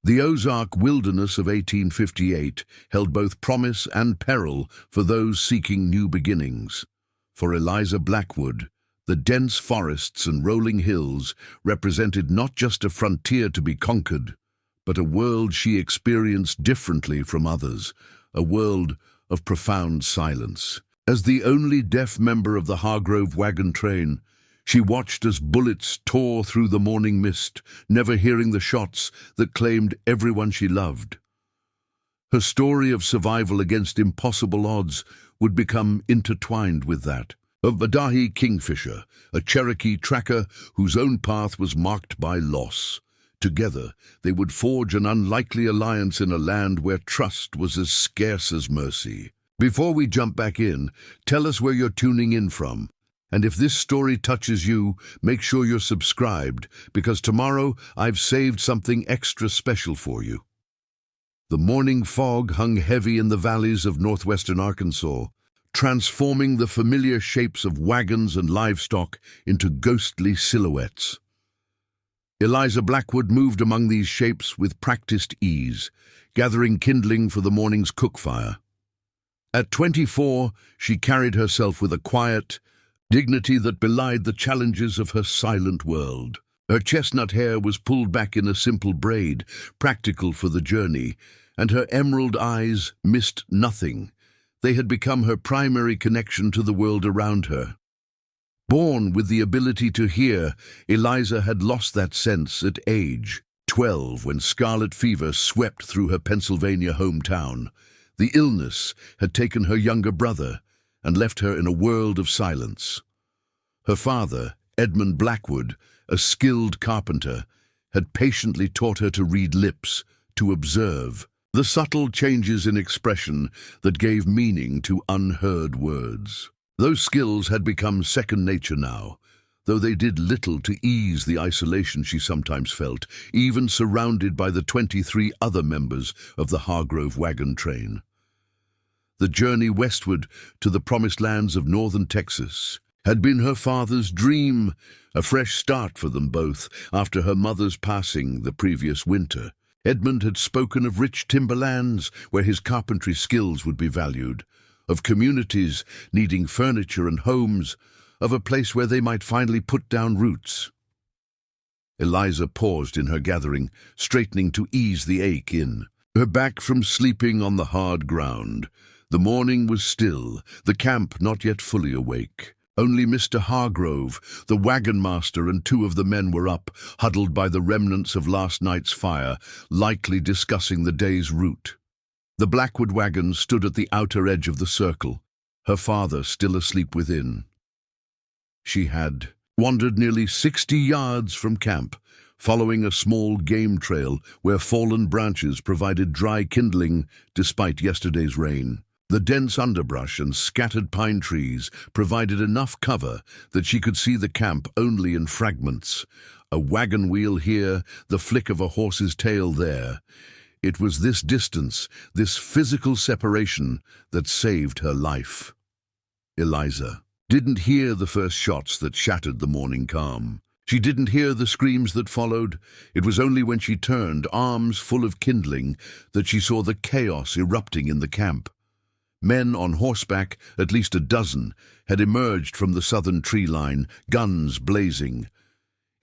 The Ozark wilderness of 1858 held both promise and peril for those seeking new beginnings. For Eliza Blackwood, the dense forests and rolling hills represented not just a frontier to be conquered, but a world she experienced differently from others, a world of profound silence. As the only deaf member of the Hargrove wagon train, she watched as bullets tore through the morning mist, never hearing the shots that claimed everyone she loved. Her story of survival against impossible odds would become intertwined with that of Vadahi Kingfisher, a Cherokee tracker whose own path was marked by loss. Together, they would forge an unlikely alliance in a land where trust was as scarce as mercy. Before we jump back in, tell us where you're tuning in from. And if this story touches you, make sure you're subscribed, because tomorrow I've saved something extra special for you. The morning fog hung heavy in the valleys of northwestern Arkansas, transforming the familiar shapes of wagons and livestock into ghostly silhouettes. Eliza Blackwood moved among these shapes with practiced ease, gathering kindling for the morning's cookfire. At 24, she carried herself with a quiet dignity that belied the challenges of her silent world. Her chestnut hair was pulled back in a simple braid, practical for the journey, and her emerald eyes missed nothing. They had become her primary connection to the world around her. Born with the ability to hear, Eliza had lost that sense at age 12 when scarlet fever swept through her Pennsylvania hometown. The illness had taken her younger brother and left her in a world of silence. Her father, Edmund Blackwood, a skilled carpenter, had patiently taught her to read lips, to observe the subtle changes in expression that gave meaning to unheard words. Those skills had become second nature now, though they did little to ease the isolation she sometimes felt, even surrounded by the 23 other members of the Hargrove wagon train. The journey westward to the promised lands of northern Texas had been her father's dream, a fresh start for them both after her mother's passing the previous winter. Edmund had spoken of rich timberlands where his carpentry skills would be valued, of communities needing furniture and homes, of a place where they might finally put down roots. Eliza paused in her gathering, straightening to ease the ache in, her back from sleeping on the hard ground. The morning was still, the camp not yet fully awake. Only Mr. Hargrove, the wagon master, and 2 of the men were up, huddled by the remnants of last night's fire, likely discussing the day's route. The Blackwood wagon stood at the outer edge of the circle, her father still asleep within. She had wandered nearly 60 yards from camp, following a small game trail where fallen branches provided dry kindling despite yesterday's rain. The dense underbrush and scattered pine trees provided enough cover that she could see the camp only in fragments. A wagon wheel here, the flick of a horse's tail there. It was this distance, this physical separation, that saved her life. Eliza didn't hear the first shots that shattered the morning calm. She didn't hear the screams that followed. It was only when she turned, arms full of kindling, that she saw the chaos erupting in the camp. Men on horseback, at least a dozen, had emerged from the southern tree line, guns blazing.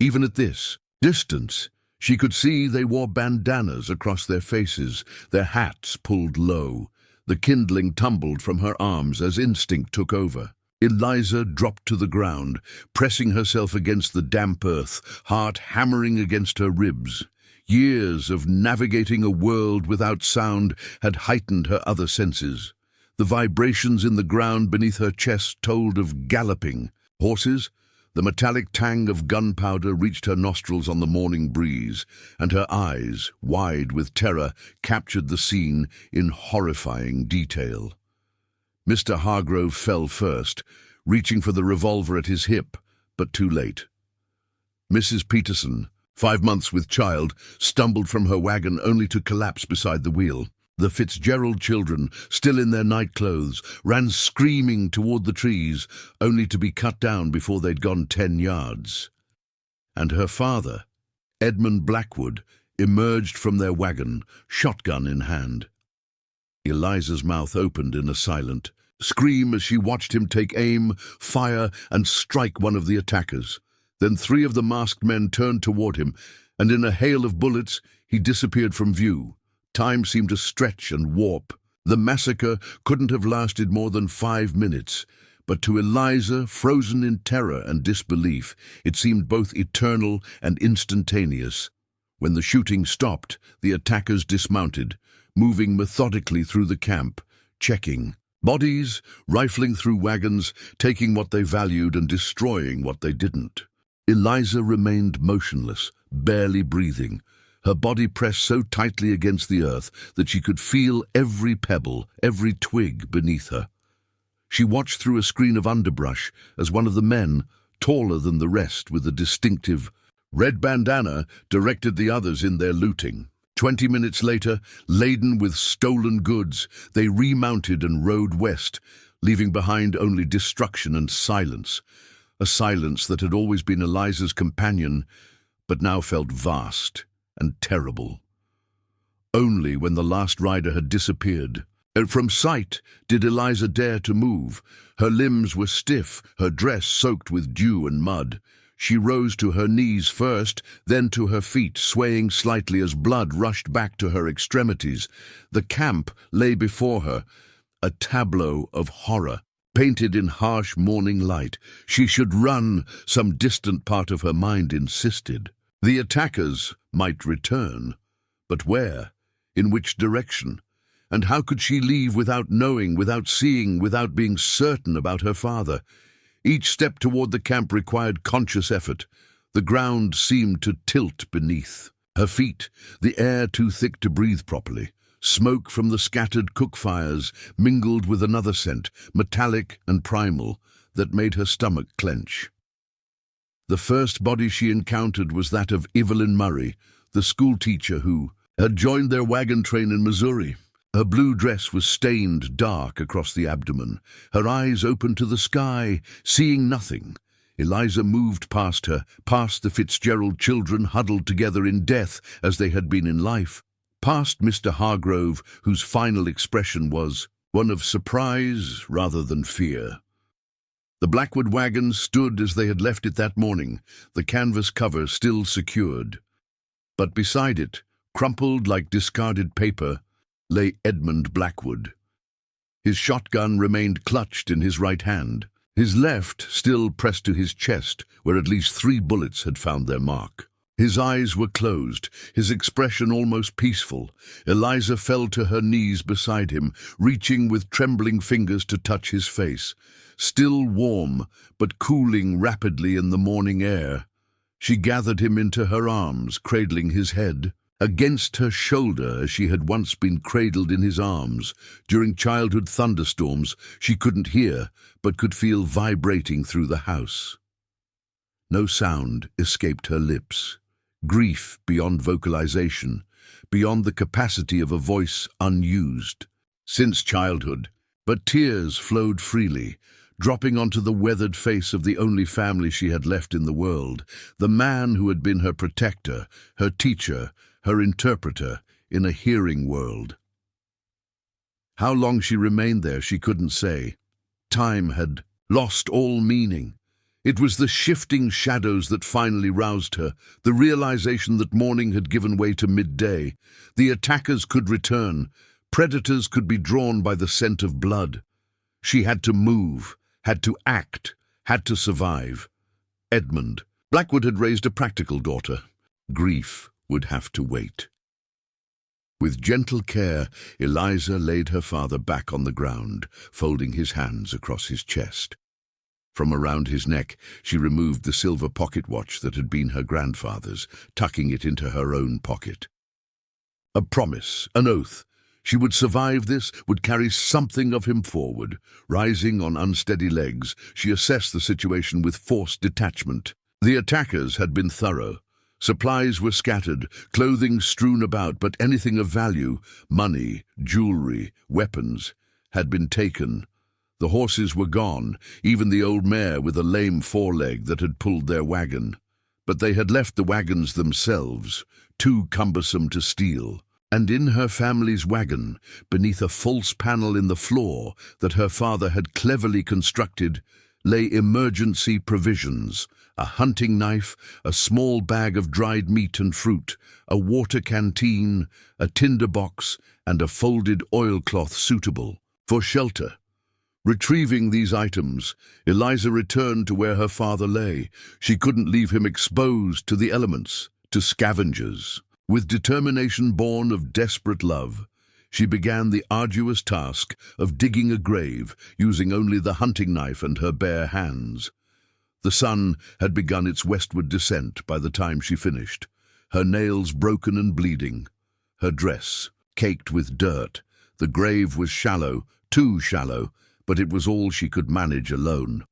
Even at this distance, she could see they wore bandanas across their faces, their hats pulled low. The kindling tumbled from her arms as instinct took over. Eliza dropped to the ground, pressing herself against the damp earth, heart hammering against her ribs. Years of navigating a world without sound had heightened her other senses. The vibrations in the ground beneath her chest told of galloping horses. The metallic tang of gunpowder reached her nostrils on the morning breeze, and her eyes, wide with terror, captured the scene in horrifying detail. Mr. Hargrove fell first, reaching for the revolver at his hip, but too late. Mrs. Peterson, 5 months with child, stumbled from her wagon only to collapse beside the wheel. The Fitzgerald children, still in their night clothes, ran screaming toward the trees, only to be cut down before they'd gone 10 yards. And her father, Edmund Blackwood, emerged from their wagon, shotgun in hand. Eliza's mouth opened in a silent scream as she watched him take aim, fire, and strike one of the attackers. Then three of the masked men turned toward him, and in a hail of bullets, he disappeared from view. Time seemed to stretch and warp. The massacre couldn't have lasted more than 5 minutes, but to Eliza, frozen in terror and disbelief, it seemed both eternal and instantaneous. When the shooting stopped, the attackers dismounted, moving methodically through the camp, checking bodies, rifling through wagons, taking what they valued and destroying what they didn't. Eliza remained motionless, barely breathing, her body pressed so tightly against the earth that she could feel every pebble, every twig beneath her. She watched through a screen of underbrush as one of the men, taller than the rest with a distinctive red bandana, directed the others in their looting. 20 minutes later, laden with stolen goods, they remounted and rode west, leaving behind only destruction and silence. A silence that had always been Eliza's companion, but now felt vast and terrible. Only when the last rider had disappeared, from sight, did Eliza dare to move. Her limbs were stiff, her dress soaked with dew and mud. She rose to her knees first, then to her feet, swaying slightly as blood rushed back to her extremities. The camp lay before her, a tableau of horror, painted in harsh morning light. She should run, some distant part of her mind insisted. The attackers might return, but where? In which direction? And how could she leave without knowing, without seeing, without being certain about her father? Each step toward the camp required conscious effort. The ground seemed to tilt beneath her feet, the air too thick to breathe properly. Smoke from the scattered cook fires mingled with another scent, metallic and primal, that made her stomach clench. The first body she encountered was that of Evelyn Murray, the schoolteacher who had joined their wagon train in Missouri. Her blue dress was stained dark across the abdomen, her eyes open to the sky, seeing nothing. Eliza moved past her, past the Fitzgerald children huddled together in death as they had been in life, past Mr. Hargrove, whose final expression was one of surprise rather than fear. The Blackwood wagon stood as they had left it that morning, the canvas cover still secured. But beside it, crumpled like discarded paper, lay Edmund Blackwood. His shotgun remained clutched in his right hand, his left still pressed to his chest, where at least 3 bullets had found their mark. His eyes were closed, his expression almost peaceful. Eliza fell to her knees beside him, reaching with trembling fingers to touch his face. Still warm, but cooling rapidly in the morning air. She gathered him into her arms, cradling his head against her shoulder as she had once been cradled in his arms. During childhood thunderstorms, she couldn't hear, but could feel vibrating through the house. No sound escaped her lips. Grief beyond vocalization, beyond the capacity of a voice unused since childhood. But tears flowed freely, dropping onto the weathered face of the only family she had left in the world, the man who had been her protector, her teacher, her interpreter in a hearing world. How long she remained there she couldn't say. Time had lost all meaning. It was the shifting shadows that finally roused her, the realization that morning had given way to midday. The attackers could return. Predators could be drawn by the scent of blood. She had to move, had to act, had to survive. Edmund Blackwood had raised a practical daughter. Grief would have to wait. With gentle care, Eliza laid her father back on the ground, folding his hands across his chest. From around his neck, she removed the silver pocket watch that had been her grandfather's, tucking it into her own pocket. A promise, an oath. She would survive this, would carry something of him forward. Rising on unsteady legs, she assessed the situation with forced detachment. The attackers had been thorough. Supplies were scattered, clothing strewn about, but anything of value, money, jewelry, weapons, had been taken. The horses were gone, even the old mare with a lame foreleg that had pulled their wagon. But they had left the wagons themselves, too cumbersome to steal. And in her family's wagon, beneath a false panel in the floor that her father had cleverly constructed, lay emergency provisions: a hunting knife, a small bag of dried meat and fruit, a water canteen, a tinderbox, and a folded oilcloth suitable for shelter. Retrieving these items, Eliza returned to where her father lay. She couldn't leave him exposed to the elements, to scavengers. With determination born of desperate love, she began the arduous task of digging a grave using only the hunting knife and her bare hands. The sun had begun its westward descent by the time she finished, her nails broken and bleeding, her dress caked with dirt. The grave was shallow, too shallow, but it was all she could manage alone.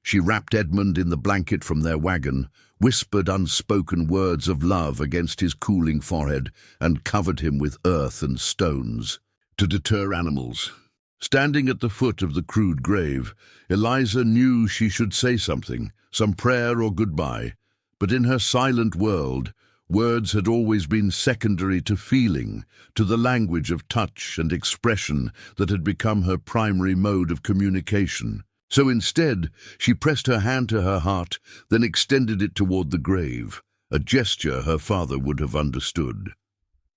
She wrapped Edmund in the blanket from their wagon, whispered unspoken words of love against his cooling forehead, and covered him with earth and stones to deter animals. Standing at the foot of the crude grave, Eliza knew she should say something, some prayer or goodbye, but in her silent world, words had always been secondary to feeling, to the language of touch and expression that had become her primary mode of communication. So instead, she pressed her hand to her heart, then extended it toward the grave, a gesture her father would have understood.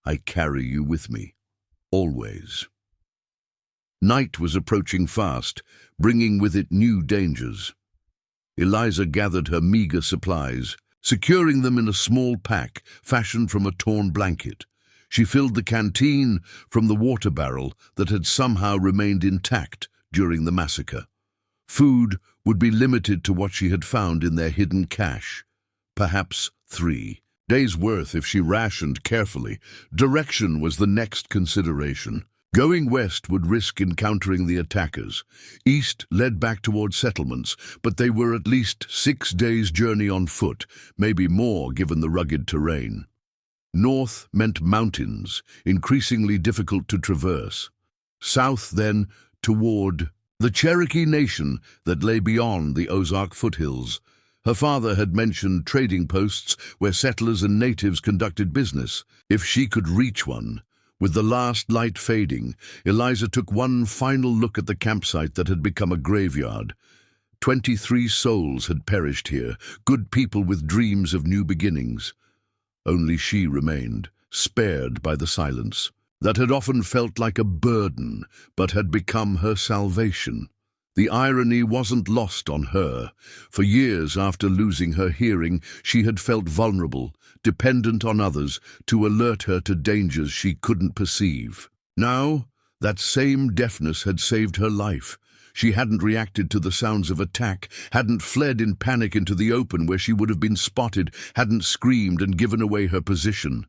"I carry you with me, always." Night was approaching fast, bringing with it new dangers. Eliza gathered her meager supplies, securing them in a small pack fashioned from a torn blanket. She filled the canteen from the water barrel that had somehow remained intact during the massacre. Food would be limited to what she had found in their hidden cache, perhaps 3 days' worth if she rationed carefully. Direction was the next consideration. Going west would risk encountering the attackers. East led back toward settlements, but they were at least 6 days' journey on foot, maybe more given the rugged terrain. North meant mountains, increasingly difficult to traverse. South, then, toward the Cherokee nation that lay beyond the Ozark foothills. Her father had mentioned trading posts where settlers and natives conducted business. If she could reach one. With the last light fading, Eliza took one final look at the campsite that had become a graveyard. 23 souls had perished here, good people with dreams of new beginnings. Only she remained, spared by the silence that had often felt like a burden, but had become her salvation. The irony wasn't lost on her. For years after losing her hearing, she had felt vulnerable, dependent on others to alert her to dangers she couldn't perceive. Now, that same deafness had saved her life. She hadn't reacted to the sounds of attack, hadn't fled in panic into the open where she would have been spotted, hadn't screamed and given away her position.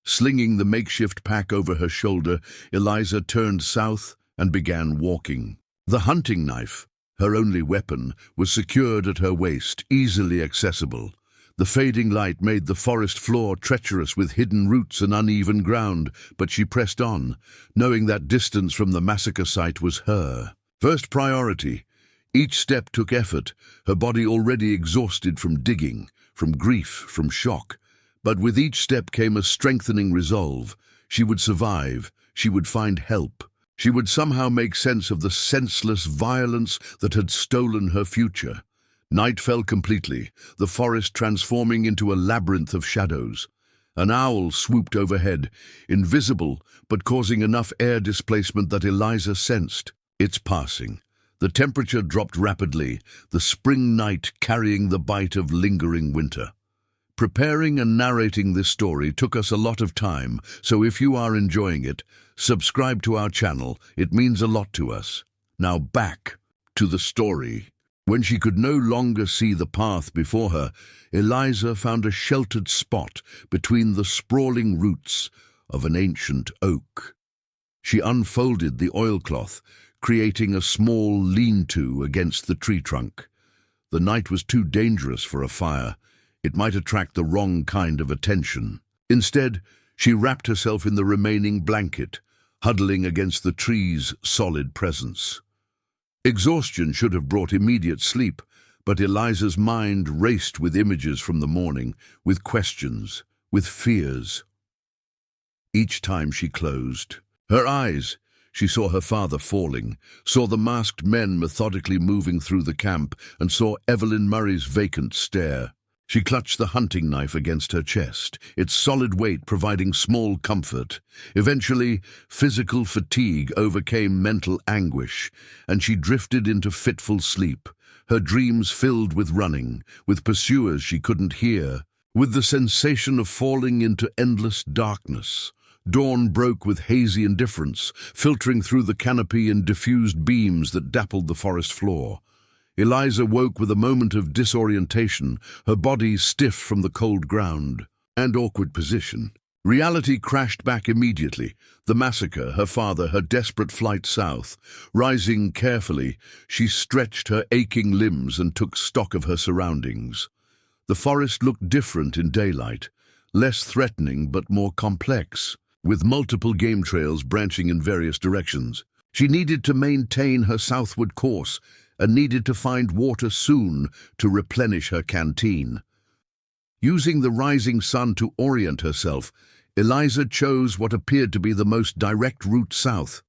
Slinging the makeshift pack over her shoulder, Eliza turned south and began walking. The hunting knife, her only weapon, was secured at her waist, easily accessible. The fading light made the forest floor treacherous with hidden roots and uneven ground, but she pressed on, knowing that distance from the massacre site was her first priority. Each step took effort, her body already exhausted from digging, from grief, from shock. But with each step came a strengthening resolve. She would survive, she would find help. She would somehow make sense of the senseless violence that had stolen her future. Night fell completely, the forest transforming into a labyrinth of shadows. An owl swooped overhead, invisible but causing enough air displacement that Eliza sensed its passing. The temperature dropped rapidly, the spring night carrying the bite of lingering winter. Preparing and narrating this story took us a lot of time, so if you are enjoying it, subscribe to our channel. It means a lot to us. Now back to the story. When she could no longer see the path before her, Eliza found a sheltered spot between the sprawling roots of an ancient oak. She unfolded the oilcloth, creating a small lean-to against the tree trunk. The night was too dangerous for a fire. It might attract the wrong kind of attention. Instead, she wrapped herself in the remaining blanket, huddling against the tree's solid presence. Exhaustion should have brought immediate sleep, But Eliza's mind raced with images from the morning, with questions, with fears. Each time she closed her eyes, she saw her father falling, saw the masked men methodically moving through the camp, and saw Evelyn Murray's vacant stare. She clutched the hunting knife against her chest, its solid weight providing small comfort. Eventually, physical fatigue overcame mental anguish, and she drifted into fitful sleep, her dreams filled with running, with pursuers she couldn't hear, with the sensation of falling into endless darkness. Dawn broke with hazy indifference, filtering through the canopy in diffused beams that dappled the forest floor. Eliza woke with a moment of disorientation, her body stiff from the cold ground and awkward position. Reality crashed back immediately. The massacre, her father, her desperate flight south. Rising carefully, she stretched her aching limbs and took stock of her surroundings. The forest looked different in daylight, less threatening but more complex, with multiple game trails branching in various directions. She needed to maintain her southward course and needed to find water soon to replenish her canteen. Using the rising sun to orient herself, Eliza chose what appeared to be the most direct route south.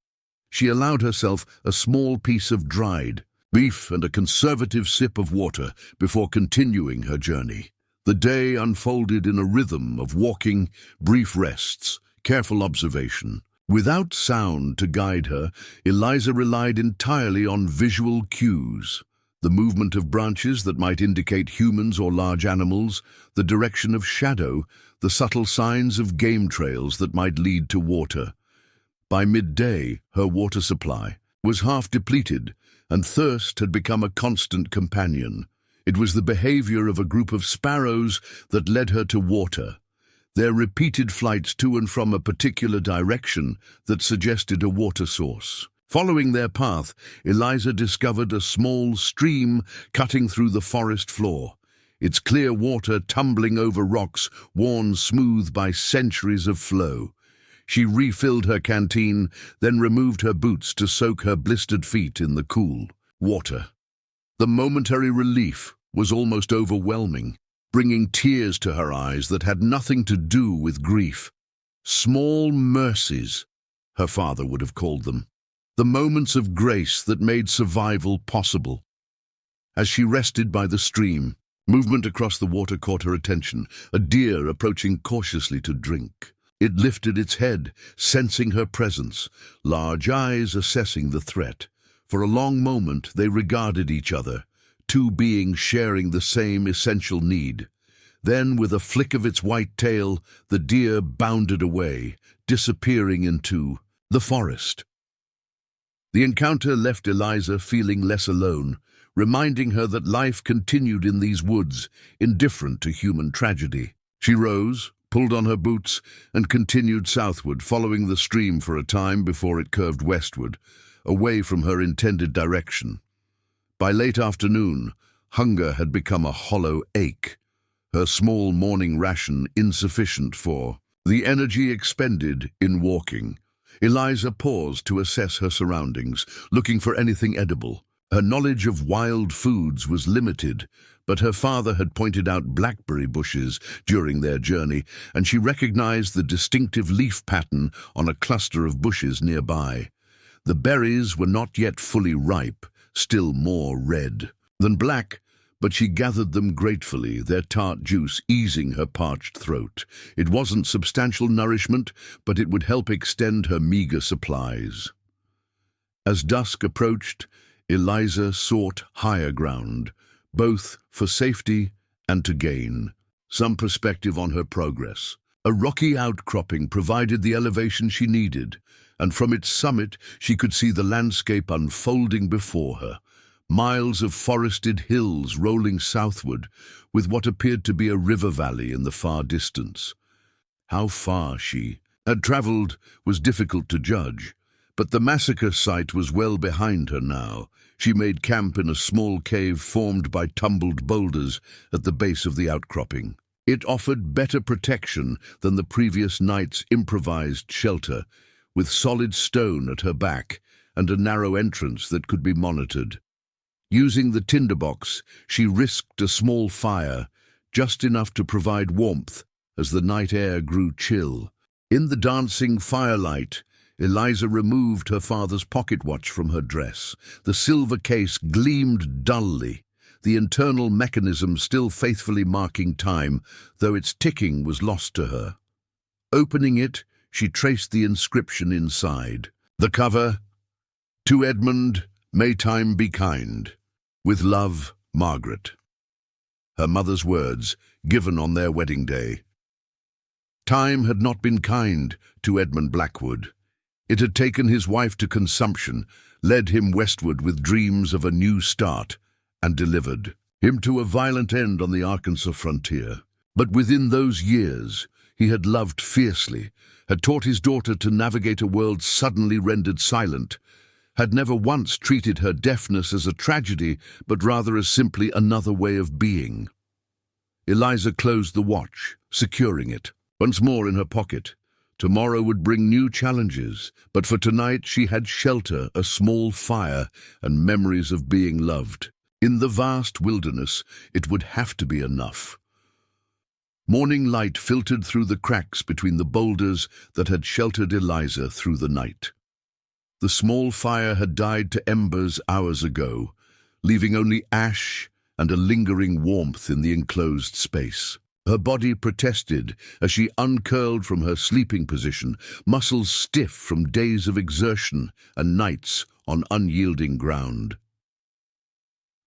She allowed herself a small piece of dried beef and a conservative sip of water before continuing her journey. The day unfolded in a rhythm of walking, brief rests, careful observation. Without sound to guide her, Eliza relied entirely on visual cues. The movement of branches that might indicate humans or large animals, the direction of shadow, the subtle signs of game trails that might lead to water. By midday, her water supply was half depleted, and thirst had become a constant companion. It was the behavior of a group of sparrows that led her to water, their repeated flights to and from a particular direction that suggested a water source. Following their path, Eliza discovered a small stream cutting through the forest floor, its clear water tumbling over rocks worn smooth by centuries of flow. She refilled her canteen, then removed her boots to soak her blistered feet in the cool water. The momentary relief was almost overwhelming, bringing tears to her eyes that had nothing to do with grief. Small mercies, her father would have called them. The moments of grace that made survival possible. As she rested by the stream, movement across the water caught her attention, a deer approaching cautiously to drink. It lifted its head, sensing her presence, large eyes assessing the threat. For a long moment they regarded each other, two beings sharing the same essential need. Then, with a flick of its white tail, the deer bounded away, disappearing into the forest. The encounter left Eliza feeling less alone, reminding her that life continued in these woods, indifferent to human tragedy. She rose, pulled on her boots, and continued southward, following the stream for a time before it curved westward, away from her intended direction. By late afternoon, hunger had become a hollow ache, her small morning ration insufficient for the energy expended in walking. Eliza paused to assess her surroundings, looking for anything edible. Her knowledge of wild foods was limited, but her father had pointed out blackberry bushes during their journey, and she recognized the distinctive leaf pattern on a cluster of bushes nearby. The berries were not yet fully ripe, still more red than black, but she gathered them gratefully, their tart juice easing her parched throat. It wasn't substantial nourishment, but it would help extend her meager supplies. As dusk approached, Eliza sought higher ground, both for safety and to gain some perspective on her progress. A rocky outcropping provided the elevation she needed, and from its summit she could see the landscape unfolding before her. Miles of forested hills rolling southward, with what appeared to be a river valley in the far distance. How far she had traveled was difficult to judge, but the massacre site was well behind her now. She made camp in a small cave formed by tumbled boulders at the base of the outcropping. It offered better protection than the previous night's improvised shelter, with solid stone at her back and a narrow entrance that could be monitored. Using the tinderbox, she risked a small fire, just enough to provide warmth as the night air grew chill. In the dancing firelight, Eliza removed her father's pocket watch from her dress. The silver case gleamed dully, the internal mechanism still faithfully marking time, though its ticking was lost to her. Opening it, she traced the inscription inside. The cover, "To Edmund, may time be kind. With love, Margaret." Her mother's words, given on their wedding day. Time had not been kind to Edmund Blackwood. It had taken his wife to consumption, led him westward with dreams of a new start, and delivered him to a violent end on the Arkansas frontier. But within those years, he had loved fiercely, had taught his daughter to navigate a world suddenly rendered silent, had never once treated her deafness as a tragedy, but rather as simply another way of being. Eliza closed the watch, securing it, once more in her pocket. Tomorrow would bring new challenges, but for tonight she had shelter, a small fire, and memories of being loved. In the vast wilderness, it would have to be enough. Morning light filtered through the cracks between the boulders that had sheltered Eliza through the night. The small fire had died to embers hours ago, leaving only ash and a lingering warmth in the enclosed space. Her body protested as she uncurled from her sleeping position, muscles stiff from days of exertion and nights on unyielding ground.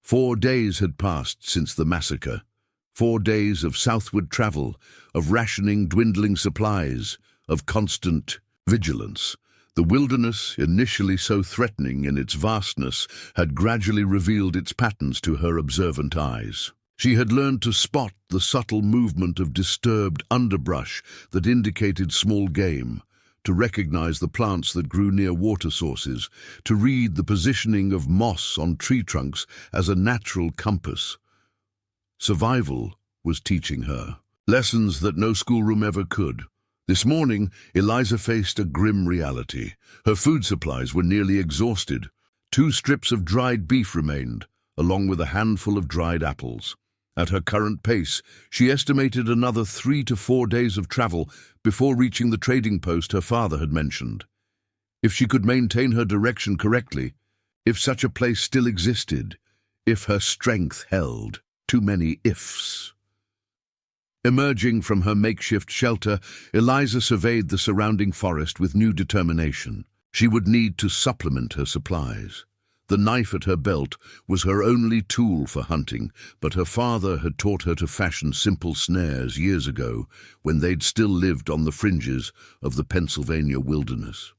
4 days had passed since the massacre. 4 days of southward travel, of rationing dwindling supplies, of constant vigilance. The wilderness, initially so threatening in its vastness, had gradually revealed its patterns to her observant eyes. She had learned to spot the subtle movement of disturbed underbrush that indicated small game, to recognize the plants that grew near water sources, to read the positioning of moss on tree trunks as a natural compass. Survival was teaching her lessons that no schoolroom ever could. This morning, Eliza faced a grim reality. Her food supplies were nearly exhausted. 2 strips of dried beef remained, along with a handful of dried apples. At her current pace, she estimated another 3 to 4 days of travel before reaching the trading post her father had mentioned. If she could maintain her direction correctly, if such a place still existed, if her strength held. Too many ifs. Emerging from her makeshift shelter, Eliza surveyed the surrounding forest with new determination. She would need to supplement her supplies. The knife at her belt was her only tool for hunting, but her father had taught her to fashion simple snares years ago, when they'd still lived on the fringes of the Pennsylvania wilderness.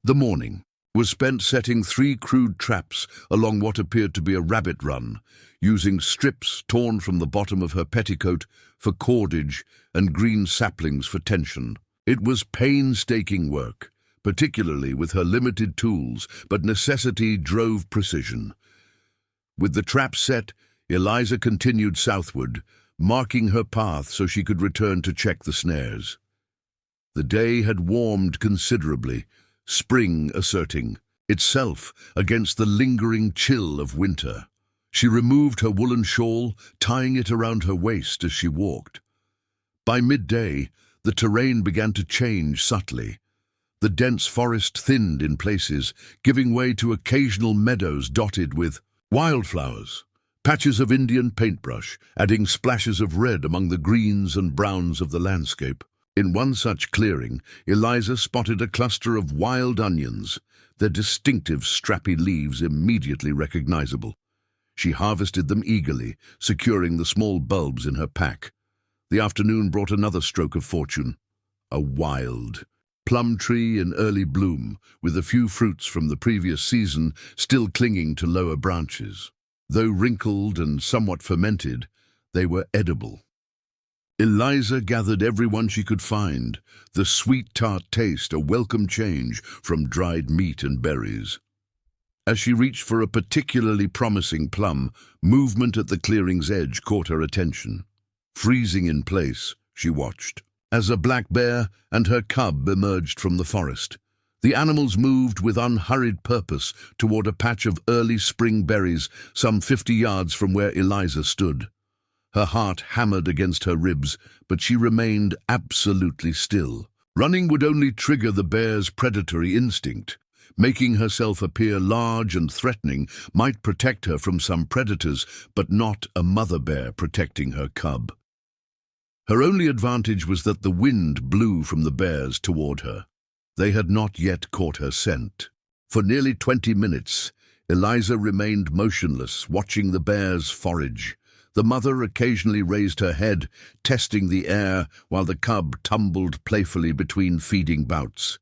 The morning was spent setting 3 crude traps along what appeared to be a rabbit run, using strips torn from the bottom of her petticoat for cordage and green saplings for tension. It was painstaking work, particularly with her limited tools, but necessity drove precision. With the trap set, Eliza continued southward, marking her path so she could return to check the snares. The day had warmed considerably, spring asserting itself against the lingering chill of winter. She removed her woolen shawl, tying it around her waist as she walked. By midday, the terrain began to change subtly. The dense forest thinned in places, giving way to occasional meadows dotted with wildflowers, patches of Indian paintbrush, adding splashes of red among the greens and browns of the landscape. In one such clearing, Eliza spotted a cluster of wild onions, their distinctive strappy leaves immediately recognizable. She harvested them eagerly, securing the small bulbs in her pack. The afternoon brought another stroke of fortune. A wild plum tree in early bloom, with a few fruits from the previous season still clinging to lower branches. Though wrinkled and somewhat fermented, they were edible. Eliza gathered everyone she could find, the sweet tart taste a welcome change from dried meat and berries. As she reached for a particularly promising plum, movement at the clearing's edge caught her attention. Freezing in place, she watched as a black bear and her cub emerged from the forest. The animals moved with unhurried purpose toward a patch of early spring berries some 50 yards from where Eliza stood. Her heart hammered against her ribs, but she remained absolutely still. Running would only trigger the bear's predatory instinct. Making herself appear large and threatening might protect her from some predators, but not a mother bear protecting her cub. Her only advantage was that the wind blew from the bears toward her. They had not yet caught her scent. For nearly 20 minutes, Eliza remained motionless, watching the bears forage. The mother occasionally raised her head, testing the air, while the cub tumbled playfully between feeding bouts.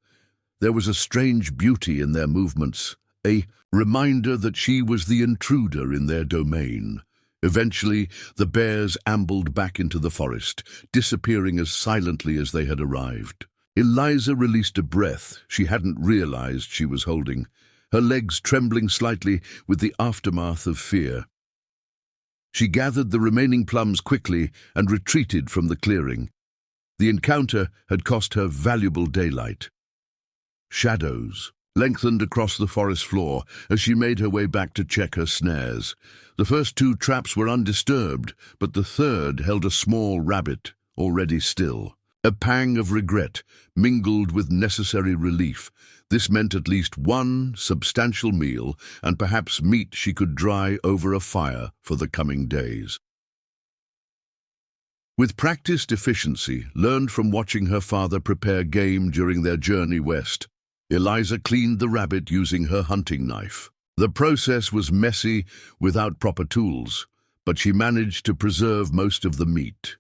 There was a strange beauty in their movements, a reminder that she was the intruder in their domain. Eventually, the bears ambled back into the forest, disappearing as silently as they had arrived. Eliza released a breath she hadn't realized she was holding, her legs trembling slightly with the aftermath of fear. She gathered the remaining plums quickly and retreated from the clearing. The encounter had cost her valuable daylight. Shadows lengthened across the forest floor as she made her way back to check her snares. The first 2 traps were undisturbed, but the third held a small rabbit, already still. A pang of regret mingled with necessary relief. This meant at least one substantial meal and perhaps meat she could dry over a fire for the coming days. With practiced efficiency, learned from watching her father prepare game during their journey west, Eliza cleaned the rabbit using her hunting knife. The process was messy without proper tools, but she managed to preserve most of the meat.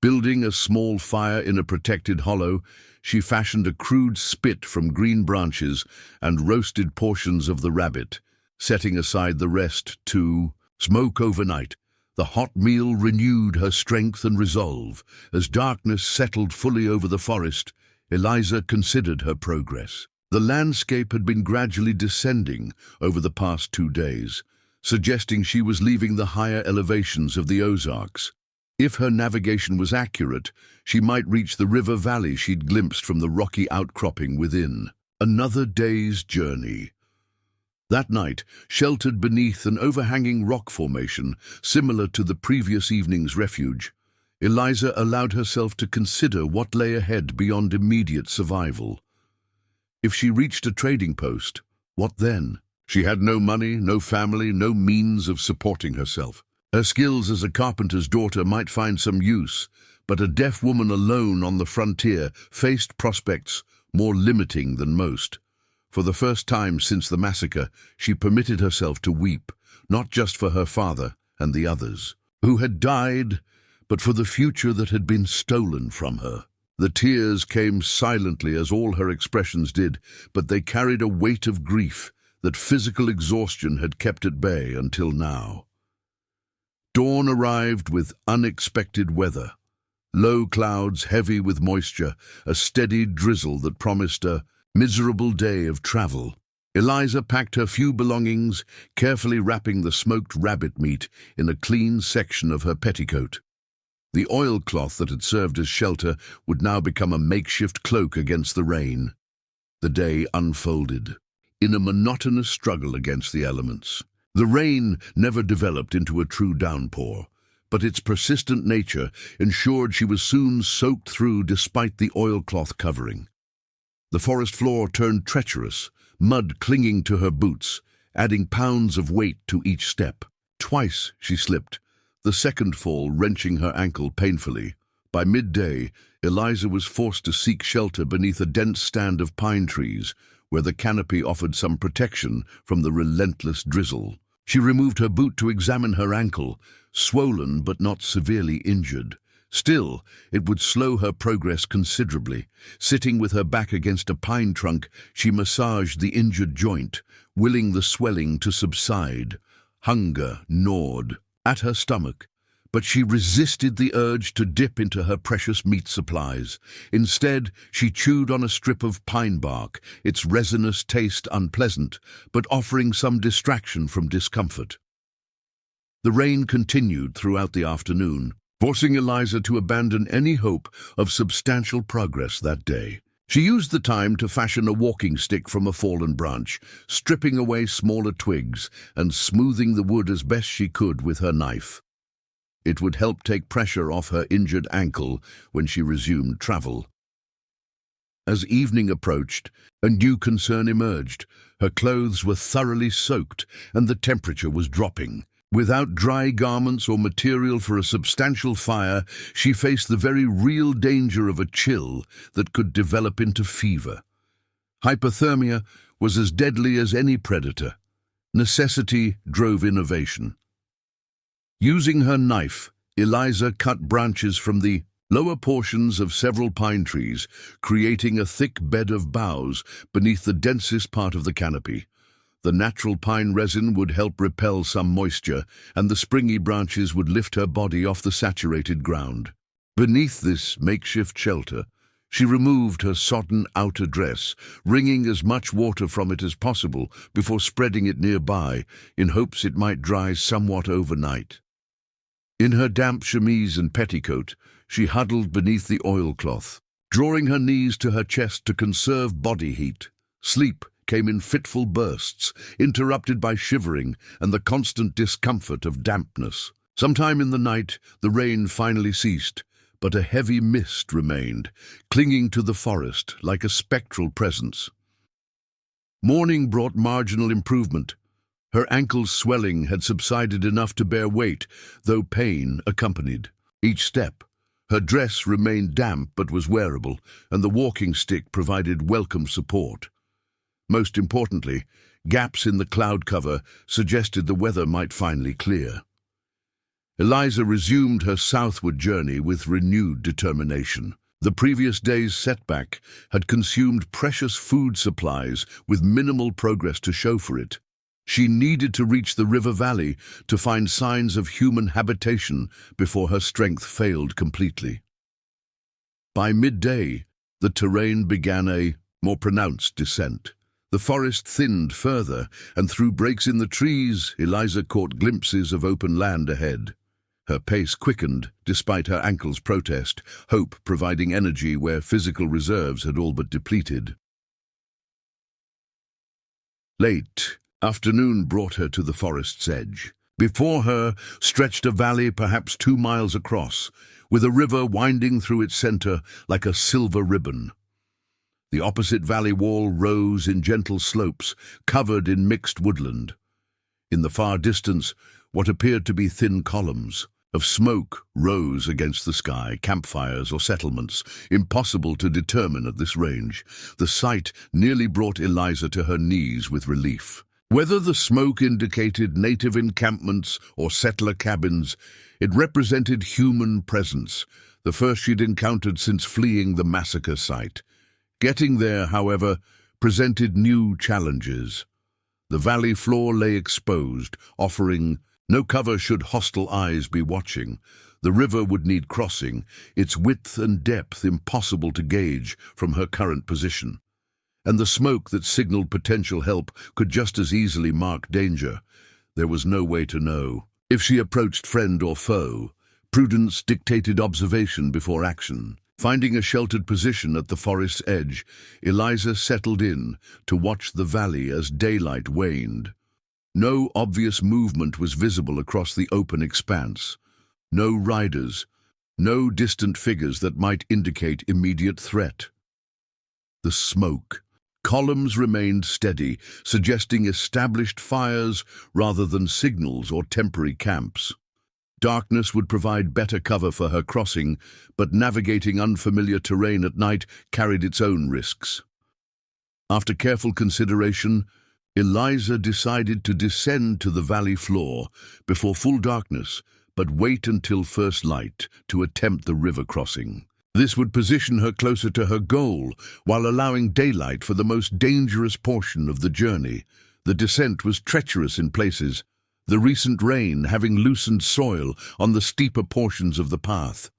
Building a small fire in a protected hollow, she fashioned a crude spit from green branches and roasted portions of the rabbit, setting aside the rest to smoke overnight. The hot meal renewed her strength and resolve. As darkness settled fully over the forest, Eliza considered her progress. The landscape had been gradually descending over the past 2 days, suggesting she was leaving the higher elevations of the Ozarks. If her navigation was accurate, she might reach the river valley she'd glimpsed from the rocky outcropping within. Another day's journey. That night, sheltered beneath an overhanging rock formation similar to the previous evening's refuge, Eliza allowed herself to consider what lay ahead beyond immediate survival. If she reached a trading post, what then? She had no money, no family, no means of supporting herself. Her skills as a carpenter's daughter might find some use, but a deaf woman alone on the frontier faced prospects more limiting than most. For the first time since the massacre, she permitted herself to weep, not just for her father and the others, who had died, but for the future that had been stolen from her. The tears came silently as all her expressions did, but they carried a weight of grief that physical exhaustion had kept at bay until now. Dawn arrived with unexpected weather. Low clouds heavy with moisture, a steady drizzle that promised a miserable day of travel. Eliza packed her few belongings, carefully wrapping the smoked rabbit meat in a clean section of her petticoat. The oilcloth that had served as shelter would now become a makeshift cloak against the rain. The day unfolded in a monotonous struggle against the elements. The rain never developed into a true downpour, but its persistent nature ensured she was soon soaked through despite the oilcloth covering. The forest floor turned treacherous, mud clinging to her boots, adding pounds of weight to each step. Twice she slipped, the second fall wrenching her ankle painfully. By midday, Eliza was forced to seek shelter beneath a dense stand of pine trees, where the canopy offered some protection from the relentless drizzle. She removed her boot to examine her ankle, swollen but not severely injured. Still, it would slow her progress considerably. Sitting with her back against a pine trunk, she massaged the injured joint, willing the swelling to subside. Hunger gnawed at her stomach, but she resisted the urge to dip into her precious meat supplies. Instead, she chewed on a strip of pine bark, its resinous taste unpleasant, but offering some distraction from discomfort. The rain continued throughout the afternoon, forcing Eliza to abandon any hope of substantial progress that day. She used the time to fashion a walking stick from a fallen branch, stripping away smaller twigs and smoothing the wood as best she could with her knife. It would help take pressure off her injured ankle when she resumed travel. As evening approached, a new concern emerged. Her clothes were thoroughly soaked and the temperature was dropping. Without dry garments or material for a substantial fire, she faced the very real danger of a chill that could develop into fever. Hypothermia was as deadly as any predator. Necessity drove innovation. Using her knife, Eliza cut branches from the lower portions of several pine trees, creating a thick bed of boughs beneath the densest part of the canopy. The natural pine resin would help repel some moisture, and the springy branches would lift her body off the saturated ground. Beneath this makeshift shelter, she removed her sodden outer dress, wringing as much water from it as possible before spreading it nearby, in hopes it might dry somewhat overnight. In her damp chemise and petticoat, she huddled beneath the oilcloth, drawing her knees to her chest to conserve body heat. Sleep came in fitful bursts, interrupted by shivering and the constant discomfort of dampness. Sometime in the night, the rain finally ceased, but a heavy mist remained, clinging to the forest like a spectral presence. Morning brought marginal improvement. Her ankle's swelling had subsided enough to bear weight, though pain accompanied each step. Her dress remained damp but was wearable, and the walking stick provided welcome support. Most importantly, gaps in the cloud cover suggested the weather might finally clear. Eliza resumed her southward journey with renewed determination. The previous day's setback had consumed precious food supplies with minimal progress to show for it. She needed to reach the river valley to find signs of human habitation before her strength failed completely. By midday, the terrain began a more pronounced descent. The forest thinned further, and through breaks in the trees, Eliza caught glimpses of open land ahead. Her pace quickened, despite her ankle's protest, hope providing energy where physical reserves had all but depleted. Late afternoon brought her to the forest's edge. Before her stretched a valley perhaps 2 miles across, with a river winding through its center like a silver ribbon. The opposite valley wall rose in gentle slopes, covered in mixed woodland. In the far distance, what appeared to be thin columns of smoke rose against the sky, campfires or settlements, impossible to determine at this range. The sight nearly brought Eliza to her knees with relief. Whether the smoke indicated native encampments or settler cabins, it represented human presence, the first she'd encountered since fleeing the massacre site. Getting there, however, presented new challenges. The valley floor lay exposed, offering no cover should hostile eyes be watching. The river would need crossing, its width and depth impossible to gauge from her current position. And the smoke that signaled potential help could just as easily mark danger. There was no way to know. If she approached friend or foe, prudence dictated observation before action. Finding a sheltered position at the forest's edge, Eliza settled in to watch the valley as daylight waned. No obvious movement was visible across the open expanse. No riders, no distant figures that might indicate immediate threat. The smoke. Columns remained steady, suggesting established fires rather than signals or temporary camps. Darkness would provide better cover for her crossing, but navigating unfamiliar terrain at night carried its own risks. After careful consideration, Eliza decided to descend to the valley floor before full darkness, but wait until first light to attempt the river crossing. This would position her closer to her goal, while allowing daylight for the most dangerous portion of the journey. The descent was treacherous in places, the recent rain having loosened soil on the steeper portions of the path.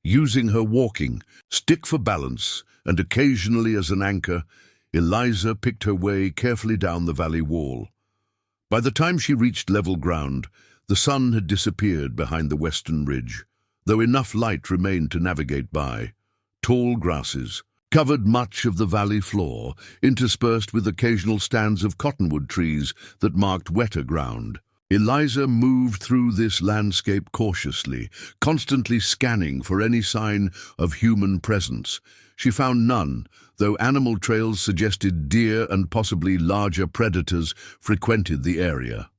Using her walking stick for balance and occasionally as an anchor, Eliza picked her way carefully down the valley wall. By the time she reached level ground, the sun had disappeared behind the western ridge, though enough light remained to navigate by. Tall grasses, covered much of the valley floor, interspersed with occasional stands of cottonwood trees that marked wetter ground. Eliza moved through this landscape cautiously, constantly scanning for any sign of human presence. She found none, though animal trails suggested deer and possibly larger predators frequented the area.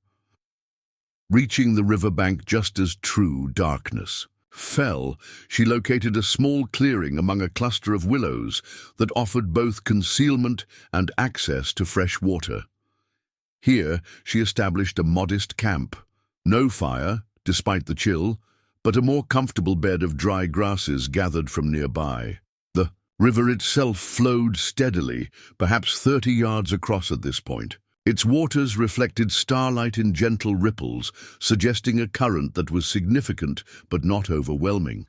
Reaching the riverbank just as true darkness fell, she located a small clearing among a cluster of willows that offered both concealment and access to fresh water. Here she established a modest camp. No fire, despite the chill, but a more comfortable bed of dry grasses gathered from nearby. The river itself flowed steadily, perhaps 30 yards across at this point. Its waters reflected starlight in gentle ripples, suggesting a current that was significant but not overwhelming.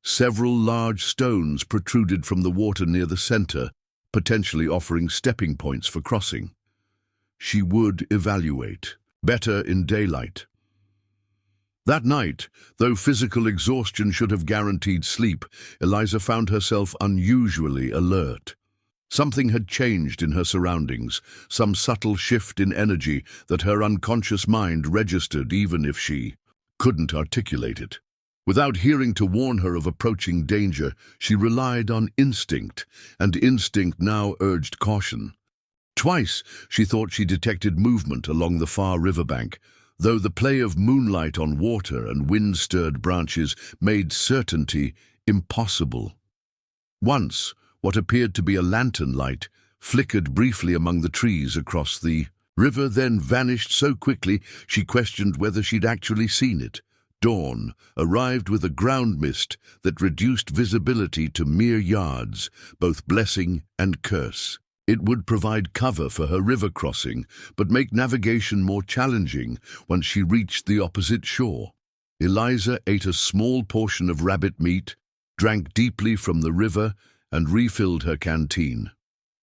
Several large stones protruded from the water near the center, potentially offering stepping points for crossing. She would evaluate. Better in daylight. That night, though physical exhaustion should have guaranteed sleep, Eliza found herself unusually alert. Something had changed in her surroundings, some subtle shift in energy that her unconscious mind registered even if she couldn't articulate it. Without hearing to warn her of approaching danger, she relied on instinct, and instinct now urged caution. Twice she thought she detected movement along the far riverbank, though the play of moonlight on water and wind-stirred branches made certainty impossible. Once, what appeared to be a lantern light flickered briefly among the trees across the river, then vanished so quickly she questioned whether she'd actually seen it. Dawn arrived with a ground mist that reduced visibility to mere yards, both blessing and curse. It would provide cover for her river crossing, but make navigation more challenging once she reached the opposite shore. Eliza ate a small portion of rabbit meat, drank deeply from the river, and refilled her canteen.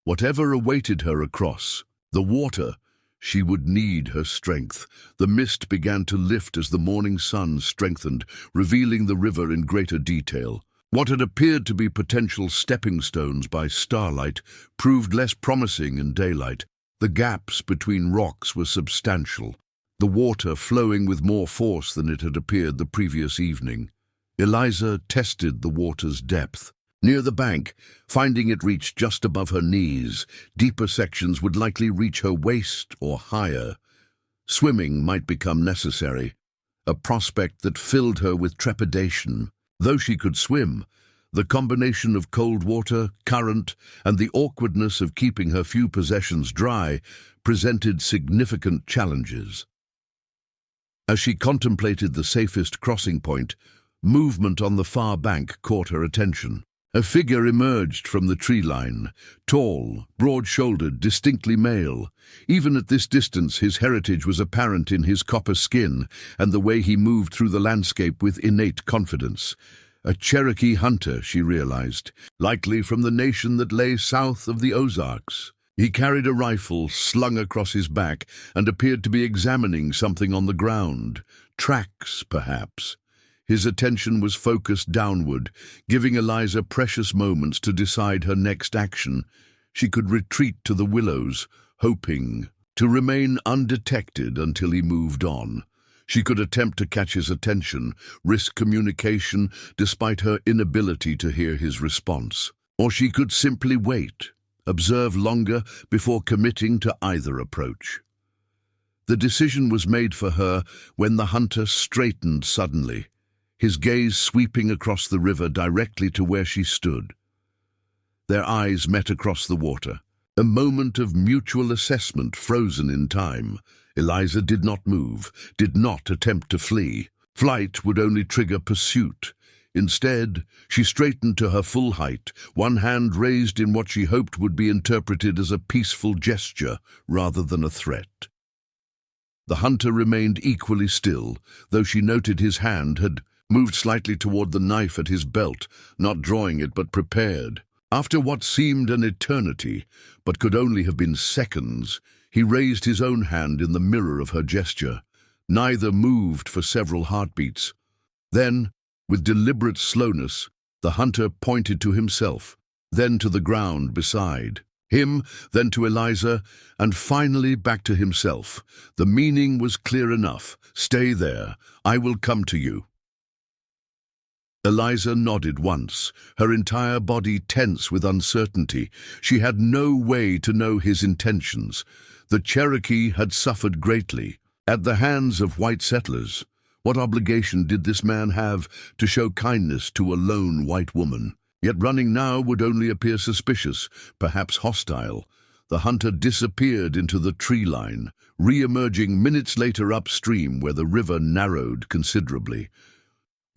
Whatever awaited her across the water, she would need her strength. The mist began to lift as the morning sun strengthened, revealing the river in greater detail. What had appeared to be potential stepping stones by starlight proved less promising in daylight. The gaps between rocks were substantial, the water flowing with more force than it had appeared the previous evening. Eliza tested the water's depth. Near the bank, finding it reached just above her knees, deeper sections would likely reach her waist or higher. Swimming might become necessary, a prospect that filled her with trepidation. Though she could swim, the combination of cold water, current, and the awkwardness of keeping her few possessions dry presented significant challenges. As she contemplated the safest crossing point, movement on the far bank caught her attention. A figure emerged from the tree line, tall, broad-shouldered, distinctly male. Even at this distance, his heritage was apparent in his copper skin and the way he moved through the landscape with innate confidence. A Cherokee hunter, she realized, likely from the nation that lay south of the Ozarks. He carried a rifle slung across his back and appeared to be examining something on the ground. Tracks, perhaps. His attention was focused downward, giving Eliza precious moments to decide her next action. She could retreat to the willows, hoping to remain undetected until he moved on. She could attempt to catch his attention, risk communication despite her inability to hear his response. Or she could simply wait, observe longer before committing to either approach. The decision was made for her when the hunter straightened suddenly, his gaze sweeping across the river directly to where she stood. Their eyes met across the water, a moment of mutual assessment frozen in time. Eliza did not move, did not attempt to flee. Flight would only trigger pursuit. Instead, she straightened to her full height, one hand raised in what she hoped would be interpreted as a peaceful gesture rather than a threat. The hunter remained equally still, though she noted his hand had moved slightly toward the knife at his belt, not drawing it but prepared. After what seemed an eternity, but could only have been seconds, he raised his own hand in the mirror of her gesture. Neither moved for several heartbeats. Then, with deliberate slowness, the hunter pointed to himself. then to the ground beside him, then to Eliza, and finally back to himself. The meaning was clear enough. Stay there. I will come to you. Eliza nodded once, her entire body tense with uncertainty. She had no way to know his intentions. The Cherokee had suffered greatly at the hands of white settlers. What obligation did this man have to show kindness to a lone white woman? Yet running now would only appear suspicious, perhaps hostile. The hunter disappeared into the tree line, re-emerging minutes later upstream where the river narrowed considerably.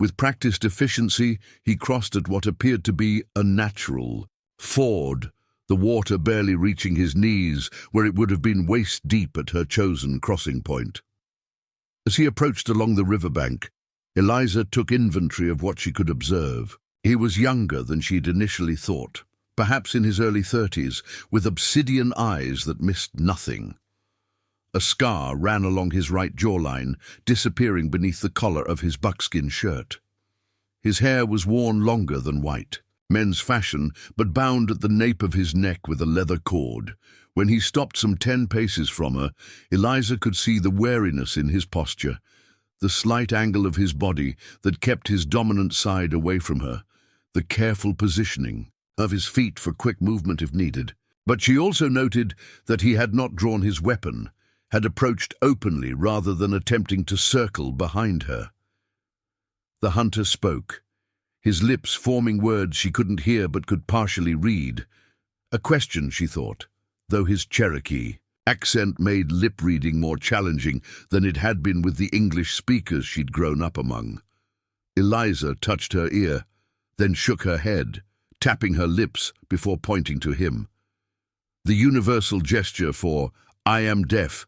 With practiced efficiency, he crossed at what appeared to be a natural ford, the water barely reaching his knees, where it would have been waist-deep at her chosen crossing point. As he approached along the riverbank, Eliza took inventory of what she could observe. He was younger than she'd initially thought, perhaps in his early 30s, with obsidian eyes that missed nothing. A scar ran along his right jawline, disappearing beneath the collar of his buckskin shirt. His hair was worn longer than white, men's fashion, but bound at the nape of his neck with a leather cord. When he stopped some 10 paces from her, Eliza could see the wariness in his posture, the slight angle of his body that kept his dominant side away from her, the careful positioning of his feet for quick movement if needed. But she also noted that he had not drawn his weapon, had approached openly rather than attempting to circle behind her. The hunter spoke, his lips forming words she couldn't hear but could partially read. A question, she thought, though his Cherokee accent made lip-reading more challenging than it had been with the English speakers she'd grown up among. Eliza touched her ear, then shook her head, tapping her lips before pointing to him. The universal gesture for, "I am deaf.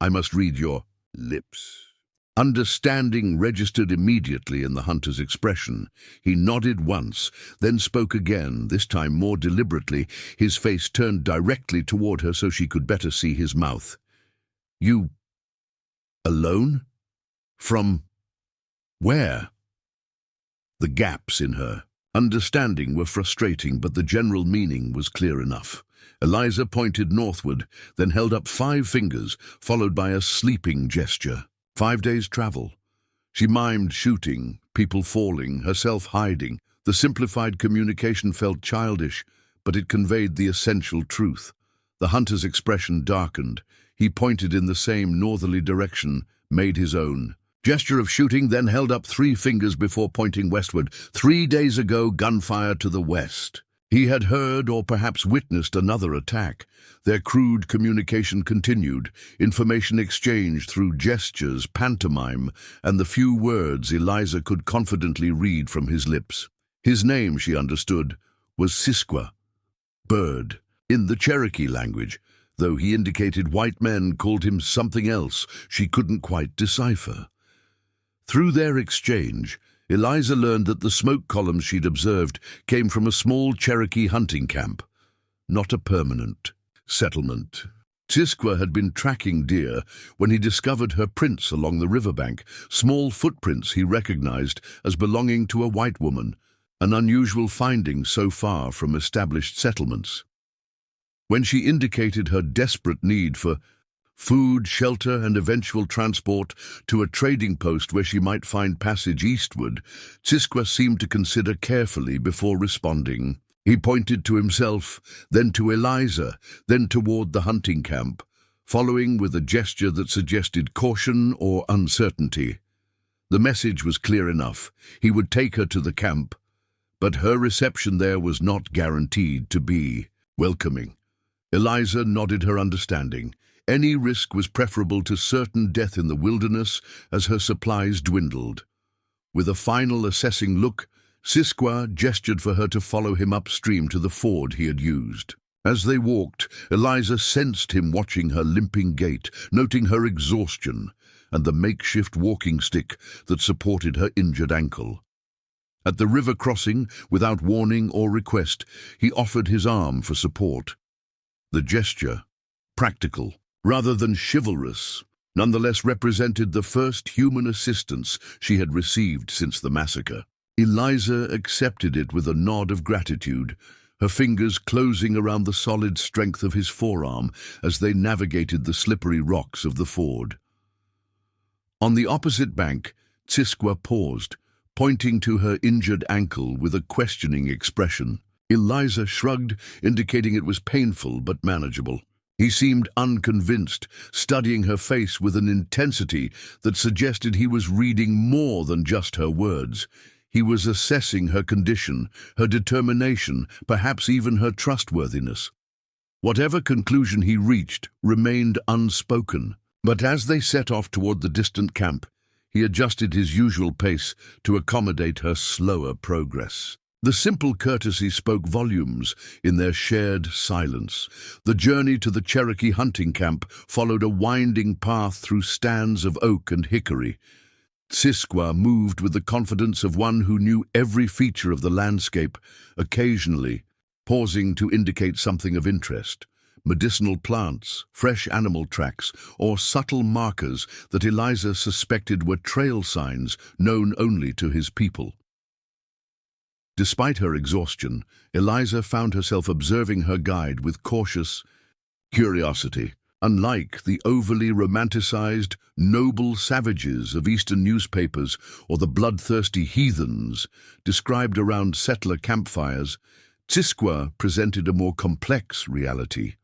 I must read your lips." Understanding registered immediately in the hunter's expression. He nodded once, then spoke again, this time more deliberately, his face turned directly toward her so she could better see his mouth. "You... alone? From... where?" The gaps in her understanding were frustrating, but the general meaning was clear enough. Eliza pointed northward, then held up 5 fingers, followed by a sleeping gesture. 5 days' travel. She mimed shooting, people falling, herself hiding. The simplified communication felt childish, but it conveyed the essential truth. The hunter's expression darkened. He pointed in the same northerly direction, made his own gesture of shooting, then held up 3 fingers before pointing westward. 3 days ago, gunfire to the west. He had heard or perhaps witnessed another attack. Their crude communication continued, information exchanged through gestures, pantomime, and the few words Eliza could confidently read from his lips. His name, she understood, was Siskwa, bird, in the Cherokee language, though he indicated white men called him something else she couldn't quite decipher. Through their exchange, Eliza learned that the smoke columns she'd observed came from a small Cherokee hunting camp, not a permanent settlement. Siskwa had been tracking deer when he discovered her prints along the riverbank, small footprints he recognized as belonging to a white woman, an unusual finding so far from established settlements. When she indicated her desperate need for food, shelter, and eventual transport to a trading post where she might find passage eastward, Siskwa seemed to consider carefully before responding. He pointed to himself, then to Eliza, then toward the hunting camp, following with a gesture that suggested caution or uncertainty. The message was clear enough. He would take her to the camp, but her reception there was not guaranteed to be welcoming. Eliza nodded her understanding. Any risk was preferable to certain death in the wilderness as her supplies dwindled. With a final assessing look, Siskwa gestured for her to follow him upstream to the ford he had used. As they walked, Eliza sensed him watching her limping gait, noting her exhaustion and the makeshift walking stick that supported her injured ankle. At the river crossing, without warning or request, he offered his arm for support. The gesture, practical rather than chivalrous, nonetheless represented the first human assistance she had received since the massacre. Eliza accepted it with a nod of gratitude, her fingers closing around the solid strength of his forearm as they navigated the slippery rocks of the ford. On the opposite bank, Tsiskwa paused, pointing to her injured ankle with a questioning expression. Eliza shrugged, indicating it was painful but manageable. He seemed unconvinced, studying her face with an intensity that suggested he was reading more than just her words. He was assessing her condition, her determination, perhaps even her trustworthiness. Whatever conclusion he reached remained unspoken, but as they set off toward the distant camp, he adjusted his usual pace to accommodate her slower progress. The simple courtesy spoke volumes in their shared silence. The journey to the Cherokee hunting camp followed a winding path through stands of oak and hickory. Tsiskwa moved with the confidence of one who knew every feature of the landscape, occasionally pausing to indicate something of interest. Medicinal plants, fresh animal tracks, or subtle markers that Eliza suspected were trail signs known only to his people. Despite her exhaustion, Eliza found herself observing her guide with cautious curiosity. Unlike the overly romanticized, noble savages of Eastern newspapers or the bloodthirsty heathens described around settler campfires, Tsiskwa presented a more complex reality.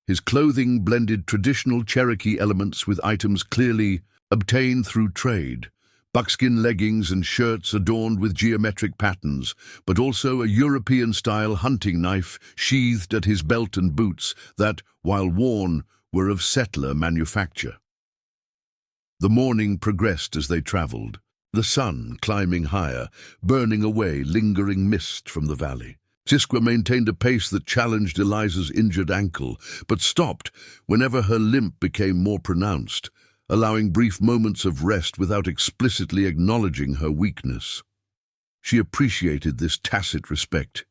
His clothing blended traditional Cherokee elements with items clearly obtained through trade. Buckskin leggings and shirts adorned with geometric patterns, but also a European-style hunting knife sheathed at his belt and boots that, while worn, were of settler manufacture. The morning progressed as they traveled, the sun climbing higher, burning away lingering mist from the valley. Tsiskwa maintained a pace that challenged Eliza's injured ankle, but stopped whenever her limp became more pronounced, allowing brief moments of rest without explicitly acknowledging her weakness. She appreciated this tacit respect.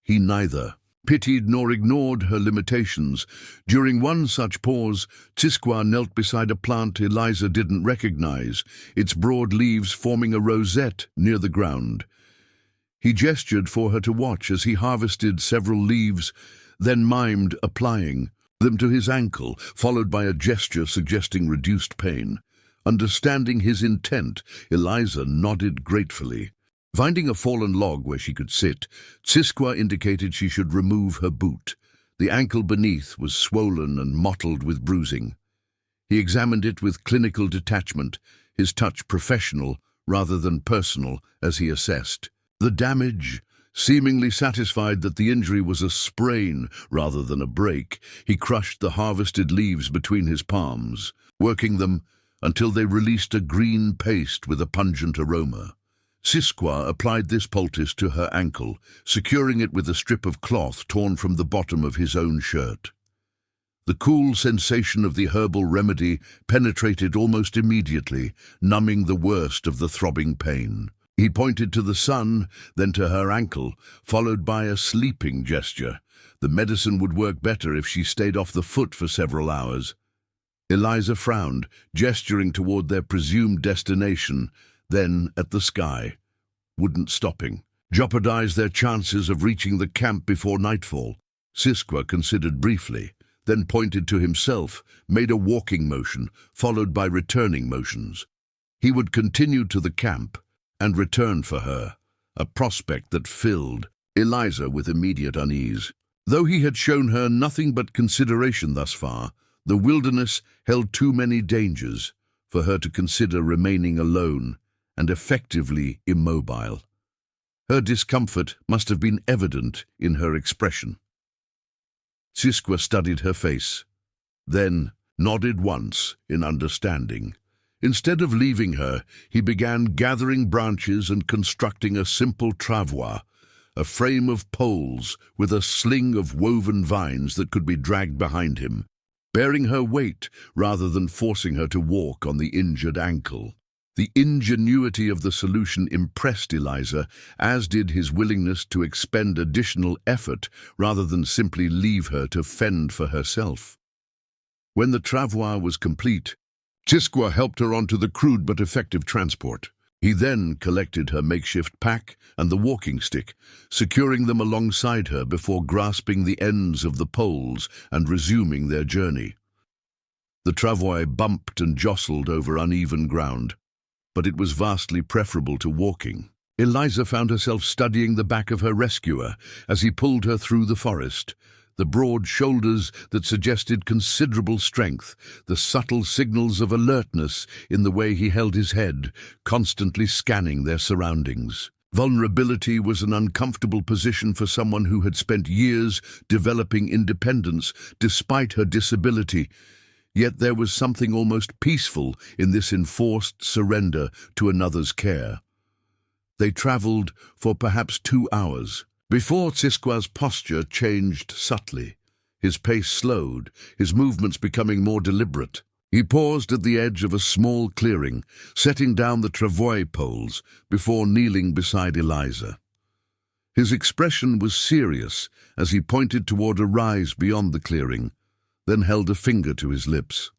He neither pitied nor ignored her limitations. During one such pause, Tsiskwa knelt beside a plant Eliza didn't recognize, its broad leaves forming a rosette near the ground. He gestured for her to watch as he harvested several leaves, then mimed applying them to his ankle, followed by a gesture suggesting reduced pain. Understanding his intent, Eliza nodded gratefully. Finding a fallen log where she could sit, Tsiskwa indicated she should remove her boot. The ankle beneath was swollen and mottled with bruising. He examined it with clinical detachment, his touch professional rather than personal as he assessed the damage. Seemingly satisfied that the injury was a sprain rather than a break, he crushed the harvested leaves between his palms, working them until they released a green paste with a pungent aroma. Tsiskwa applied this poultice to her ankle, securing it with a strip of cloth torn from the bottom of his own shirt. The cool sensation of the herbal remedy penetrated almost immediately, numbing the worst of the throbbing pain. He pointed to the sun, then to her ankle, followed by a sleeping gesture. The medicine would work better if she stayed off the foot for several hours. Eliza frowned, gesturing toward their presumed destination, then at the sky. Wouldn't stopping jeopardize their chances of reaching the camp before nightfall? Tsiskwa considered briefly, then pointed to himself, made a walking motion, followed by returning motions. He would continue to the camp and return for her, a prospect that filled Eliza with immediate unease. Though he had shown her nothing but consideration thus far, the wilderness held too many dangers for her to consider remaining alone and effectively immobile. Her discomfort must have been evident in her expression. Tsiskwa studied her face, then nodded once in understanding. Instead of leaving her, he began gathering branches and constructing a simple travois, a frame of poles with a sling of woven vines that could be dragged behind him, bearing her weight rather than forcing her to walk on the injured ankle. The ingenuity of the solution impressed Eliza, as did his willingness to expend additional effort rather than simply leave her to fend for herself. When the travois was complete, Tsiskwa helped her onto the crude but effective transport. He then collected her makeshift pack and the walking stick, securing them alongside her before grasping the ends of the poles and resuming their journey. The travois bumped and jostled over uneven ground, but it was vastly preferable to walking. Eliza found herself studying the back of her rescuer as he pulled her through the forest. The broad shoulders that suggested considerable strength, the subtle signals of alertness in the way he held his head, constantly scanning their surroundings. Vulnerability was an uncomfortable position for someone who had spent years developing independence despite her disability. Yet there was something almost peaceful in this enforced surrender to another's care. They traveled for perhaps 2 hours before Cisqua's posture changed subtly. His pace slowed, his movements becoming more deliberate. He paused at the edge of a small clearing, setting down the travois poles before kneeling beside Eliza. His expression was serious as he pointed toward a rise beyond the clearing, then held a finger to his lips.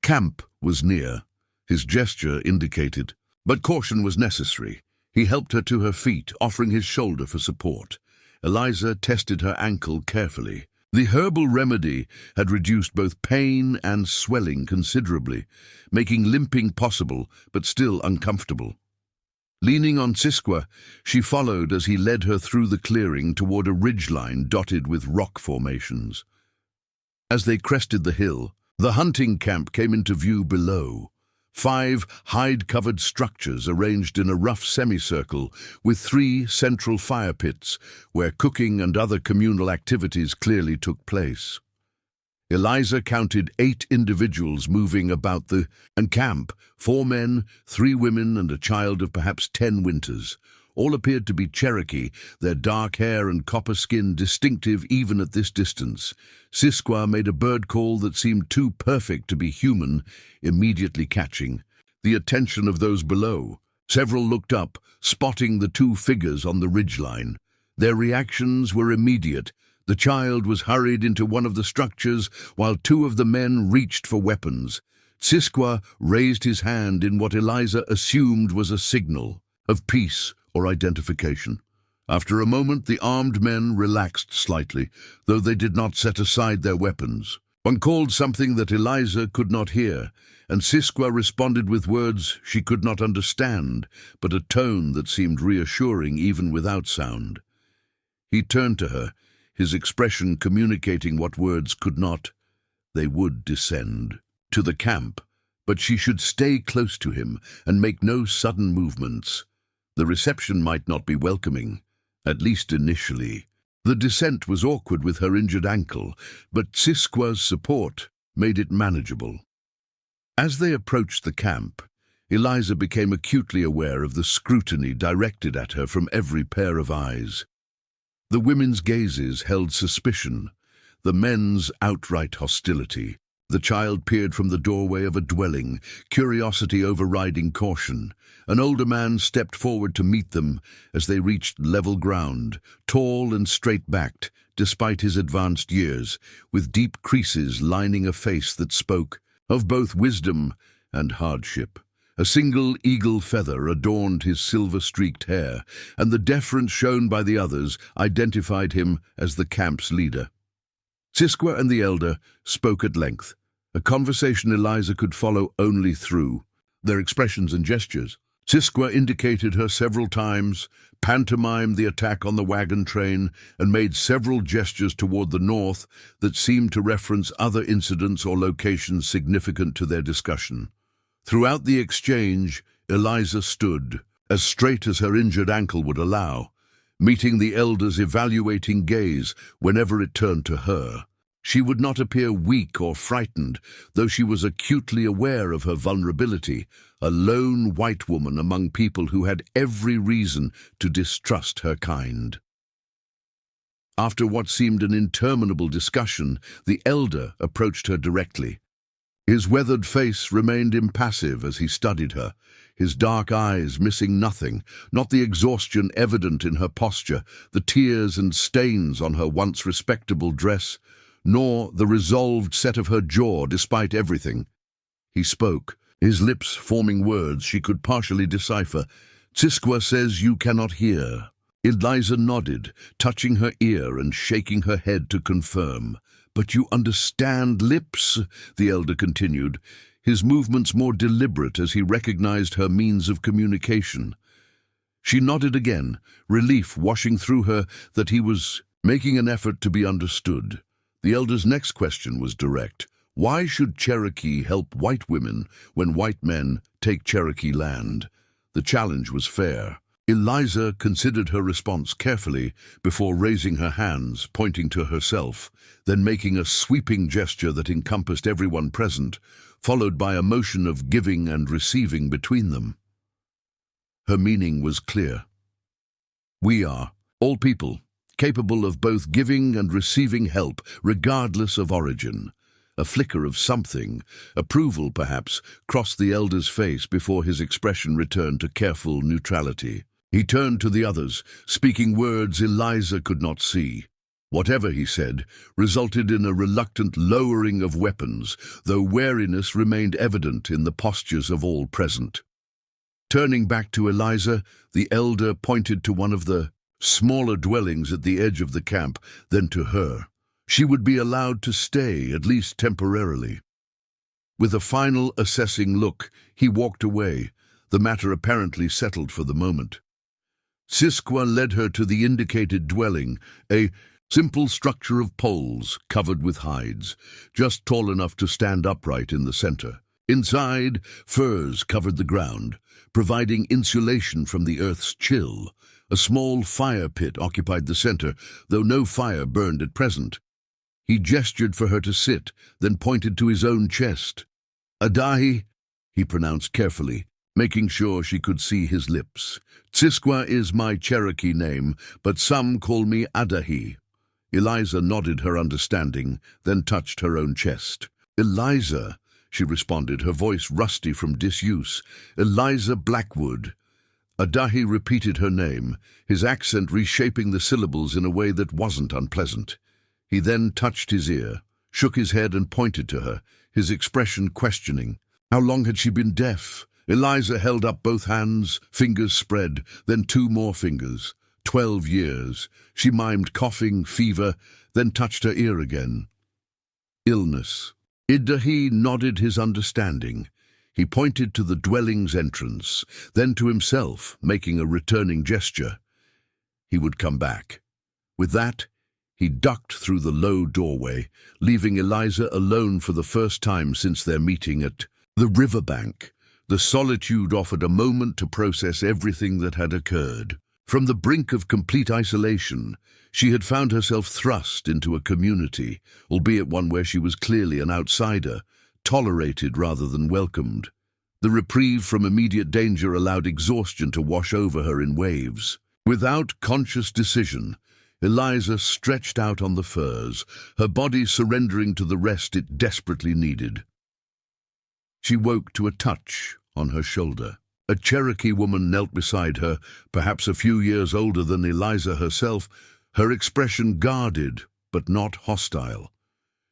Camp was near, his gesture indicated, but caution was necessary. He helped her to her feet, offering his shoulder for support. Eliza tested her ankle carefully. The herbal remedy had reduced both pain and swelling considerably, making limping possible but still uncomfortable. Leaning on Cisqua, she followed as he led her through the clearing toward a ridgeline dotted with rock formations. As they crested the hill, the hunting camp came into view below. 5 hide-covered structures arranged in a rough semicircle with 3 central fire pits where cooking and other communal activities clearly took place. Eliza counted 8 individuals moving about the camp, 4 men, 3 women and a child of perhaps 10 winters. All appeared to be Cherokee, their dark hair and copper skin distinctive even at this distance. Cisqua made a bird call that seemed too perfect to be human, immediately catching the attention of those below. Several looked up, spotting the 2 figures on the ridgeline. Their reactions were immediate. The child was hurried into one of the structures while 2 of the men reached for weapons. Cisqua raised his hand in what Eliza assumed was a signal of peace or identification. After a moment, the armed men relaxed slightly, though they did not set aside their weapons. One called something that Eliza could not hear, and Cisqua responded with words she could not understand, but a tone that seemed reassuring even without sound. He turned to her, his expression communicating what words could not. They would descend to the camp, but she should stay close to him and make no sudden movements. The reception might not be welcoming, at least initially. The descent was awkward with her injured ankle, but Cisqua's support made it manageable. As they approached the camp, Eliza became acutely aware of the scrutiny directed at her from every pair of eyes. The women's gazes held suspicion, the men's outright hostility. The child peered from the doorway of a dwelling, curiosity overriding caution. An older man stepped forward to meet them as they reached level ground, tall and straight-backed, despite his advanced years, with deep creases lining a face that spoke of both wisdom and hardship. A single eagle feather adorned his silver-streaked hair, and the deference shown by the others identified him as the camp's leader. Cisqua and the elder spoke at length, a conversation Eliza could follow only through their expressions and gestures. Cisqua indicated her several times, pantomimed the attack on the wagon train, and made several gestures toward the north that seemed to reference other incidents or locations significant to their discussion. Throughout the exchange, Eliza stood, as straight as her injured ankle would allow, meeting the elder's evaluating gaze whenever it turned to her. She would not appear weak or frightened, though she was acutely aware of her vulnerability, a lone white woman among people who had every reason to distrust her kind. After what seemed an interminable discussion, the elder approached her directly. His weathered face remained impassive as he studied her, his dark eyes missing nothing, not the exhaustion evident in her posture, the tears and stains on her once respectable dress, nor the resolved set of her jaw despite everything. He spoke, his lips forming words she could partially decipher. "Tsiskwa says you cannot hear." Eliza nodded, touching her ear and shaking her head to confirm. "But you understand lips?" the elder continued, his movements more deliberate as he recognized her means of communication. She nodded again, relief washing through her that he was making an effort to be understood. The elder's next question was direct. Why should Cherokee help white women when white men take Cherokee land? The challenge was fair. Eliza considered her response carefully before raising her hands, pointing to herself, then making a sweeping gesture that encompassed everyone present, followed by a motion of giving and receiving between them. Her meaning was clear. We are, all people, capable of both giving and receiving help, regardless of origin. A flicker of something, approval perhaps, crossed the elder's face before his expression returned to careful neutrality. He turned to the others, speaking words Eliza could not see. Whatever he said resulted in a reluctant lowering of weapons, though wariness remained evident in the postures of all present. Turning back to Eliza, the elder pointed to one of the smaller dwellings at the edge of the camp, then to her. She would be allowed to stay, at least temporarily. With a final assessing look, he walked away, the matter apparently settled for the moment. Tsiskwa led her to the indicated dwelling, a simple structure of poles covered with hides, just tall enough to stand upright in the center. Inside, furs covered the ground, providing insulation from the earth's chill. A small fire pit occupied the center, though no fire burned at present. He gestured for her to sit, then pointed to his own chest. "Adahi," he pronounced carefully, making sure she could see his lips. "Tsiskwa is my Cherokee name, but some call me Adahi." Eliza nodded her understanding, then touched her own chest. "Eliza," she responded, her voice rusty from disuse. "Eliza Blackwood." Adahi repeated her name, his accent reshaping the syllables in a way that wasn't unpleasant. He then touched his ear, shook his head and pointed to her, his expression questioning. How long had she been deaf? Eliza held up both hands, fingers spread, then 2 more fingers. 12 years. She mimed coughing, fever, then touched her ear again. Illness. Adahi nodded his understanding. He pointed to the dwelling's entrance, then to himself, making a returning gesture. He would come back. With that, he ducked through the low doorway, leaving Eliza alone for the first time since their meeting at the riverbank. The solitude offered a moment to process everything that had occurred. From the brink of complete isolation, she had found herself thrust into a community, albeit one where she was clearly an outsider, tolerated rather than welcomed. The reprieve from immediate danger allowed exhaustion to wash over her in waves. Without conscious decision, Eliza stretched out on the furs, her body surrendering to the rest it desperately needed. She woke to a touch on her shoulder. A Cherokee woman knelt beside her, perhaps a few years older than Eliza herself, her expression guarded but not hostile.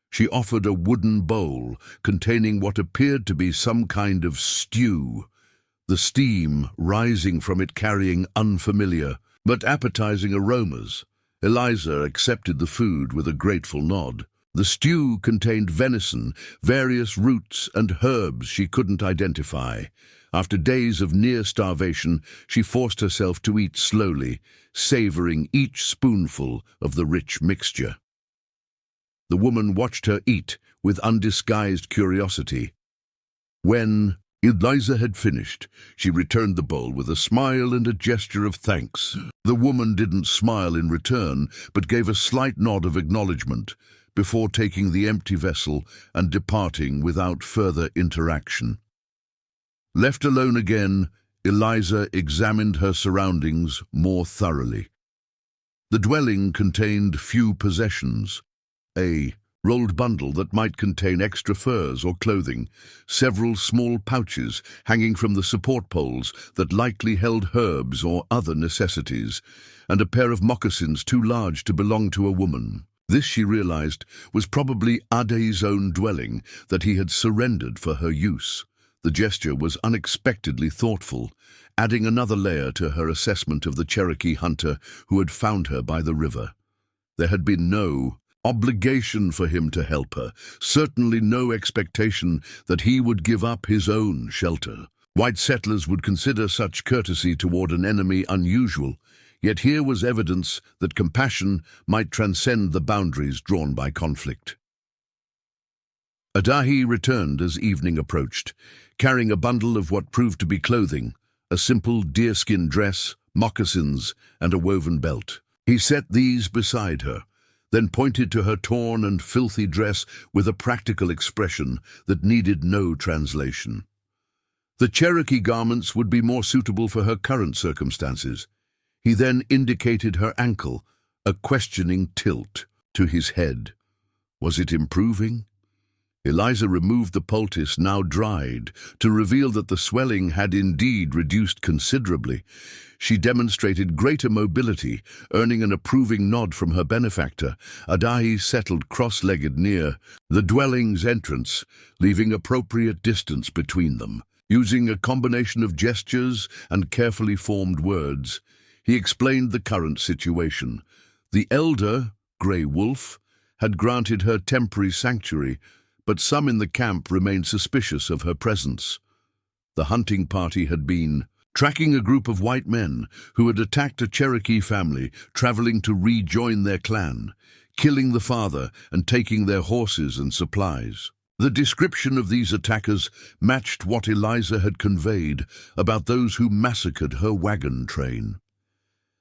She offered a wooden bowl containing what appeared to be some kind of stew, the steam rising from it carrying unfamiliar but appetizing aromas. Eliza accepted the food with a grateful nod. The stew contained venison, various roots and herbs she couldn't identify. After days of near starvation, she forced herself to eat slowly, savoring each spoonful of the rich mixture. The woman watched her eat with undisguised curiosity. When Eliza had finished, she returned the bowl with a smile and a gesture of thanks. The woman didn't smile in return, but gave a slight nod of acknowledgement, before taking the empty vessel and departing without further interaction. Left alone again, Eliza examined her surroundings more thoroughly. The dwelling contained few possessions. A rolled bundle that might contain extra furs or clothing, several small pouches hanging from the support poles that likely held herbs or other necessities, and a pair of moccasins too large to belong to a woman. This, she realized, was probably Adahi's own dwelling that he had surrendered for her use. The gesture was unexpectedly thoughtful, adding another layer to her assessment of the Cherokee hunter who had found her by the river. There had been no obligation for him to help her, certainly no expectation that he would give up his own shelter. White settlers would consider such courtesy toward an enemy unusual, yet here was evidence that compassion might transcend the boundaries drawn by conflict. Adahi returned as evening approached, carrying a bundle of what proved to be clothing, a simple deerskin dress, moccasins, and a woven belt. He set these beside her, then pointed to her torn and filthy dress with a practical expression that needed no translation. The Cherokee garments would be more suitable for her current circumstances. He then indicated her ankle, a questioning tilt to his head. Was it improving? Eliza removed the poultice, now dried, to reveal that the swelling had indeed reduced considerably. She demonstrated greater mobility, earning an approving nod from her benefactor. Adahi settled cross-legged near the dwelling's entrance, leaving appropriate distance between them. Using a combination of gestures and carefully formed words, he explained the current situation. The elder, Grey Wolf, had granted her temporary sanctuary, but some in the camp remained suspicious of her presence. The hunting party had been tracking a group of white men who had attacked a Cherokee family traveling to rejoin their clan, killing the father and taking their horses and supplies. The description of these attackers matched what Eliza had conveyed about those who massacred her wagon train.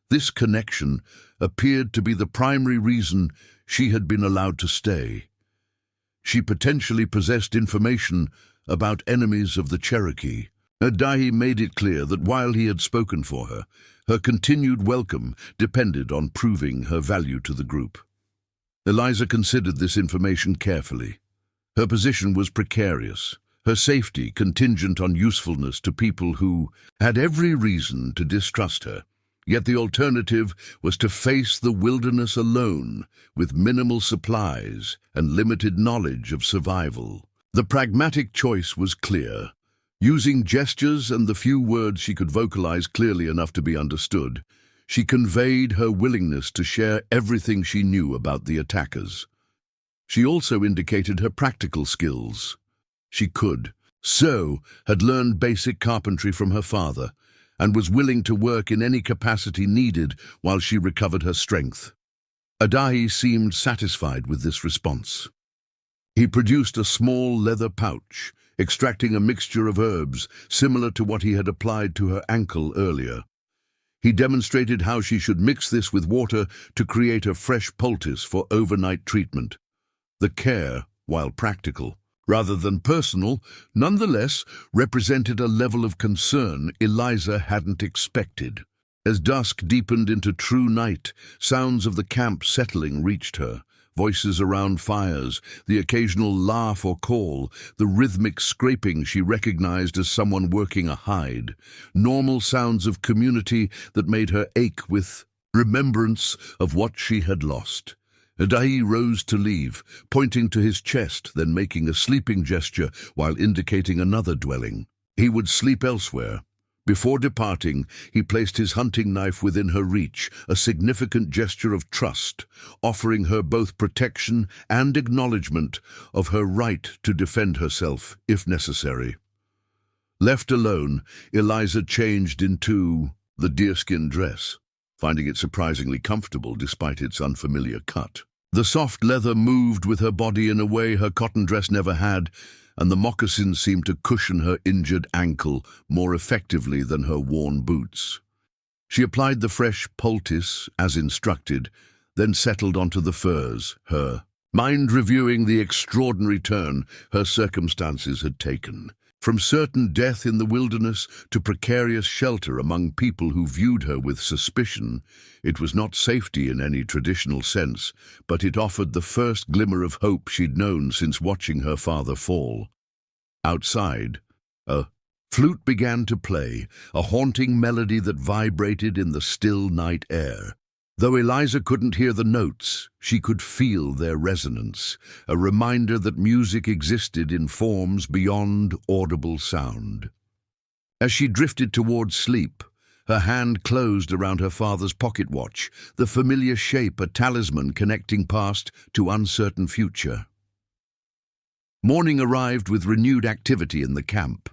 This connection appeared to be the primary reason she had been allowed to stay. She potentially possessed information about enemies of the Cherokee. Adahi made it clear that while he had spoken for her, her continued welcome depended on proving her value to the group. Eliza considered this information carefully. Her position was precarious, her safety contingent on usefulness to people who had every reason to distrust her. Yet the alternative was to face the wilderness alone, with minimal supplies and limited knowledge of survival. The pragmatic choice was clear. Using gestures and the few words she could vocalize clearly enough to be understood, she conveyed her willingness to share everything she knew about the attackers. She also indicated her practical skills. She had learned basic carpentry from her father, and was willing to work in any capacity needed while she recovered her strength. Adahi seemed satisfied with this response. He produced a small leather pouch, extracting a mixture of herbs similar to what he had applied to her ankle earlier. He demonstrated how she should mix this with water to create a fresh poultice for overnight treatment. The care, while practical, rather than personal, nonetheless represented a level of concern Eliza hadn't expected. As dusk deepened into true night, sounds of the camp settling reached her. Voices around fires, the occasional laugh or call, the rhythmic scraping she recognized as someone working a hide. Normal sounds of community that made her ache with remembrance of what she had lost. Adahi rose to leave, pointing to his chest, then making a sleeping gesture while indicating another dwelling. He would sleep elsewhere. Before departing, he placed his hunting knife within her reach, a significant gesture of trust, offering her both protection and acknowledgement of her right to defend herself, if necessary. Left alone, Eliza changed into the deerskin dress, finding it surprisingly comfortable despite its unfamiliar cut. The soft leather moved with her body in a way her cotton dress never had, and the moccasins seemed to cushion her injured ankle more effectively than her worn boots. She applied the fresh poultice, as instructed, then settled onto the furs, her mind reviewing the extraordinary turn her circumstances had taken. From certain death in the wilderness to precarious shelter among people who viewed her with suspicion, it was not safety in any traditional sense, but it offered the first glimmer of hope she'd known since watching her father fall. Outside, a flute began to play, a haunting melody that vibrated in the still night air. Though Eliza couldn't hear the notes, she could feel their resonance, a reminder that music existed in forms beyond audible sound. As she drifted towards sleep, her hand closed around her father's pocket watch, the familiar shape a talisman connecting past to uncertain future. Morning arrived with renewed activity in the camp.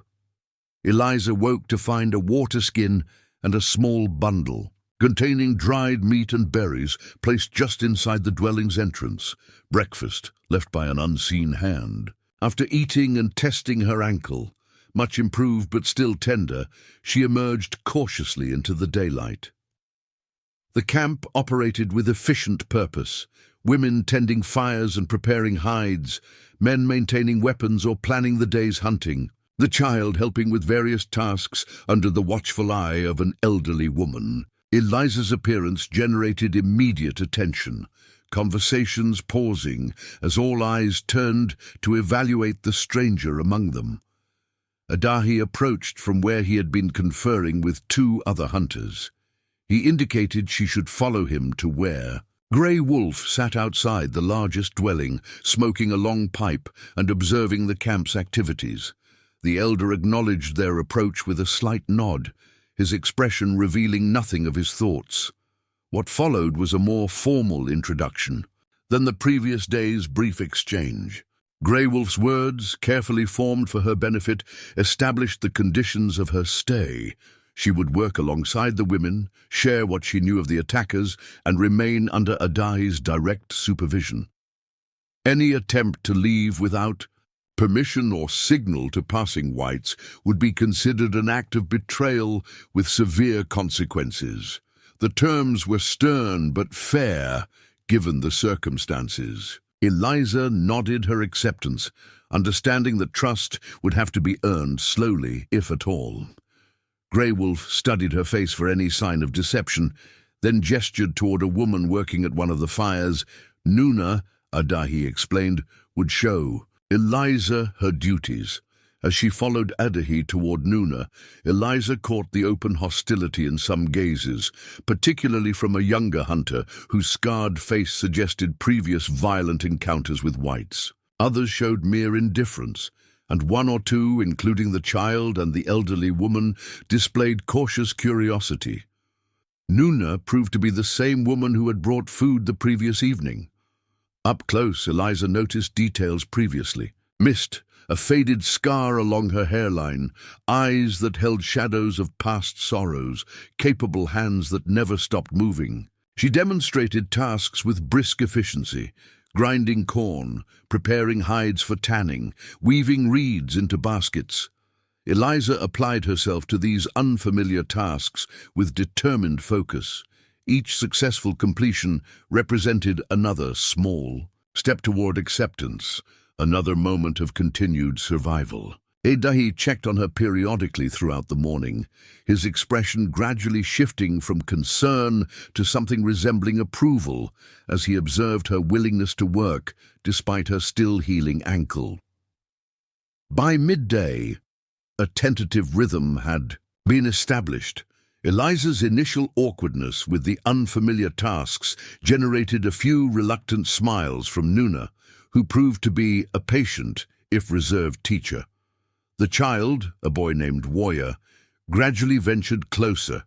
Eliza woke to find a water skin and a small bundle containing dried meat and berries placed just inside the dwelling's entrance, breakfast left by an unseen hand. After eating and testing her ankle, much improved but still tender, she emerged cautiously into the daylight. The camp operated with efficient purpose, women tending fires and preparing hides, men maintaining weapons or planning the day's hunting, the child helping with various tasks under the watchful eye of an elderly woman. Eliza's appearance generated immediate attention, conversations pausing as all eyes turned to evaluate the stranger among them. Adahi approached from where he had been conferring with two other hunters. He indicated she should follow him to where. Grey Wolf sat outside the largest dwelling, smoking a long pipe and observing the camp's activities. The elder acknowledged their approach with a slight nod, his expression revealing nothing of his thoughts. What followed was a more formal introduction than the previous day's brief exchange. Grey Wolf's words, carefully formed for her benefit, established the conditions of her stay. She would work alongside the women, share what she knew of the attackers, and remain under Adahi's direct supervision. Any attempt to leave without permission or signal to passing whites would be considered an act of betrayal with severe consequences. The terms were stern but fair, given the circumstances. Eliza nodded her acceptance, understanding that trust would have to be earned slowly, if at all. Grey Wolf studied her face for any sign of deception, then gestured toward a woman working at one of the fires. Nuna, Adahi explained, would show Eliza her duties. As she followed Adahi toward Nuna, Eliza caught the open hostility in some gazes, particularly from a younger hunter whose scarred face suggested previous violent encounters with whites. Others showed mere indifference, and one or two, including the child and the elderly woman, displayed cautious curiosity. Nuna proved to be the same woman who had brought food the previous evening. Up close, Eliza noticed details previously. Mist, a faded scar along her hairline, eyes that held shadows of past sorrows, capable hands that never stopped moving. She demonstrated tasks with brisk efficiency, grinding corn, preparing hides for tanning, weaving reeds into baskets. Eliza applied herself to these unfamiliar tasks with determined focus. Each successful completion represented another small step toward acceptance, another moment of continued survival. Adahi checked on her periodically throughout the morning, his expression gradually shifting from concern to something resembling approval as he observed her willingness to work despite her still-healing ankle. By midday, a tentative rhythm had been established. Eliza's initial awkwardness with the unfamiliar tasks generated a few reluctant smiles from Nuna, who proved to be a patient, if reserved, teacher. The child, a boy named Warrior, gradually ventured closer,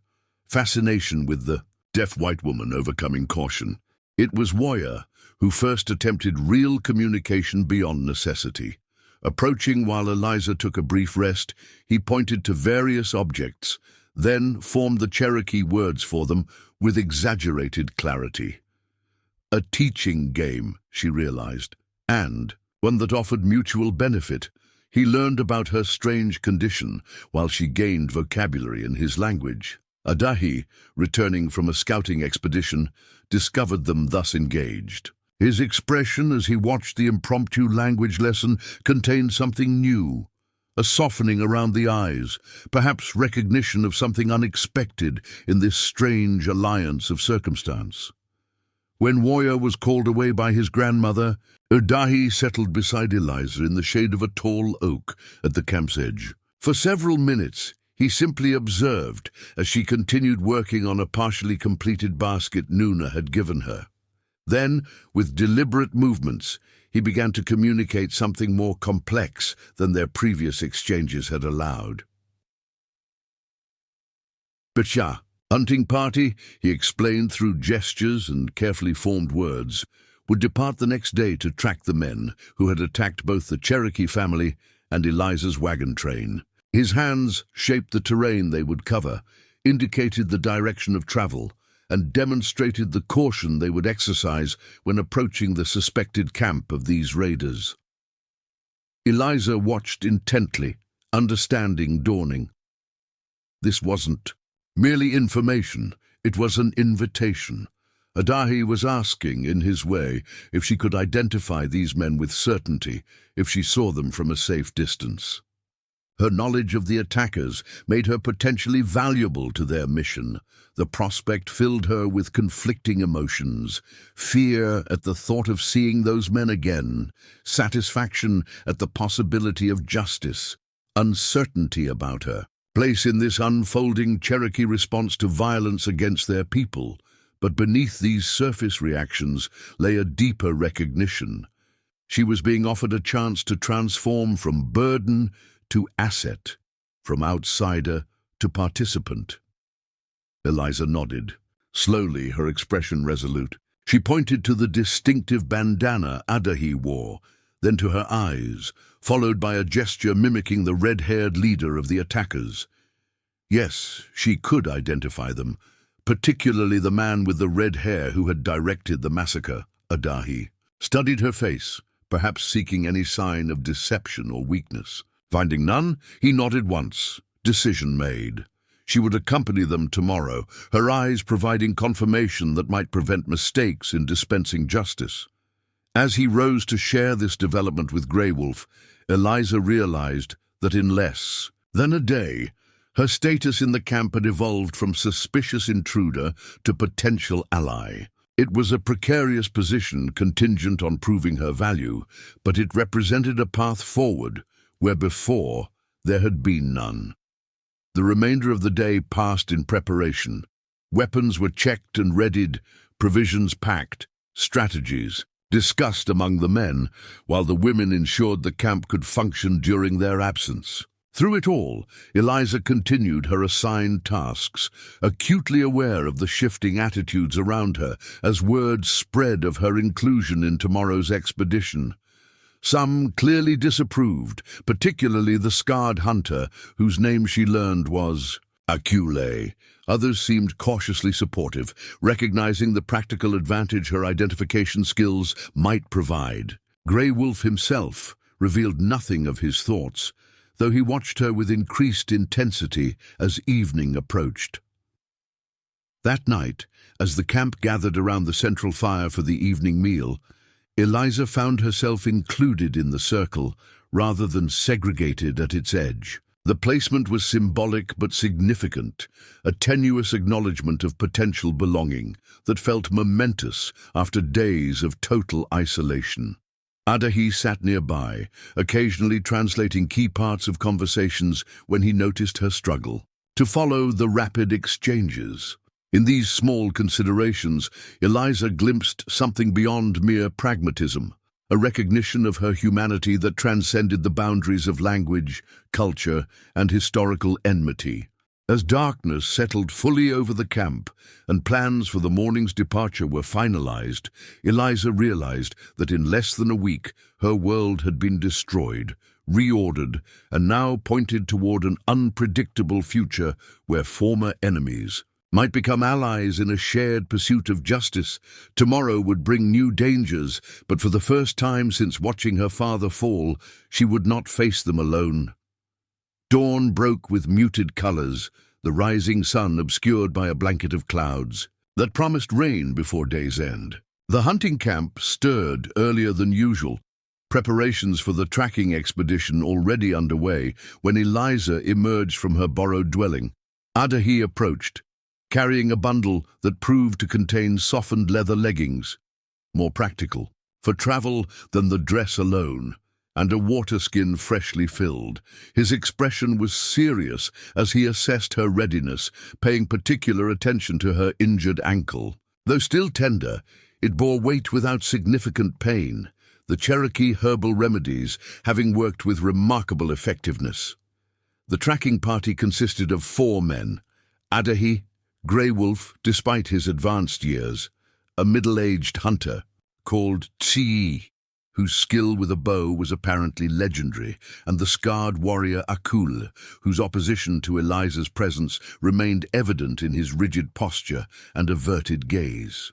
fascination with the deaf white woman overcoming caution. It was Warrior who first attempted real communication beyond necessity. Approaching while Eliza took a brief rest, he pointed to various objects, then formed the Cherokee words for them with exaggerated clarity. A teaching game, she realized, and one that offered mutual benefit. He learned about her strange condition while she gained vocabulary in his language. Adahi, returning from a scouting expedition, discovered them thus engaged. His expression as he watched the impromptu language lesson contained something new, a softening around the eyes, perhaps recognition of something unexpected in this strange alliance of circumstance. When Warrior was called away by his grandmother, Adahi settled beside Eliza in the shade of a tall oak at the camp's edge. For several minutes, He simply observed as she continued working on a partially completed basket Nuna had given her. Then, with deliberate movements, he began to communicate something more complex than their previous exchanges had allowed. "Bacha, hunting party," he explained through gestures and carefully formed words, would depart the next day to track the men who had attacked both the Cherokee family and Eliza's wagon train. His hands shaped the terrain they would cover, indicated the direction of travel, and demonstrated the caution they would exercise when approaching the suspected camp of these raiders. Eliza watched intently, understanding dawning. This wasn't merely information, it was an invitation. Adahi was asking, in his way, if she could identify these men with certainty, if she saw them from a safe distance. Her knowledge of the attackers made her potentially valuable to their mission. The prospect filled her with conflicting emotions: fear at the thought of seeing those men again, satisfaction at the possibility of justice, uncertainty about her place in this unfolding Cherokee response to violence against their people. But beneath these surface reactions lay a deeper recognition. She was being offered a chance to transform from burden to asset, from outsider to participant. Eliza nodded, slowly, her expression resolute. She pointed to the distinctive bandana Adahi wore, then to her eyes, followed by a gesture mimicking the red-haired leader of the attackers. Yes, she could identify them, particularly the man with the red hair who had directed the massacre. Adahi studied her face, perhaps seeking any sign of deception or weakness. Finding none, he nodded once. Decision made. She would accompany them tomorrow, her eyes providing confirmation that might prevent mistakes in dispensing justice. As he rose to share this development with Grey Wolf, Eliza realized that in less than a day, her status in the camp had evolved from suspicious intruder to potential ally. It was a precarious position contingent on proving her value, but it represented a path forward where before there had been none. The remainder of the day passed in preparation. Weapons were checked and readied, provisions packed, strategies discussed among the men, while the women ensured the camp could function during their absence. Through it all, Eliza continued her assigned tasks, acutely aware of the shifting attitudes around her as word spread of her inclusion in tomorrow's expedition. Some clearly disapproved, particularly the scarred hunter, whose name she learned was Akule. Others seemed cautiously supportive, recognizing the practical advantage her identification skills might provide. Grey Wolf himself revealed nothing of his thoughts, though he watched her with increased intensity as evening approached. That night, as the camp gathered around the central fire for the evening meal, Eliza found herself included in the circle rather than segregated at its edge. The placement was symbolic but significant, a tenuous acknowledgement of potential belonging that felt momentous after days of total isolation. Adahi sat nearby, occasionally translating key parts of conversations when he noticed her struggle to follow the rapid exchanges. In these small considerations, Eliza glimpsed something beyond mere pragmatism, a recognition of her humanity that transcended the boundaries of language, culture, and historical enmity. As darkness settled fully over the camp and plans for the morning's departure were finalized, Eliza realized that in less than a week her world had been destroyed, reordered, and now pointed toward an unpredictable future where former enemies might become allies in a shared pursuit of justice. Tomorrow would bring new dangers, but for the first time since watching her father fall, she would not face them alone. Dawn broke with muted colors, the rising sun obscured by a blanket of clouds that promised rain before day's end. The hunting camp stirred earlier than usual, preparations for the tracking expedition already underway when Eliza emerged from her borrowed dwelling. Adahi approached, carrying a bundle that proved to contain softened leather leggings, more practical for travel than the dress alone. and a water skin freshly filled. His expression was serious as he assessed her readiness, paying particular attention to her injured ankle. Though still tender, it bore weight without significant pain, the Cherokee herbal remedies having worked with remarkable effectiveness. The tracking party consisted of 4 men: Adahi, Grey Wolf, despite his advanced years, a middle-aged hunter called Tsi, whose skill with a bow was apparently legendary, and the scarred warrior Akul, whose opposition to Eliza's presence remained evident in his rigid posture and averted gaze.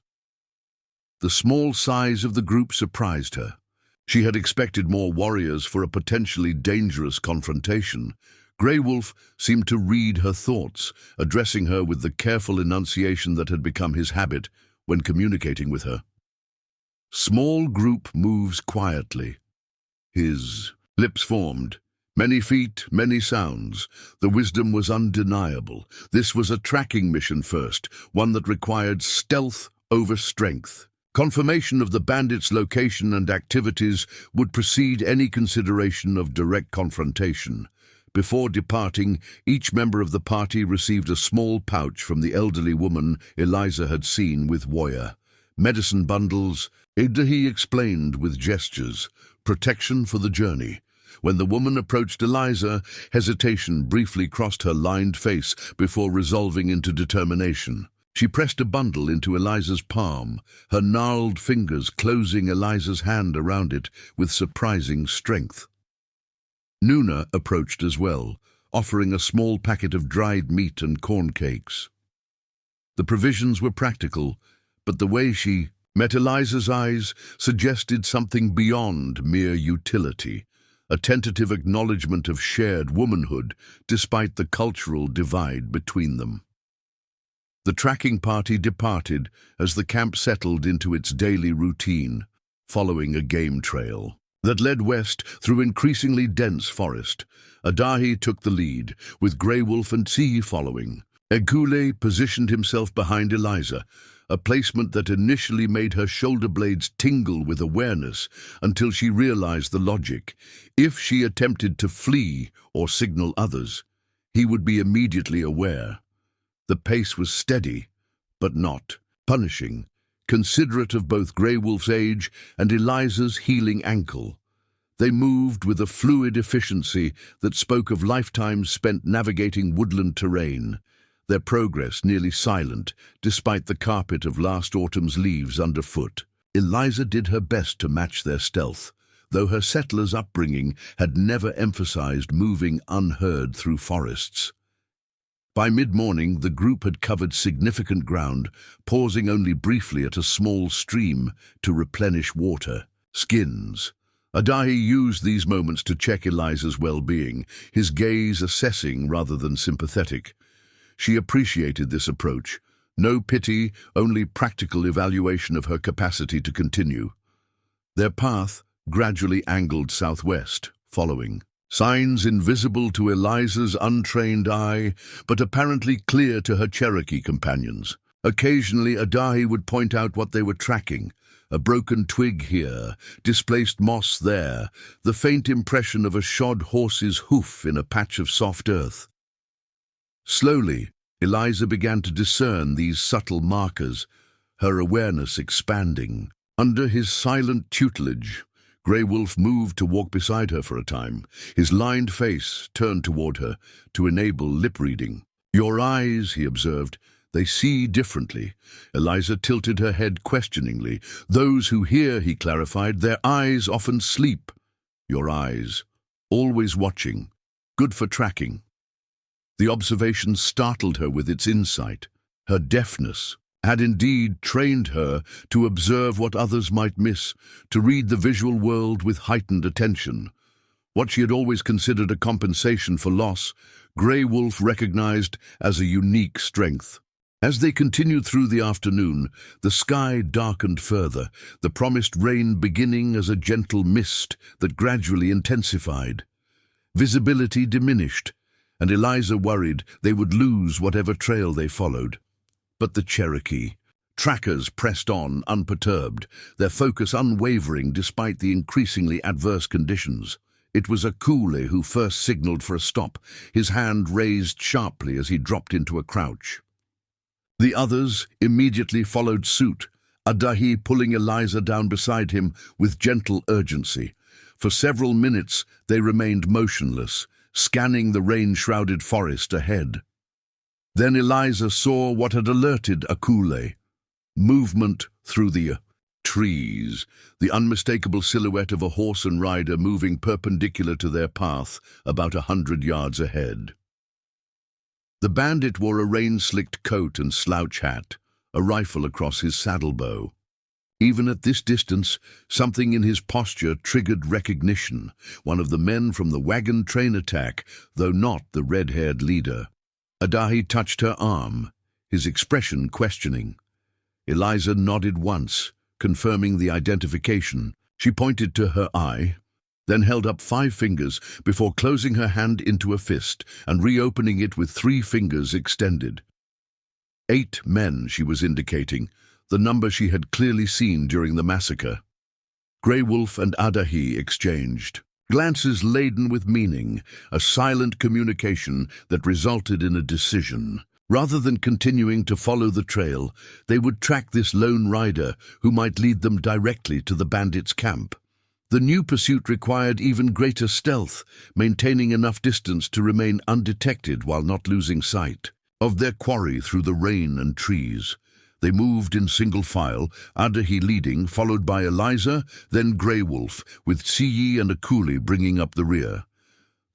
The small size of the group surprised her. She had expected more warriors for a potentially dangerous confrontation. Grey Wolf seemed to read her thoughts, addressing her with the careful enunciation that had become his habit when communicating with her. Small group moves quietly. His lips formed. Many feet, many sounds. The wisdom was undeniable. This was a tracking mission first, one that required stealth over strength. Confirmation of the bandits' location and activities would precede any consideration of direct confrontation. Before departing, each member of the party received a small pouch from the elderly woman Eliza had seen with Warrior. Medicine bundles, Adahi explained with gestures, protection for the journey. When the woman approached Eliza, hesitation briefly crossed her lined face before resolving into determination. She pressed a bundle into Eliza's palm, her gnarled fingers closing Eliza's hand around it with surprising strength. Nuna approached as well, offering a small packet of dried meat and corn cakes. The provisions were practical, but the way she met Eliza's eyes suggested something beyond mere utility, a tentative acknowledgement of shared womanhood despite the cultural divide between them. The tracking party departed as the camp settled into its daily routine, following a game trail that led west through increasingly dense forest. Adahi took the lead, with Grey Wolf and Tsi following. Egule positioned himself behind Eliza, a placement that initially made her shoulder blades tingle with awareness until she realized the logic. If she attempted to flee or signal others, he would be immediately aware. The pace was steady, but not punishing, considerate of both Grey Wolf's age and Eliza's healing ankle. They moved with a fluid efficiency that spoke of lifetimes spent navigating woodland terrain, their progress nearly silent, despite the carpet of last autumn's leaves underfoot. Eliza did her best to match their stealth, though her settler's upbringing had never emphasized moving unheard through forests. By mid-morning, the group had covered significant ground, pausing only briefly at a small stream to replenish water. Skins. Adahi used these moments to check Eliza's well-being, his gaze assessing rather than sympathetic. She appreciated this approach. No pity, only practical evaluation of her capacity to continue. Their path gradually angled southwest, following. Signs invisible to Eliza's untrained eye, but apparently clear to her Cherokee companions. Occasionally, Adahi would point out what they were tracking. A broken twig here, displaced moss there, the faint impression of a shod horse's hoof in a patch of soft earth. Slowly, Eliza began to discern these subtle markers, her awareness expanding. Under his silent tutelage, Grey Wolf moved to walk beside her for a time, his lined face turned toward her to enable lip-reading. "Your eyes," he observed, "they see differently." Eliza tilted her head questioningly. "Those who hear," he clarified, "their eyes often sleep." "Your eyes, always watching, good for tracking." The observation startled her with its insight. Her deafness had indeed trained her to observe what others might miss, to read the visual world with heightened attention. What she had always considered a compensation for loss, Grey Wolf recognized as a unique strength. As they continued through the afternoon, the sky darkened further, the promised rain beginning as a gentle mist that gradually intensified. Visibility diminished, and Eliza worried they would lose whatever trail they followed. But the Cherokee, Trackers pressed on, unperturbed, their focus unwavering despite the increasingly adverse conditions. It was Akule who first signaled for a stop, his hand raised sharply as he dropped into a crouch. The others immediately followed suit, Adahi pulling Eliza down beside him with gentle urgency. For several minutes they remained motionless, scanning the rain-shrouded forest ahead. Then Eliza saw what had alerted Akule. Movement through the trees, the unmistakable silhouette of a horse and rider moving perpendicular to their path about 100 yards ahead. The bandit wore a rain-slicked coat and slouch hat, a rifle across his saddlebow. Even at this distance, something in his posture triggered recognition, one of the men from the wagon train attack, though not the red-haired leader. Adahi touched her arm, his expression questioning. Eliza nodded once, confirming the identification. She pointed to her eye, then held up 5 fingers before closing her hand into a fist and reopening it with 3 fingers extended. 8 men, she was indicating, the number she had clearly seen during the massacre. Grey Wolf and Adahi exchanged glances laden with meaning, a silent communication that resulted in a decision. Rather than continuing to follow the trail, they would track this lone rider who might lead them directly to the bandits' camp. The new pursuit required even greater stealth, maintaining enough distance to remain undetected while not losing sight of their quarry through the rain and trees. They moved in single file, Adahi leading, followed by Eliza, then Grey Wolf, with Siyi and Akule bringing up the rear.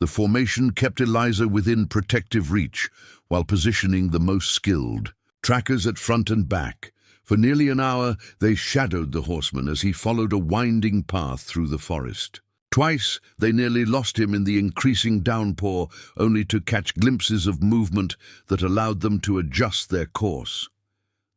The formation kept Eliza within protective reach, while positioning the most skilled. Trackers at front and back. For nearly an hour, they shadowed the horseman as he followed a winding path through the forest. Twice, they nearly lost him in the increasing downpour, only to catch glimpses of movement that allowed them to adjust their course.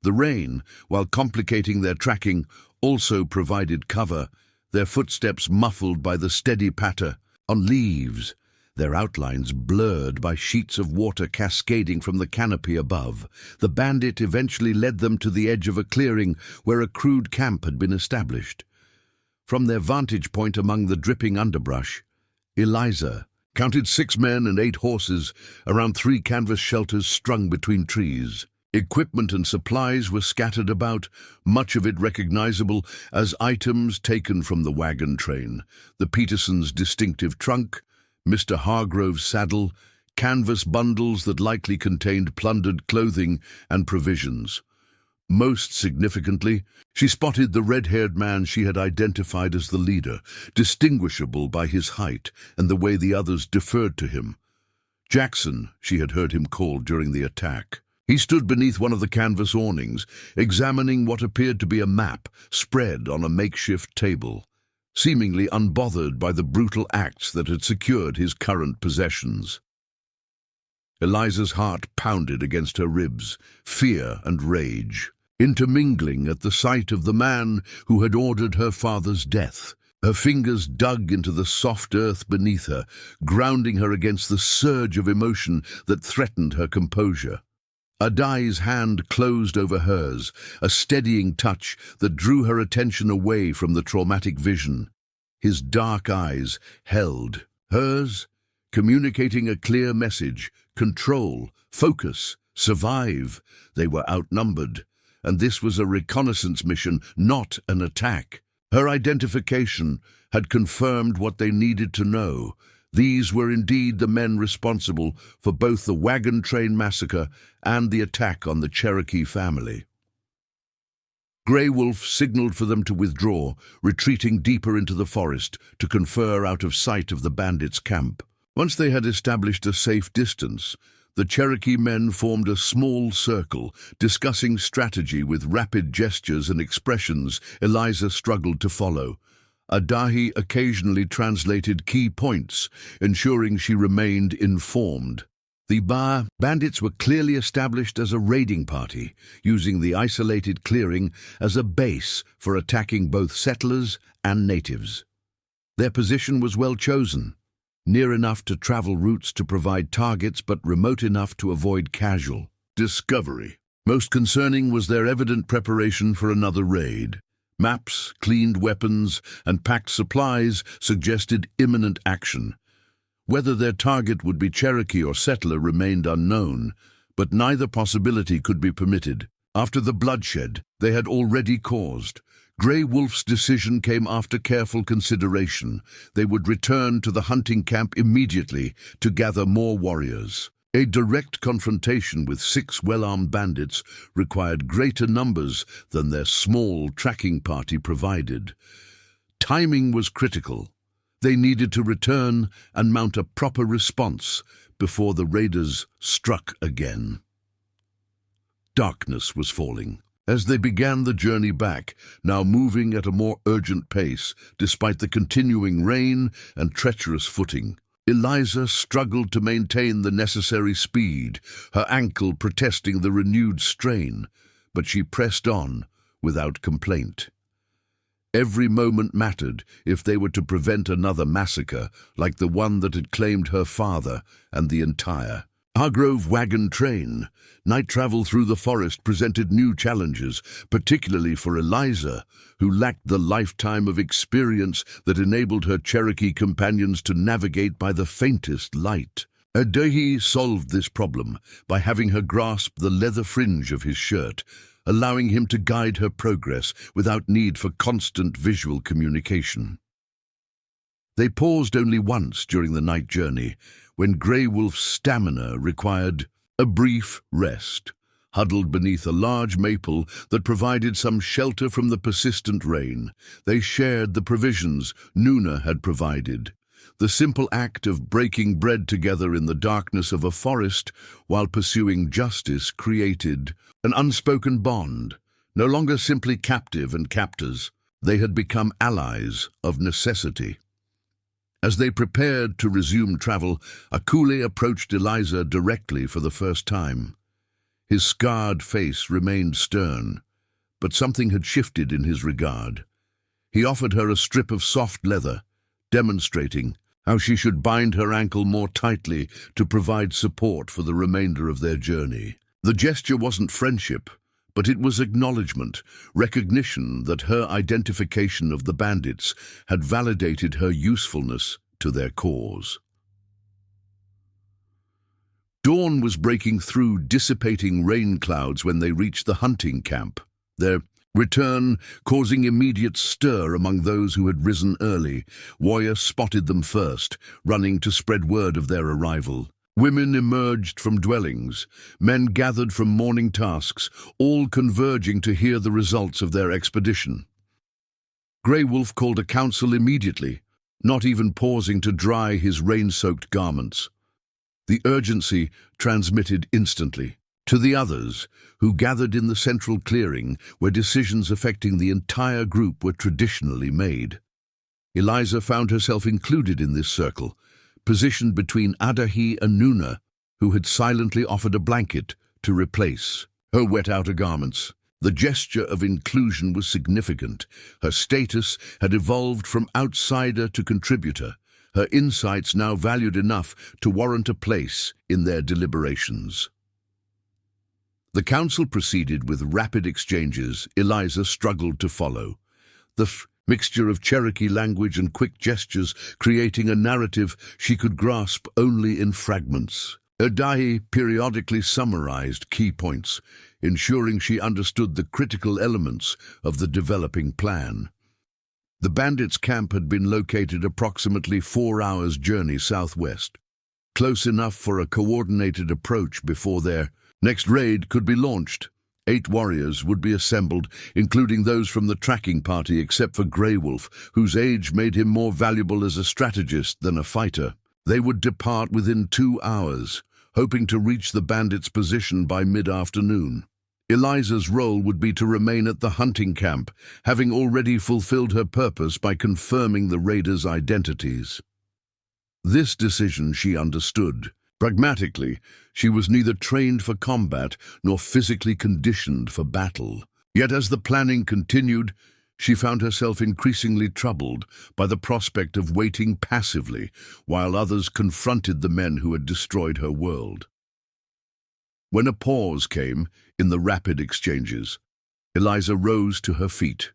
The rain, while complicating their tracking, also provided cover, their footsteps muffled by the steady patter on leaves, their outlines blurred by sheets of water cascading from the canopy above. The bandit eventually led them to the edge of a clearing where a crude camp had been established. From their vantage point among the dripping underbrush, Eliza counted 6 men and 8 horses around 3 canvas shelters strung between trees. Equipment and supplies were scattered about, much of it recognizable as items taken from the wagon train. The Petersons' distinctive trunk, Mr. Hargrove's saddle, canvas bundles that likely contained plundered clothing and provisions. Most significantly, she spotted the red-haired man she had identified as the leader, distinguishable by his height and the way the others deferred to him. Jackson, she had heard him called during the attack. He stood beneath one of the canvas awnings, examining what appeared to be a map spread on a makeshift table, seemingly unbothered by the brutal acts that had secured his current possessions. Eliza's heart pounded against her ribs, fear and rage, intermingling at the sight of the man who had ordered her father's death. Her fingers dug into the soft earth beneath her, grounding her against the surge of emotion that threatened her composure. Adahi's hand closed over hers, a steadying touch that drew her attention away from the traumatic vision. His dark eyes held hers, communicating a clear message: control, focus, survive. They were outnumbered, and this was a reconnaissance mission, not an attack. Her identification had confirmed what they needed to know. These were indeed the men responsible for both the wagon train massacre and the attack on the Cherokee family. Grey Wolf signaled for them to withdraw, retreating deeper into the forest to confer out of sight of the bandits' camp. Once they had established a safe distance, the Cherokee men formed a small circle, discussing strategy with rapid gestures and expressions Eliza struggled to follow. Adahi occasionally translated key points, ensuring she remained informed. The bandits were clearly established as a raiding party, using the isolated clearing as a base for attacking both settlers and natives. Their position was well chosen, near enough to travel routes to provide targets but remote enough to avoid casual discovery. Most concerning was their evident preparation for another raid. Maps, cleaned weapons, and packed supplies suggested imminent action. Whether their target would be Cherokee or settler remained unknown, but neither possibility could be permitted. After the bloodshed they had already caused, Grey Wolf's decision came after careful consideration. They would return to the hunting camp immediately to gather more warriors. A direct confrontation with 6 well-armed bandits required greater numbers than their small tracking party provided. Timing was critical. They needed to return and mount a proper response before the raiders struck again. Darkness was falling. As they began the journey back, now moving at a more urgent pace, despite the continuing rain and treacherous footing, Eliza struggled to maintain the necessary speed, her ankle protesting the renewed strain, but she pressed on without complaint. Every moment mattered if they were to prevent another massacre like the one that had claimed her father and the entire Hargrove wagon train. Night travel through the forest presented new challenges, particularly for Eliza, who lacked the lifetime of experience that enabled her Cherokee companions to navigate by the faintest light. Adahi solved this problem by having her grasp the leather fringe of his shirt, allowing him to guide her progress without need for constant visual communication. They paused only once during the night journey, when Grey Wolf's stamina required a brief rest. Huddled beneath a large maple that provided some shelter from the persistent rain, they shared the provisions Nuna had provided. The simple act of breaking bread together in the darkness of a forest while pursuing justice created an unspoken bond. No longer simply captive and captors, they had become allies of necessity. As they prepared to resume travel, Akule approached Eliza directly for the first time. His scarred face remained stern, but something had shifted in his regard. He offered her a strip of soft leather, demonstrating how she should bind her ankle more tightly to provide support for the remainder of their journey. The gesture wasn't friendship, but it was acknowledgement, recognition that her identification of the bandits had validated her usefulness to their cause. Dawn was breaking through dissipating rain clouds when they reached the hunting camp, their return causing immediate stir among those who had risen early. Warriors spotted them first, running to spread word of their arrival. Women emerged from dwellings, men gathered from morning tasks, all converging to hear the results of their expedition. Grey Wolf called a council immediately, not even pausing to dry his rain-soaked garments. The urgency transmitted instantly to the others, who gathered in the central clearing where decisions affecting the entire group were traditionally made. Eliza found herself included in this circle, positioned between Adahi and Nuna, who had silently offered a blanket to replace her wet outer garments. The gesture of inclusion was significant. Her status had evolved from outsider to contributor, her insights now valued enough to warrant a place in their deliberations. The council proceeded with rapid exchanges Eliza struggled to follow. The mixture of Cherokee language and quick gestures creating a narrative she could grasp only in fragments. Adahi periodically summarized key points, ensuring she understood the critical elements of the developing plan. The bandits' camp had been located approximately 4 hours' journey southwest, close enough for a coordinated approach before their next raid could be launched. 8 warriors would be assembled, including those from the tracking party except for Grey Wolf, whose age made him more valuable as a strategist than a fighter. They would depart within 2 hours, hoping to reach the bandits' position by mid-afternoon. Eliza's role would be to remain at the hunting camp, having already fulfilled her purpose by confirming the raiders' identities. This decision she understood. Pragmatically, she was neither trained for combat nor physically conditioned for battle. Yet as the planning continued, she found herself increasingly troubled by the prospect of waiting passively while others confronted the men who had destroyed her world. When a pause came in the rapid exchanges, Eliza rose to her feet,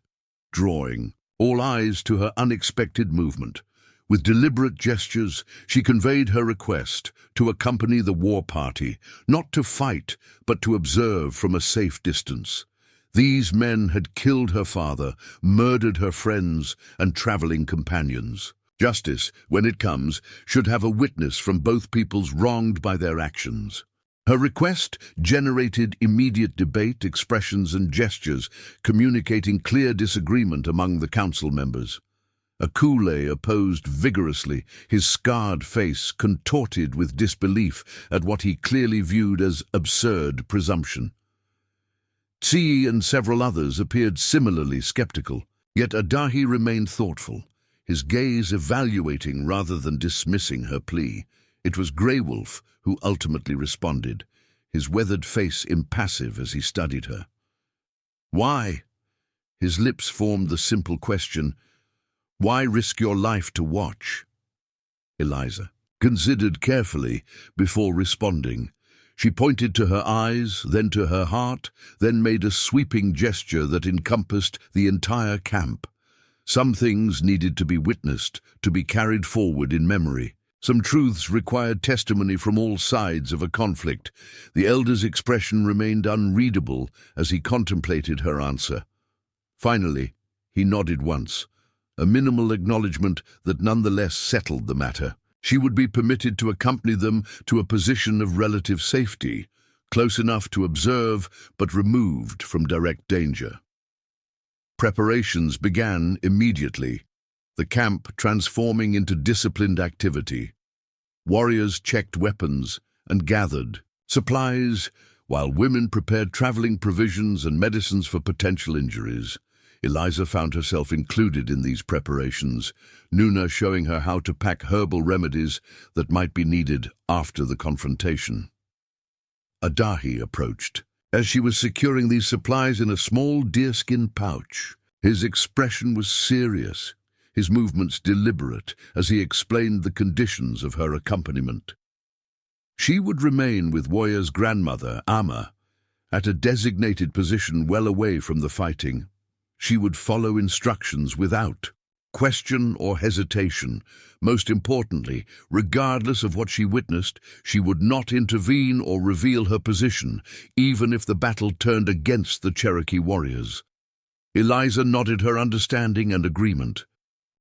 drawing all eyes to her unexpected movement. With deliberate gestures, she conveyed her request to accompany the war party, not to fight, but to observe from a safe distance. These men had killed her father, murdered her friends and traveling companions. Justice, when it comes, should have a witness from both peoples wronged by their actions. Her request generated immediate debate, expressions and gestures, communicating clear disagreement among the council members. Akule opposed vigorously, his scarred face contorted with disbelief at what he clearly viewed as absurd presumption. Tsi and several others appeared similarly skeptical, yet Adahi remained thoughtful, his gaze evaluating rather than dismissing her plea. It was Grey Wolf who ultimately responded, his weathered face impassive as he studied her. "Why?" His lips formed the simple question, "Why risk your life to watch?" Eliza considered carefully before responding. She pointed to her eyes, then to her heart, then made a sweeping gesture that encompassed the entire camp. Some things needed to be witnessed, to be carried forward in memory. Some truths required testimony from all sides of a conflict. The elder's expression remained unreadable as he contemplated her answer. Finally, he nodded once, a minimal acknowledgement that nonetheless settled the matter. She would be permitted to accompany them to a position of relative safety, close enough to observe but removed from direct danger. Preparations began immediately, the camp transforming into disciplined activity. Warriors checked weapons and gathered supplies, while women prepared traveling provisions and medicines for potential injuries. Eliza found herself included in these preparations, Nuna showing her how to pack herbal remedies that might be needed after the confrontation. Adahi approached, as she was securing these supplies in a small deerskin pouch. His expression was serious, his movements deliberate, as he explained the conditions of her accompaniment. She would remain with Woya's grandmother, Ama, at a designated position well away from the fighting. She would follow instructions without question or hesitation. Most importantly, regardless of what she witnessed, she would not intervene or reveal her position, even if the battle turned against the Cherokee warriors. Eliza nodded her understanding and agreement.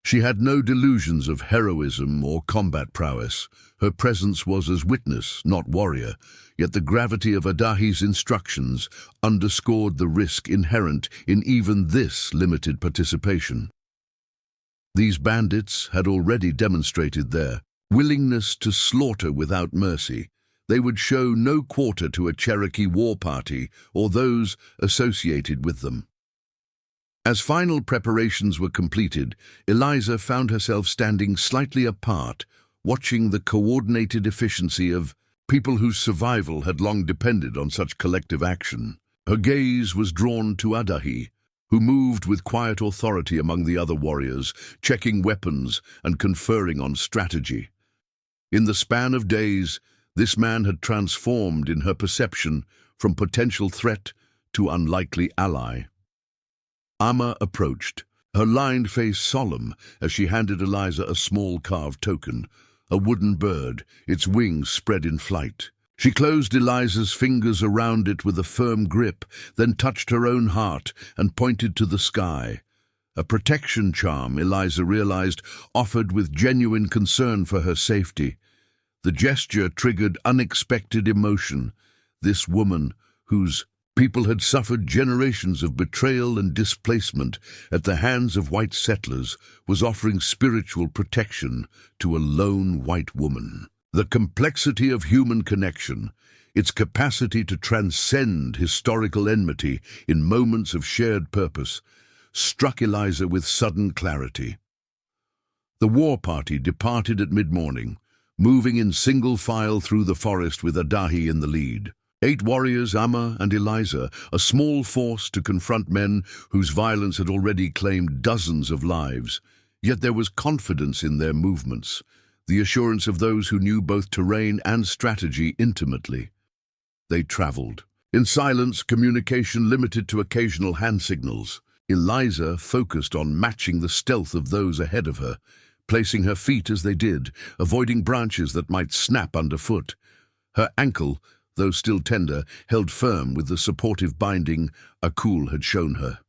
She had no delusions of heroism or combat prowess. Her presence was as witness, not warrior, yet the gravity of Adahi's instructions underscored the risk inherent in even this limited participation. These bandits had already demonstrated their willingness to slaughter without mercy. They would show no quarter to a Cherokee war party or those associated with them. As final preparations were completed, Eliza found herself standing slightly apart, watching the coordinated efficiency of people whose survival had long depended on such collective action. Her gaze was drawn to Adahi, who moved with quiet authority among the other warriors, checking weapons and conferring on strategy. In the span of days, this man had transformed in her perception from potential threat to unlikely ally. Ama approached, her lined face solemn as she handed Eliza a small carved token, a wooden bird, its wings spread in flight. She closed Eliza's fingers around it with a firm grip, then touched her own heart and pointed to the sky. A protection charm, Eliza realized, offered with genuine concern for her safety. The gesture triggered unexpected emotion. This woman, whose people had suffered generations of betrayal and displacement at the hands of white settlers, was offering spiritual protection to a lone white woman. The complexity of human connection, its capacity to transcend historical enmity in moments of shared purpose, struck Eliza with sudden clarity. The war party departed at mid-morning, moving in single file through the forest with Adahi in the lead. 8 warriors, Ama and Eliza, a small force to confront men whose violence had already claimed dozens of lives. Yet there was confidence in their movements, the assurance of those who knew both terrain and strategy intimately. They traveled. In silence, communication limited to occasional hand signals. Eliza focused on matching the stealth of those ahead of her, placing her feet as they did, avoiding branches that might snap underfoot. Her ankle, though still tender, held firm with the supportive binding Akul had shown her.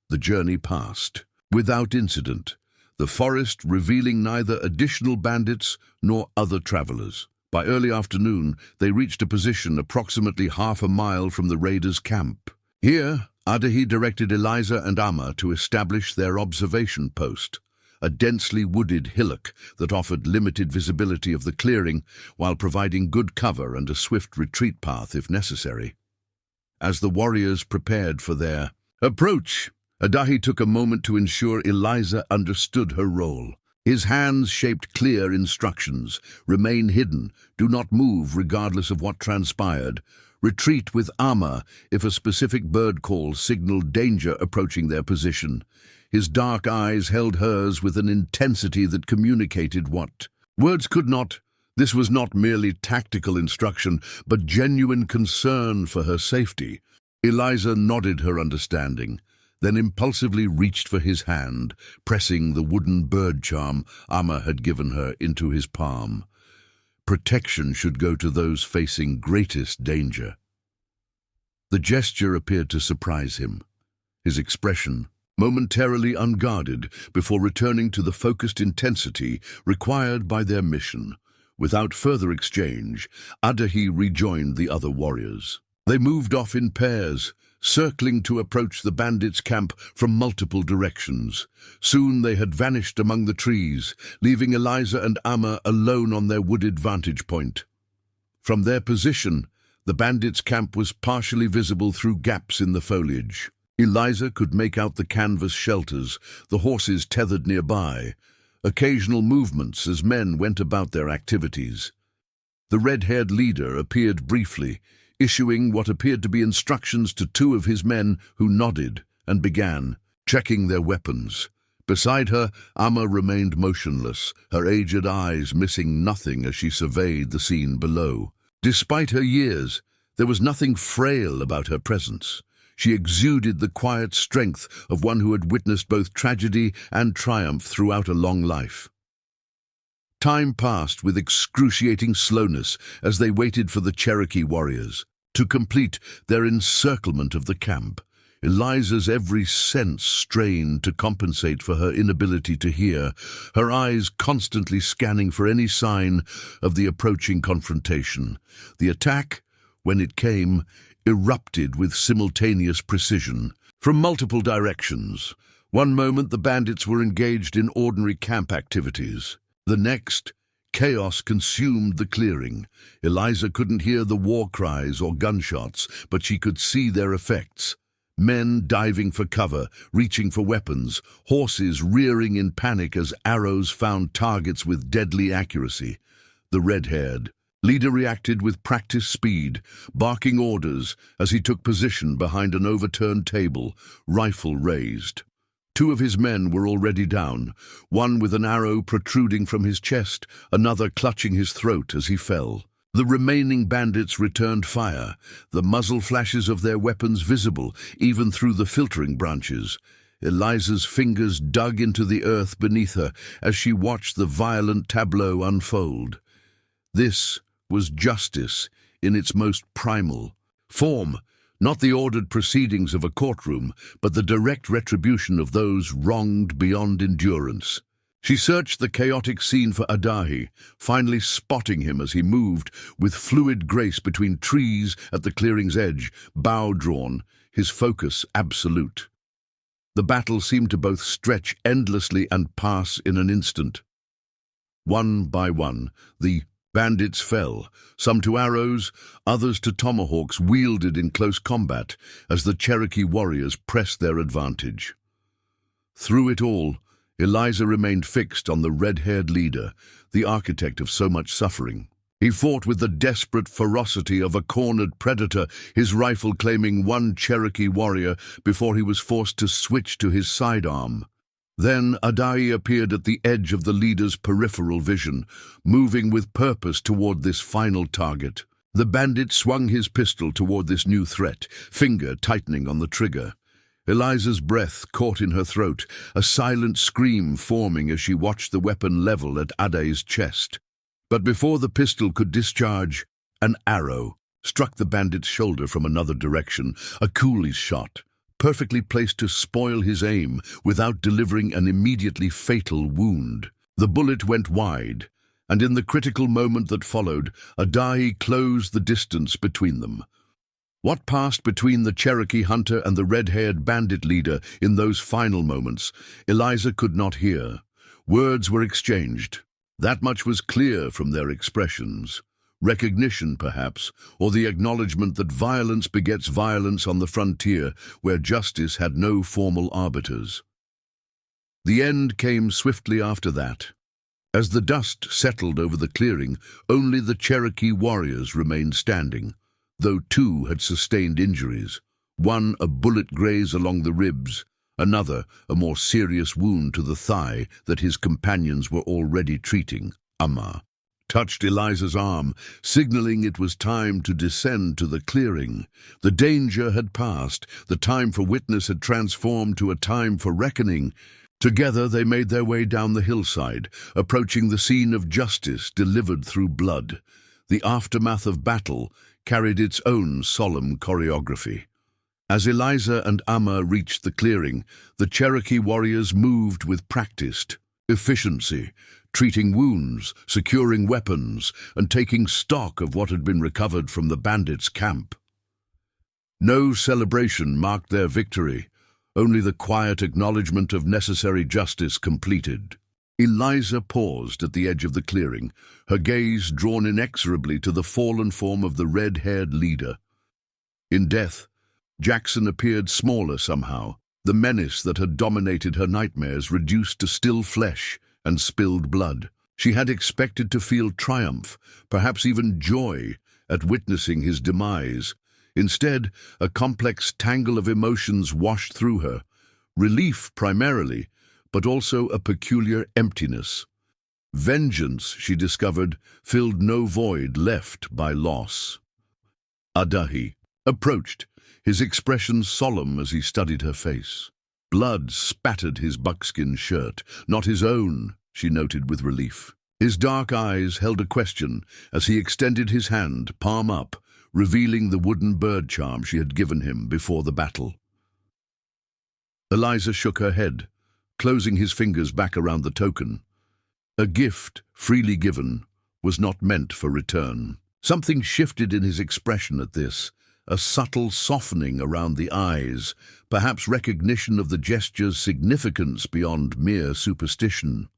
The journey passed, without incident, the forest revealing neither additional bandits nor other travelers. By early afternoon, they reached a position approximately half a mile from the raiders' camp. Here, Adahi directed Eliza and Amma to establish their observation post, a densely wooded hillock that offered limited visibility of the clearing while providing good cover and a swift retreat path if necessary. As the warriors prepared for their approach, Adahi took a moment to ensure Eliza understood her role. His hands shaped clear instructions: remain hidden, do not move regardless of what transpired, retreat with Amma if a specific bird call signaled danger approaching their position. His dark eyes held hers with an intensity that communicated what words could not. This was not merely tactical instruction, but genuine concern for her safety. Eliza nodded her understanding, then impulsively reached for his hand, pressing the wooden bird charm Amma had given her into his palm. Protection should go to those facing greatest danger. The gesture appeared to surprise him, his expression momentarily unguarded before returning to the focused intensity required by their mission. Without further exchange, Adahi rejoined the other warriors. They moved off in pairs, circling to approach the bandits' camp from multiple directions. Soon they had vanished among the trees, leaving Eliza and Amma alone on their wooded vantage point. From their position, the bandits' camp was partially visible through gaps in the foliage. Eliza could make out the canvas shelters, the horses tethered nearby, occasional movements as men went about their activities. The red-haired leader appeared briefly, issuing what appeared to be instructions to two of his men who nodded and began checking their weapons. Beside her, Amma remained motionless, her aged eyes missing nothing as she surveyed the scene below. Despite her years, there was nothing frail about her presence. She exuded the quiet strength of one who had witnessed both tragedy and triumph throughout a long life. Time passed with excruciating slowness as they waited for the Cherokee warriors to complete their encirclement of the camp. Eliza's every sense strained to compensate for her inability to hear, her eyes constantly scanning for any sign of the approaching confrontation. The attack, when it came, erupted with simultaneous precision. From multiple directions. One moment the bandits were engaged in ordinary camp activities. The next, chaos consumed the clearing. Eliza couldn't hear the war cries or gunshots, but she could see their effects. Men diving for cover, reaching for weapons, horses rearing in panic as arrows found targets with deadly accuracy. The red-haired leader reacted with practiced speed, barking orders as he took position behind an overturned table, rifle raised. Two of his men were already down, one with an arrow protruding from his chest, another clutching his throat as he fell. The remaining bandits returned fire, the muzzle flashes of their weapons visible even through the filtering branches. Eliza's fingers dug into the earth beneath her as she watched the violent tableau unfold. This was justice in its most primal form, not the ordered proceedings of a courtroom, but the direct retribution of those wronged beyond endurance. She searched the chaotic scene for Adahi, finally spotting him as he moved with fluid grace between trees at the clearing's edge, bow drawn, his focus absolute. The battle seemed to both stretch endlessly and pass in an instant. One by one, the bandits fell, some to arrows, others to tomahawks wielded in close combat as the Cherokee warriors pressed their advantage. Through it all, Eliza remained fixed on the red-haired leader, the architect of so much suffering. He fought with the desperate ferocity of a cornered predator, his rifle claiming one Cherokee warrior before he was forced to switch to his sidearm. Then Adahi appeared at the edge of the leader's peripheral vision, moving with purpose toward this final target. The bandit swung his pistol toward this new threat, finger tightening on the trigger. Eliza's breath caught in her throat, a silent scream forming as she watched the weapon level at Aday's chest. But before the pistol could discharge, an arrow struck the bandit's shoulder from another direction, a coolie's shot, perfectly placed to spoil his aim without delivering an immediately fatal wound. The bullet went wide, and in the critical moment that followed, Adahi closed the distance between them. What passed between the Cherokee hunter and the red-haired bandit leader in those final moments, Eliza could not hear. Words were exchanged. That much was clear from their expressions. Recognition, perhaps, or the acknowledgement that violence begets violence on the frontier where justice had no formal arbiters. The end came swiftly after that. As the dust settled over the clearing, only the Cherokee warriors remained standing, though two had sustained injuries, one a bullet graze along the ribs, another a more serious wound to the thigh that his companions were already treating. Amma touched Eliza's arm, signaling it was time to descend to the clearing. The danger had passed, the time for witness had transformed to a time for reckoning. Together they made their way down the hillside, approaching the scene of justice delivered through blood. The aftermath of battle carried its own solemn choreography. As Eliza and Amma reached the clearing, the Cherokee warriors moved with practiced efficiency, treating wounds, securing weapons, and taking stock of what had been recovered from the bandits' camp. No celebration marked their victory, only the quiet acknowledgement of necessary justice completed. Eliza paused at the edge of the clearing, her gaze drawn inexorably to the fallen form of the red-haired leader. In death, Jackson appeared smaller somehow, the menace that had dominated her nightmares reduced to still flesh and spilled blood. She had expected to feel triumph, perhaps even joy, at witnessing his demise. Instead, a complex tangle of emotions washed through her, relief primarily, but also a peculiar emptiness. Vengeance, she discovered, filled no void left by loss. Adahi approached, his expression solemn as he studied her face. Blood spattered his buckskin shirt, not his own, she noted with relief. His dark eyes held a question as he extended his hand, palm up, revealing the wooden bird charm she had given him before the battle. Eliza shook her head, closing his fingers back around the token. A gift, freely given, was not meant for return. Something shifted in his expression at this, a subtle softening around the eyes, perhaps recognition of the gesture's significance beyond mere superstition.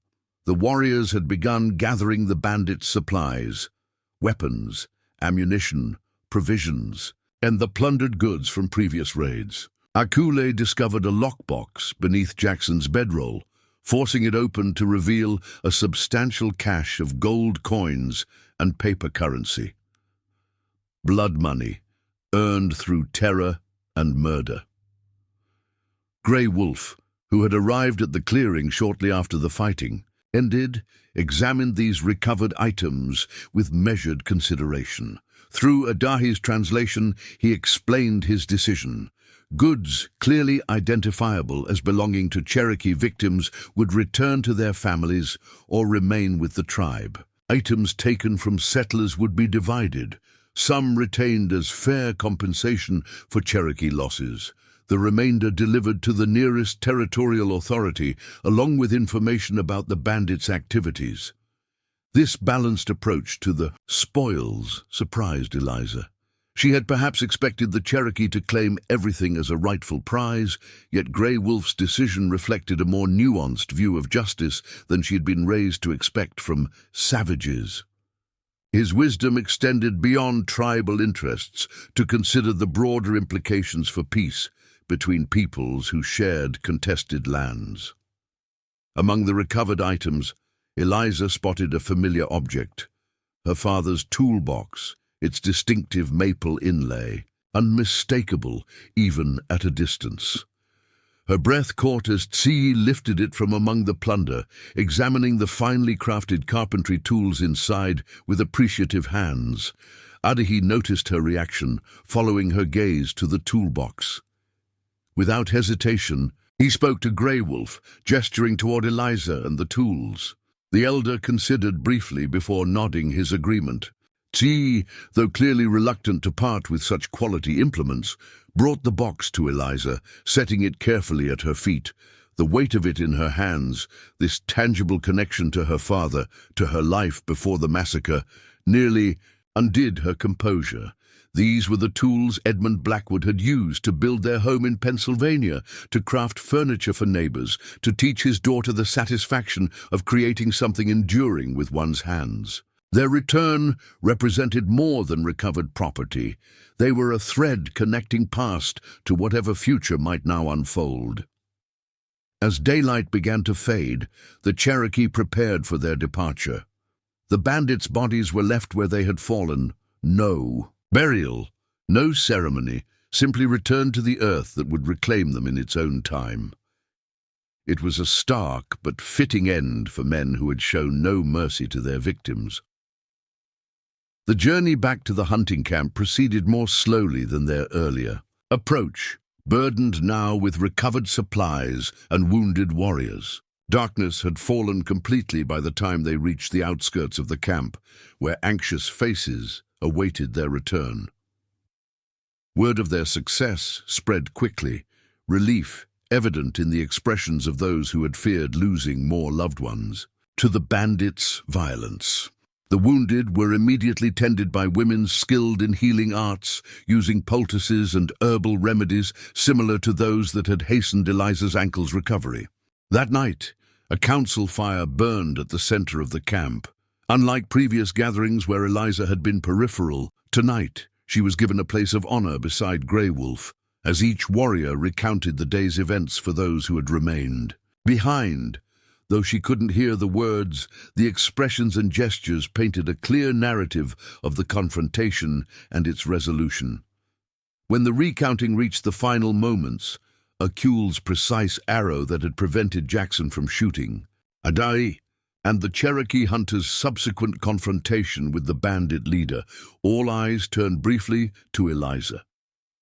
The warriors had begun gathering the bandits' supplies, weapons, ammunition, provisions, and the plundered goods from previous raids. Akule discovered a lockbox beneath Jackson's bedroll, forcing it open to reveal a substantial cache of gold coins and paper currency. Blood money, earned through terror and murder. Grey Wolf, who had arrived at the clearing shortly after the fighting, examined these recovered items with measured consideration. Through Adahi's translation, he explained his decision. Goods clearly identifiable as belonging to Cherokee victims would return to their families or remain with the tribe. Items taken from settlers would be divided, some retained as fair compensation for Cherokee losses, the remainder delivered to the nearest territorial authority, along with information about the bandits' activities. This balanced approach to the spoils surprised Eliza. She had perhaps expected the Cherokee to claim everything as a rightful prize, yet Grey Wolf's decision reflected a more nuanced view of justice than she had been raised to expect from savages. His wisdom extended beyond tribal interests to consider the broader implications for peace between peoples who shared contested lands. Among the recovered items, Eliza spotted a familiar object, her father's toolbox, its distinctive maple inlay, unmistakable even at a distance. Her breath caught as Tsi lifted it from among the plunder, examining the finely crafted carpentry tools inside with appreciative hands. Adahy noticed her reaction, following her gaze to the toolbox. Without hesitation, he spoke to Grey Wolf, gesturing toward Eliza and the tools. The elder considered briefly before nodding his agreement. T, though clearly reluctant to part with such quality implements, brought the box to Eliza, setting it carefully at her feet. The weight of it in her hands, this tangible connection to her father, to her life before the massacre, nearly undid her composure. These were the tools Edmund Blackwood had used to build their home in Pennsylvania, to craft furniture for neighbors, to teach his daughter the satisfaction of creating something enduring with one's hands. Their return represented more than recovered property. They were a thread connecting past to whatever future might now unfold. As daylight began to fade, the Cherokee prepared for their departure. The bandits' bodies were left where they had fallen. No burial, no ceremony, simply returned to the earth that would reclaim them in its own time. It was a stark but fitting end for men who had shown no mercy to their victims. The journey back to the hunting camp proceeded more slowly than their earlier approach, burdened now with recovered supplies and wounded warriors. Darkness had fallen completely by the time they reached the outskirts of the camp, where anxious faces awaited their return. Word of their success spread quickly, relief evident in the expressions of those who had feared losing more loved ones. To the bandits' violence. The wounded were immediately tended by women skilled in healing arts, using poultices and herbal remedies similar to those that had hastened Eliza's ankle's recovery. That night, a council fire burned at the center of the camp. Unlike previous gatherings where Eliza had been peripheral, tonight she was given a place of honor beside Grey Wolf, as each warrior recounted the day's events for those who had remained. Behind, though she couldn't hear the words, the expressions and gestures painted a clear narrative of the confrontation and its resolution. When the recounting reached the final moments, Akule's precise arrow that had prevented Jackson from shooting, Adahy, and the Cherokee hunter's subsequent confrontation with the bandit leader, all eyes turned briefly to Eliza.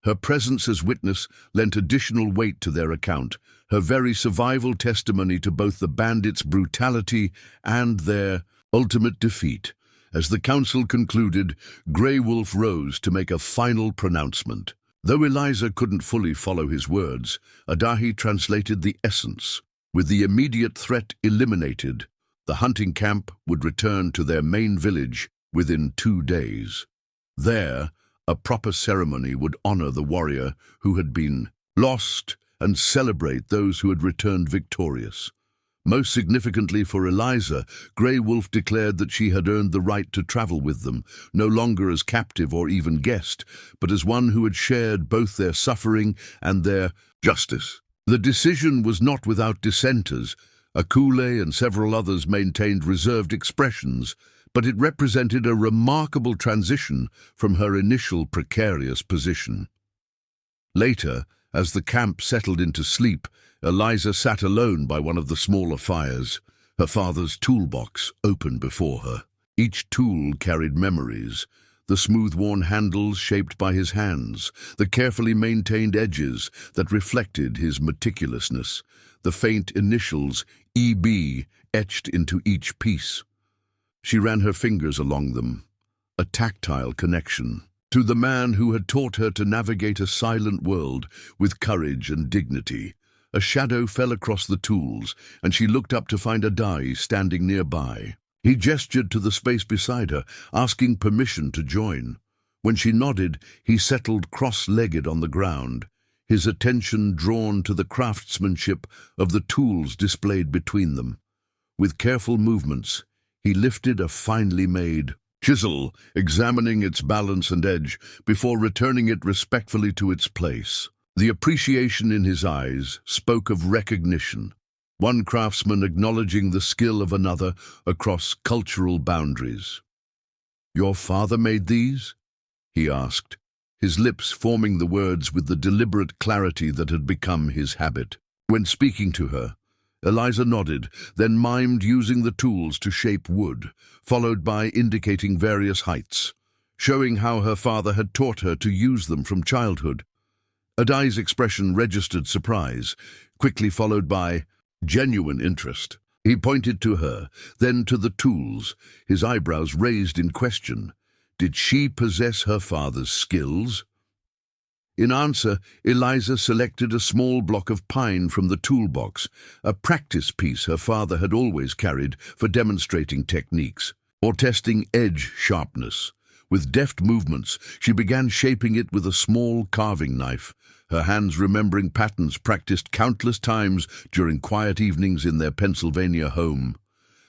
Her presence as witness lent additional weight to their account, her very survival testimony to both the bandits' brutality and their ultimate defeat. As the council concluded, Grey Wolf rose to make a final pronouncement. Though Eliza couldn't fully follow his words, Adahy translated the essence. With the immediate threat eliminated, the hunting camp would return to their main village within 2 days. There, a proper ceremony would honor the warrior who had been lost and celebrate those who had returned victorious. Most significantly for Eliza, Grey Wolf declared that she had earned the right to travel with them, no longer as captive or even guest, but as one who had shared both their suffering and their justice. The decision was not without dissenters. Akule and several others maintained reserved expressions, but it represented a remarkable transition from her initial precarious position. Later, as the camp settled into sleep, Eliza sat alone by one of the smaller fires, her father's toolbox open before her. Each tool carried memories, the smooth-worn handles shaped by his hands, the carefully maintained edges that reflected his meticulousness, the faint initials EB etched into each piece. She ran her fingers along them, a tactile connection to the man who had taught her to navigate a silent world with courage and dignity. A shadow fell across the tools, and she looked up to find Adahy standing nearby. He gestured to the space beside her, asking permission to join. When she nodded, he settled cross-legged on the ground, his attention drawn to the craftsmanship of the tools displayed between them. With careful movements, he lifted a finely made chisel, examining its balance and edge before returning it respectfully to its place. The appreciation in his eyes spoke of recognition, one craftsman acknowledging the skill of another across cultural boundaries. "Your father made these?" he asked, his lips forming the words with the deliberate clarity that had become his habit. When speaking to her, Eliza nodded, then mimed using the tools to shape wood, followed by indicating various heights. showing how her father had taught her to use them from childhood. Adai's expression registered surprise, quickly followed by genuine interest. He pointed to her, then to the tools, his eyebrows raised in question. Did she possess her father's skills? In answer, Eliza selected a small block of pine from the toolbox, a practice piece her father had always carried for demonstrating techniques, or testing edge sharpness. With deft movements, she began shaping it with a small carving knife, her hands remembering patterns practiced countless times during quiet evenings in their Pennsylvania home.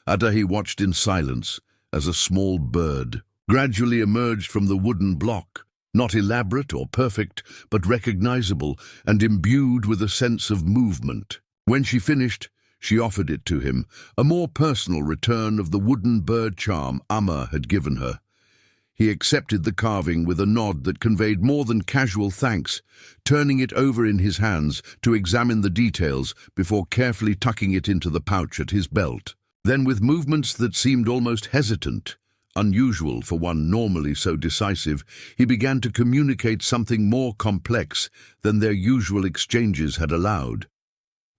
Adai watched in silence as a small bird gradually emerged from the wooden block, not elaborate or perfect, but recognizable and imbued with a sense of movement. When she finished, she offered it to him, a more personal return of the wooden bird charm Amma had given her. He accepted the carving with a nod that conveyed more than casual thanks, turning it over in his hands to examine the details before carefully tucking it into the pouch at his belt. Then, with movements that seemed almost hesitant, unusual for one normally so decisive, he began to communicate something more complex than their usual exchanges had allowed.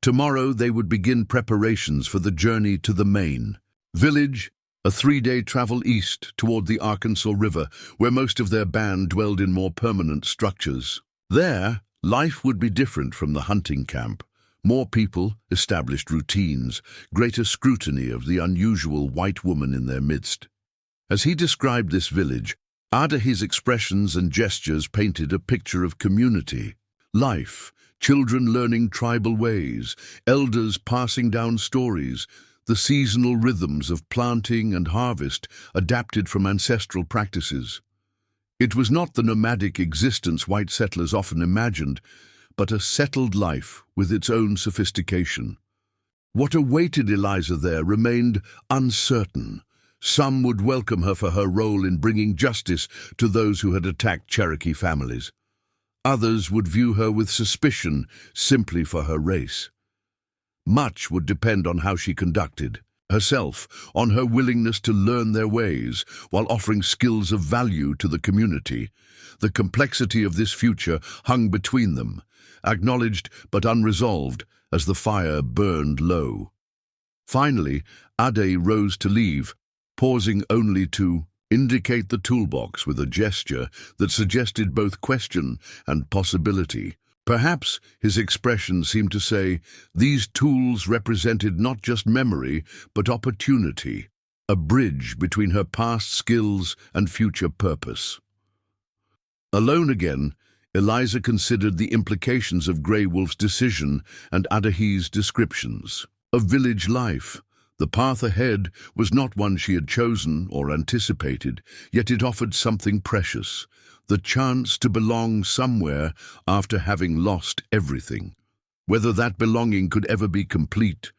Tomorrow they would begin preparations for the journey to the main village, a 3-day travel east toward the Arkansas River, where most of their band dwelled in more permanent structures. There, life would be different from the hunting camp. More people, established routines, greater scrutiny of the unusual white woman in their midst. As he described this village, Adai's expressions and gestures painted a picture of community, life, children learning tribal ways, elders passing down stories, the seasonal rhythms of planting and harvest adapted from ancestral practices. It was not the nomadic existence white settlers often imagined, but a settled life with its own sophistication. What awaited Eliza there remained uncertain. Some would welcome her for her role in bringing justice to those who had attacked Cherokee families. Others would view her with suspicion simply for her race. Much would depend on how she conducted herself, on her willingness to learn their ways while offering skills of value to the community. The complexity of this future hung between them, acknowledged but unresolved as the fire burned low. Finally, Adai rose to leave, pausing only to indicate the toolbox with a gesture that suggested both question and possibility. Perhaps his expression seemed to say these tools represented not just memory, but opportunity, a bridge between her past skills and future purpose. Alone again, Eliza considered the implications of Grey Wolf's decision and Adai's descriptions of village life. The path ahead was not one she had chosen or anticipated, yet it offered something precious, the chance to belong somewhere after having lost everything. Whether that belonging could ever be complete,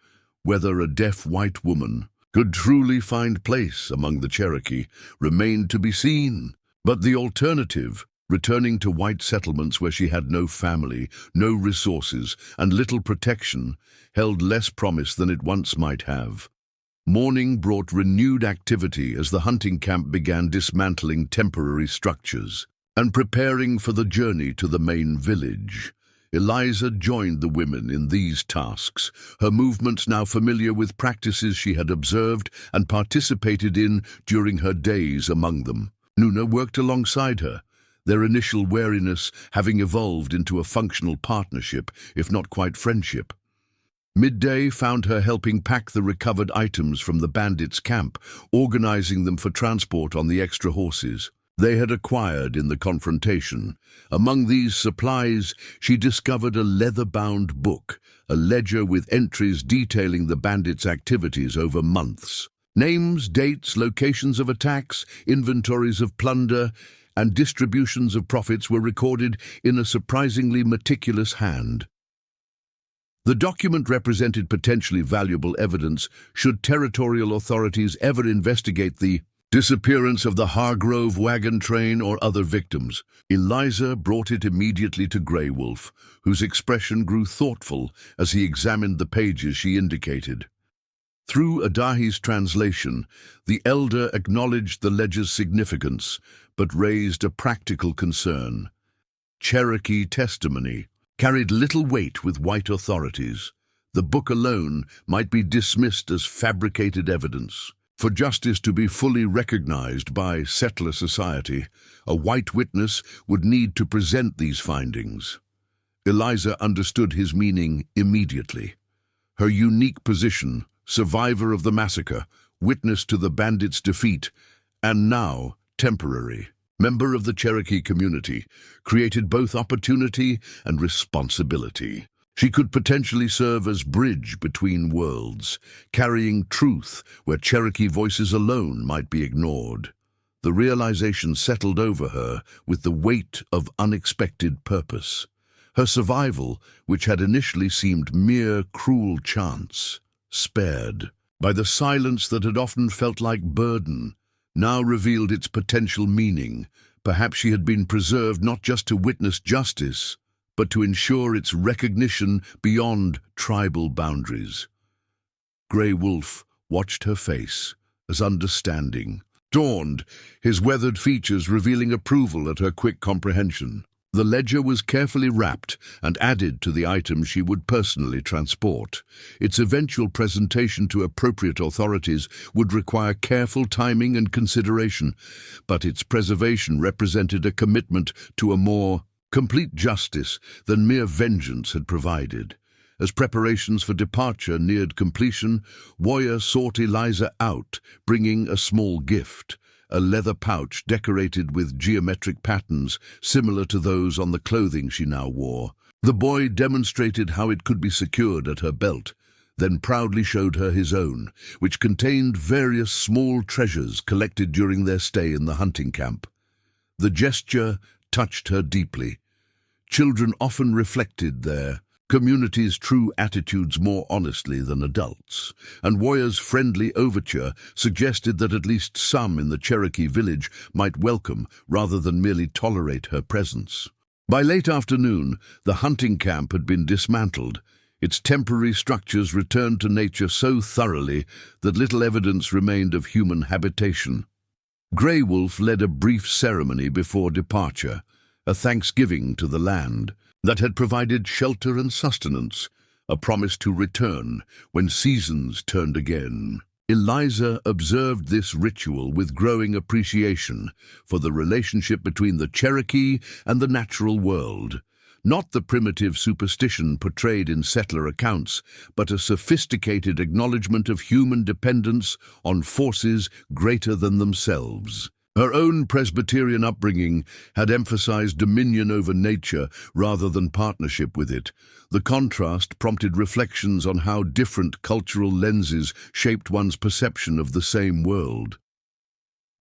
whether a deaf white woman could truly find place among the Cherokee, remained to be seen. But the alternative, returning to white settlements where she had no family, no resources, and little protection, held less promise than it once might have. Morning brought renewed activity as the hunting camp began dismantling temporary structures and preparing for the journey to the main village. Eliza joined the women in these tasks, her movements now familiar with practices she had observed and participated in during her days among them. Nuna worked alongside her, their initial wariness having evolved into a functional partnership, if not quite friendship. Midday found her helping pack the recovered items from the bandits' camp, organizing them for transport on the extra horses they had acquired in the confrontation. Among these supplies, she discovered a leather-bound book, a ledger with entries detailing the bandits' activities over months. Names, dates, locations of attacks, inventories of plunder, and distributions of profits were recorded in a surprisingly meticulous hand. The document represented potentially valuable evidence should territorial authorities ever investigate the disappearance of the Hargrove wagon train or other victims. Eliza brought it immediately to Grey Wolf, whose expression grew thoughtful as he examined the pages she indicated. Through Adai's translation, the elder acknowledged the ledger's significance, but raised a practical concern. Cherokee testimony carried little weight with white authorities. The book alone might be dismissed as fabricated evidence. For justice to be fully recognized by settler society, a white witness would need to present these findings. Eliza understood his meaning immediately. Her unique position, survivor of the massacre, witness to the bandits' defeat, and now temporary member of the Cherokee community, created both opportunity and responsibility. She could potentially serve as bridge between worlds, carrying truth where Cherokee voices alone might be ignored. The realization settled over her with the weight of unexpected purpose. Her survival, which had initially seemed mere cruel chance, spared by the silence that had often felt like burden, now revealed its potential meaning. Perhaps she had been preserved not just to witness justice, but to ensure its recognition beyond tribal boundaries. Grey Wolf watched her face as understanding dawned, his weathered features revealing approval at her quick comprehension. The ledger was carefully wrapped and added to the items she would personally transport. Its eventual presentation to appropriate authorities would require careful timing and consideration, but its preservation represented a commitment to a more complete justice than mere vengeance had provided. As preparations for departure neared completion, Warrior sought Eliza out, bringing a small gift, a leather pouch decorated with geometric patterns similar to those on the clothing she now wore. The boy demonstrated how it could be secured at her belt, then proudly showed her his own, which contained various small treasures collected during their stay in the hunting camp. The gesture touched her deeply. Children often reflected their community's true attitudes more honestly than adults, and Warrior's friendly overture suggested that at least some in the Cherokee village might welcome rather than merely tolerate her presence. By late afternoon, the hunting camp had been dismantled, its temporary structures returned to nature so thoroughly that little evidence remained of human habitation. Grey Wolf led a brief ceremony before departure, a thanksgiving to the land that had provided shelter and sustenance, a promise to return when seasons turned again. Eliza observed this ritual with growing appreciation for the relationship between the Cherokee and the natural world. Not the primitive superstition portrayed in settler accounts, but a sophisticated acknowledgement of human dependence on forces greater than themselves. Her own Presbyterian upbringing had emphasized dominion over nature rather than partnership with it. The contrast prompted reflections on how different cultural lenses shaped one's perception of the same world.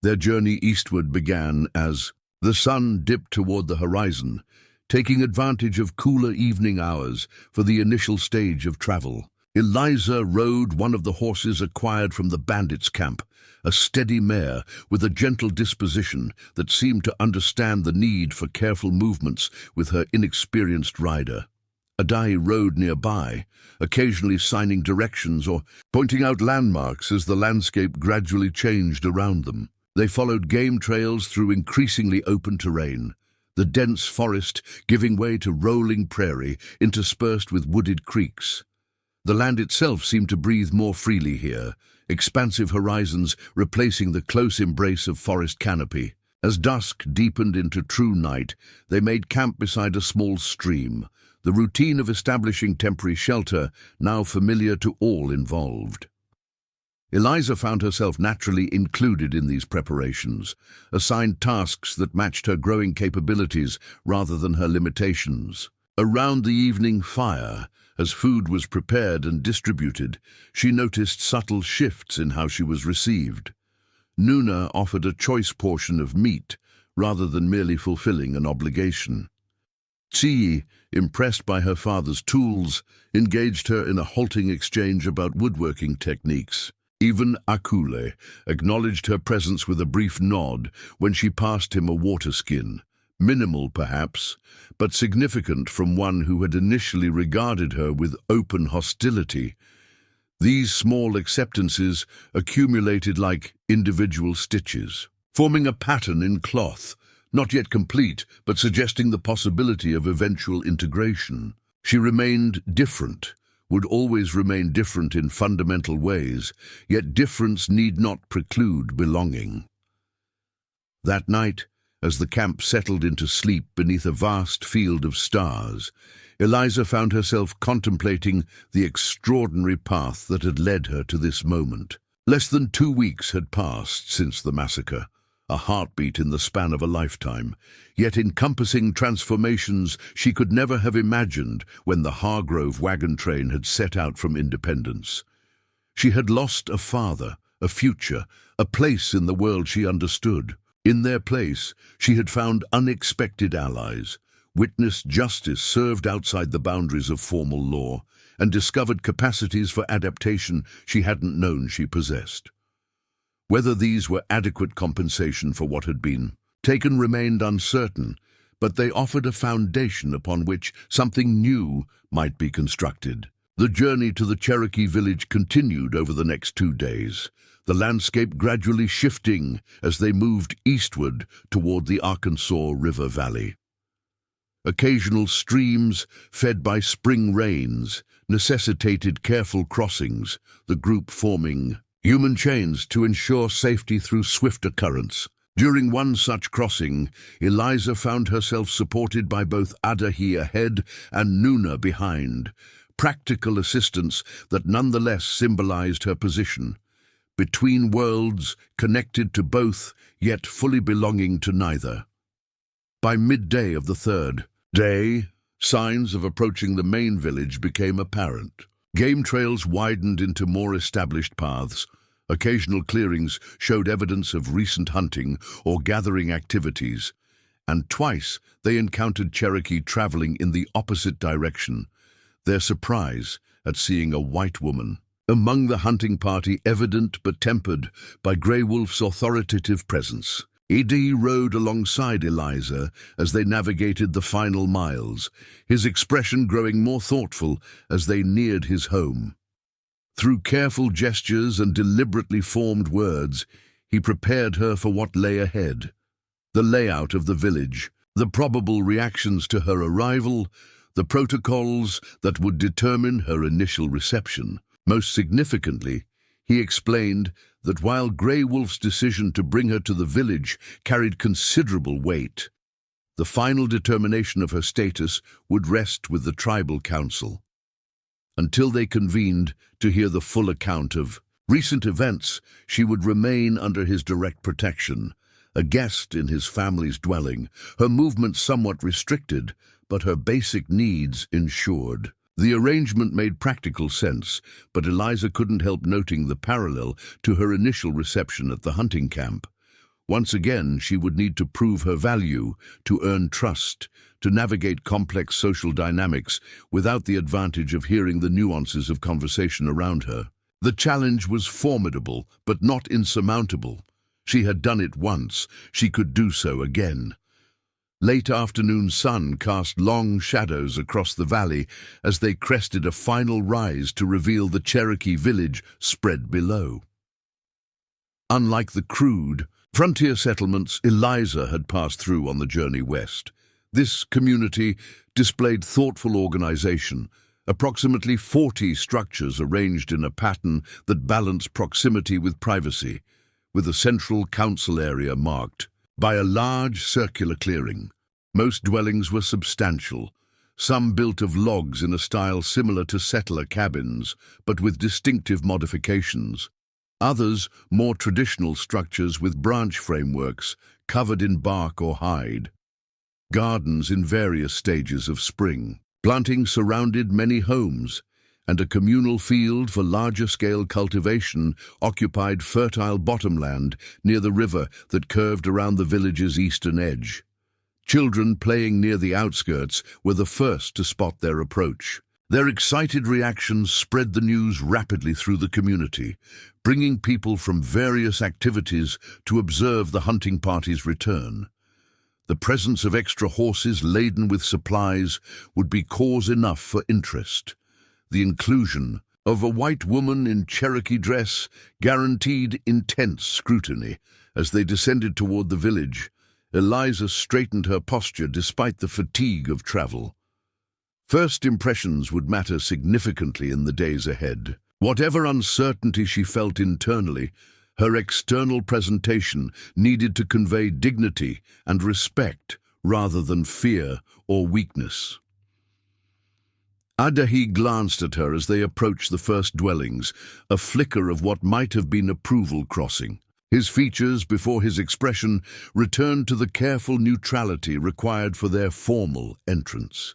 Their journey eastward began as the sun dipped toward the horizon, taking advantage of cooler evening hours for the initial stage of travel. Eliza rode one of the horses acquired from the bandits' camp, a steady mare with a gentle disposition that seemed to understand the need for careful movements with her inexperienced rider. Adai rode nearby, occasionally signing directions or pointing out landmarks as the landscape gradually changed around them. They followed game trails through increasingly open terrain, the dense forest giving way to rolling prairie interspersed with wooded creeks. The land itself seemed to breathe more freely here, expansive horizons replacing the close embrace of forest canopy. As dusk deepened into true night, they made camp beside a small stream, the routine of establishing temporary shelter now familiar to all involved. Eliza found herself naturally included in these preparations, assigned tasks that matched her growing capabilities rather than her limitations. Around the evening fire, as food was prepared and distributed, she noticed subtle shifts in how she was received. Nuna offered a choice portion of meat, rather than merely fulfilling an obligation. Tsiyi, impressed by her father's tools, engaged her in a halting exchange about woodworking techniques. Even Akule acknowledged her presence with a brief nod when she passed him a water skin. Minimal, perhaps, but significant from one who had initially regarded her with open hostility. These small acceptances accumulated like individual stitches. forming a pattern in cloth, not yet complete, but suggesting the possibility of eventual integration. She remained different, would always remain different in fundamental ways, yet difference need not preclude belonging. That night, as the camp settled into sleep beneath a vast field of stars, Eliza found herself contemplating the extraordinary path that had led her to this moment. Less than 2 weeks had passed since the massacre, a heartbeat in the span of a lifetime, yet encompassing transformations she could never have imagined when the Hargrove wagon train had set out from Independence. She had lost a father, a future, a place in the world she understood. In their place, she had found unexpected allies, witnessed justice served outside the boundaries of formal law, and discovered capacities for adaptation she hadn't known she possessed. Whether these were adequate compensation for what had been taken remained uncertain, but they offered a foundation upon which something new might be constructed. The journey to the Cherokee village continued over the next 2 days, the landscape gradually shifting as they moved eastward toward the Arkansas River Valley. Occasional streams, fed by spring rains, necessitated careful crossings, the group forming human chains to ensure safety through swifter currents. During one such crossing, Eliza found herself supported by both Adahi ahead and Nuna behind, practical assistance that nonetheless symbolized her position. Between worlds, connected to both, yet fully belonging to neither. By midday of the 3rd day, signs of approaching the main village became apparent. Game trails widened into more established paths. Occasional clearings showed evidence of recent hunting or gathering activities, and twice they encountered Cherokee traveling in the opposite direction, their surprise at seeing a white woman among the hunting party evident but tempered by Grey Wolf's authoritative presence. Adahi rode alongside Eliza as they navigated the final miles, his expression growing more thoughtful as they neared his home. Through careful gestures and deliberately formed words, he prepared her for what lay ahead. The layout of the village, the probable reactions to her arrival, the protocols that would determine her initial reception. Most significantly, he explained that while Grey Wolf's decision to bring her to the village carried considerable weight, the final determination of her status would rest with the tribal council. Until they convened to hear the full account of recent events, she would remain under his direct protection, a guest in his family's dwelling, her movements somewhat restricted, but her basic needs ensured. The arrangement made practical sense, but Eliza couldn't help noting the parallel to her initial reception at the hunting camp. Once again, she would need to prove her value, to earn trust, to navigate complex social dynamics without the advantage of hearing the nuances of conversation around her. The challenge was formidable, but not insurmountable. She had done it once, she could do so again. Late afternoon sun cast long shadows across the valley as they crested a final rise to reveal the Cherokee village spread below. Unlike the crude, frontier settlements Eliza had passed through on the journey west, this community displayed thoughtful organization, approximately 40 structures arranged in a pattern that balanced proximity with privacy, with a central council area marked by a large circular clearing. Most dwellings were substantial, some built of logs in a style similar to settler cabins, but with distinctive modifications. Others, more traditional structures with branch frameworks, covered in bark or hide. Gardens in various stages of spring. Planting surrounded many homes, and a communal field for larger-scale cultivation occupied fertile bottomland near the river that curved around the village's eastern edge. Children playing near the outskirts were the first to spot their approach. Their excited reactions spread the news rapidly through the community, bringing people from various activities to observe the hunting party's return. The presence of extra horses laden with supplies would be cause enough for interest. The inclusion of a white woman in Cherokee dress guaranteed intense scrutiny, As they descended toward the village, Eliza straightened her posture despite the fatigue of travel. First impressions would matter significantly in the days ahead. Whatever uncertainty she felt internally, her external presentation needed to convey dignity and respect rather than fear or weakness. Adahi glanced at her as they approached the first dwellings, a flicker of what might have been approval crossing. His features, before his expression, returned to the careful neutrality required for their formal entrance.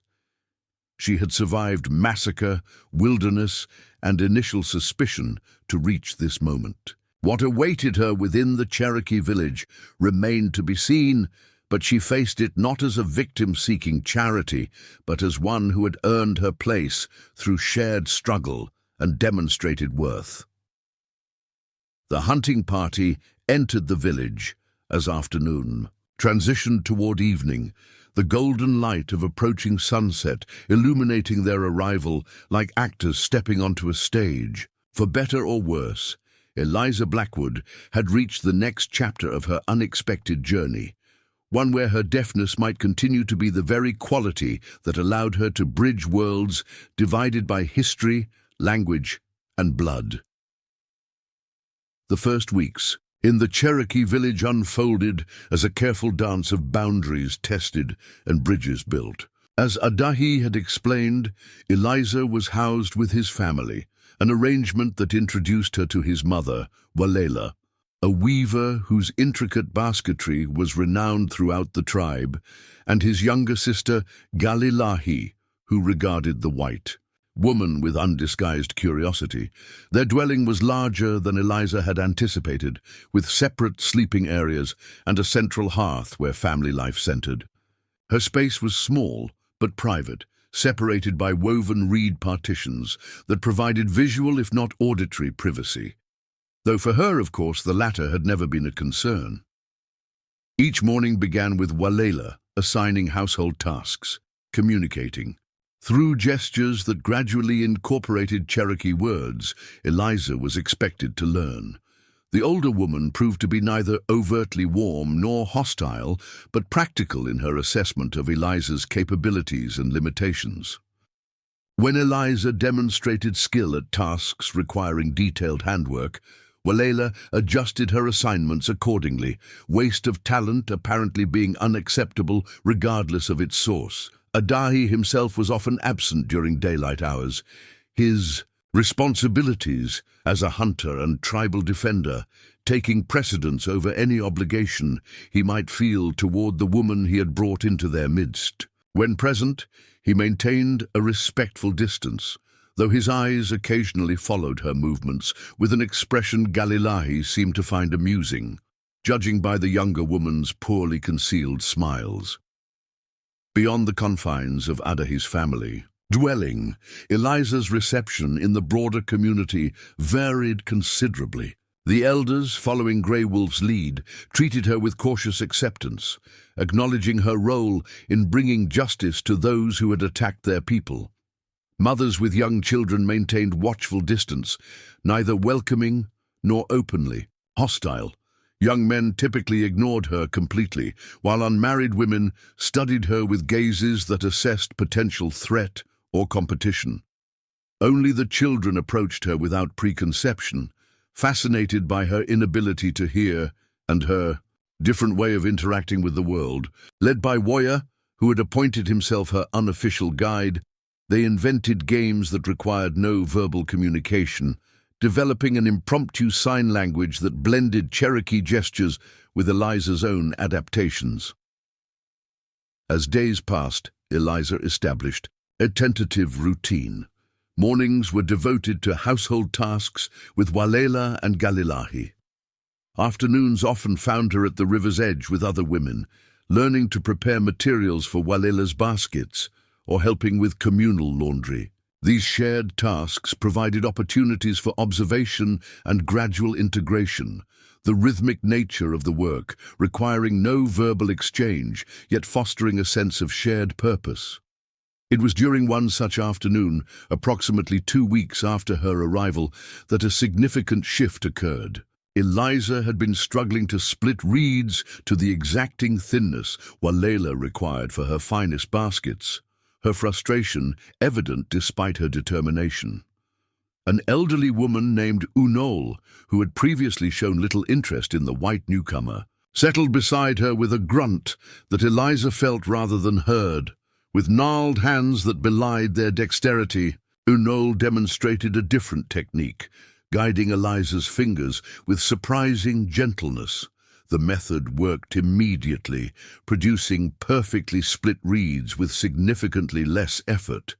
She had survived massacre, wilderness, and initial suspicion to reach this moment. What awaited her within the Cherokee village remained to be seen, but she faced it not as a victim seeking charity, but as one who had earned her place through shared struggle and demonstrated worth. The hunting party entered the village as afternoon transitioned toward evening, the golden light of approaching sunset illuminating their arrival like actors stepping onto a stage. For better or worse, Eliza Blackwood had reached the next chapter of her unexpected journey, one where her deafness might continue to be the very quality that allowed her to bridge worlds divided by history, language, and blood. The first weeks in the Cherokee village unfolded as a careful dance of boundaries tested and bridges built. As Adahi had explained, Eliza was housed with his family, an arrangement that introduced her to his mother, Walela, a weaver whose intricate basketry was renowned throughout the tribe, and his younger sister, Galilahi, who regarded the white woman with undisguised curiosity. Their dwelling was larger than Eliza had anticipated, with separate sleeping areas and a central hearth where family life centered. Her space was small but private, separated by woven reed partitions that provided visual if not auditory privacy. Though for her, of course, the latter had never been a concern. Each morning began with Walela assigning household tasks, communicating. Through gestures that gradually incorporated Cherokee words, Eliza was expected to learn. The older woman proved to be neither overtly warm nor hostile, but practical in her assessment of Eliza's capabilities and limitations. When Eliza demonstrated skill at tasks requiring detailed handwork, Walela adjusted her assignments accordingly, waste of talent apparently being unacceptable regardless of its source. Adahi himself was often absent during daylight hours. His responsibilities as a hunter and tribal defender taking precedence over any obligation he might feel toward the woman he had brought into their midst. When present, he maintained a respectful distance, though his eyes occasionally followed her movements with an expression Galilahi seemed to find amusing, judging by the younger woman's poorly concealed smiles. Beyond the confines of Adahi's family dwelling, Eliza's reception in the broader community varied considerably. The elders, following Grey Wolf's lead, treated her with cautious acceptance, acknowledging her role in bringing justice to those who had attacked their people. Mothers with young children maintained watchful distance, neither welcoming nor openly hostile. Young men typically ignored her completely, while unmarried women studied her with gazes that assessed potential threat or competition. Only the children approached her without preconception, fascinated by her inability to hear and her different way of interacting with the world. Led by Woya, who had appointed himself her unofficial guide, they invented games that required no verbal communication, developing an impromptu sign language that blended Cherokee gestures with Eliza's own adaptations. As days passed, Eliza established a tentative routine. Mornings were devoted to household tasks with Walela and Galilahi. Afternoons often found her at the river's edge with other women, learning to prepare materials for Walela's baskets or helping with communal laundry. These shared tasks provided opportunities for observation and gradual integration, the rhythmic nature of the work requiring no verbal exchange, yet fostering a sense of shared purpose. It was during one such afternoon, approximately 2 weeks after her arrival, that a significant shift occurred. Eliza had been struggling to split reeds to the exacting thinness Walela required for her finest baskets, her frustration evident despite her determination. An elderly woman named Unol, who had previously shown little interest in the white newcomer, settled beside her with a grunt that Eliza felt rather than heard. With gnarled hands that belied their dexterity, Unol demonstrated a different technique, guiding Eliza's fingers with surprising gentleness. The method worked immediately, producing perfectly split reeds with significantly less effort.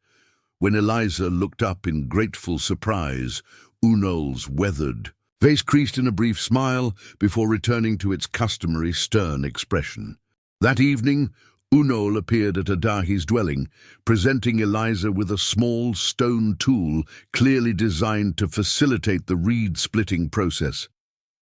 When Eliza looked up in grateful surprise, Unol's weathered face creased in a brief smile before returning to its customary stern expression. That evening, Unol appeared at Adahi's dwelling, presenting Eliza with a small stone tool clearly designed to facilitate the reed-splitting process.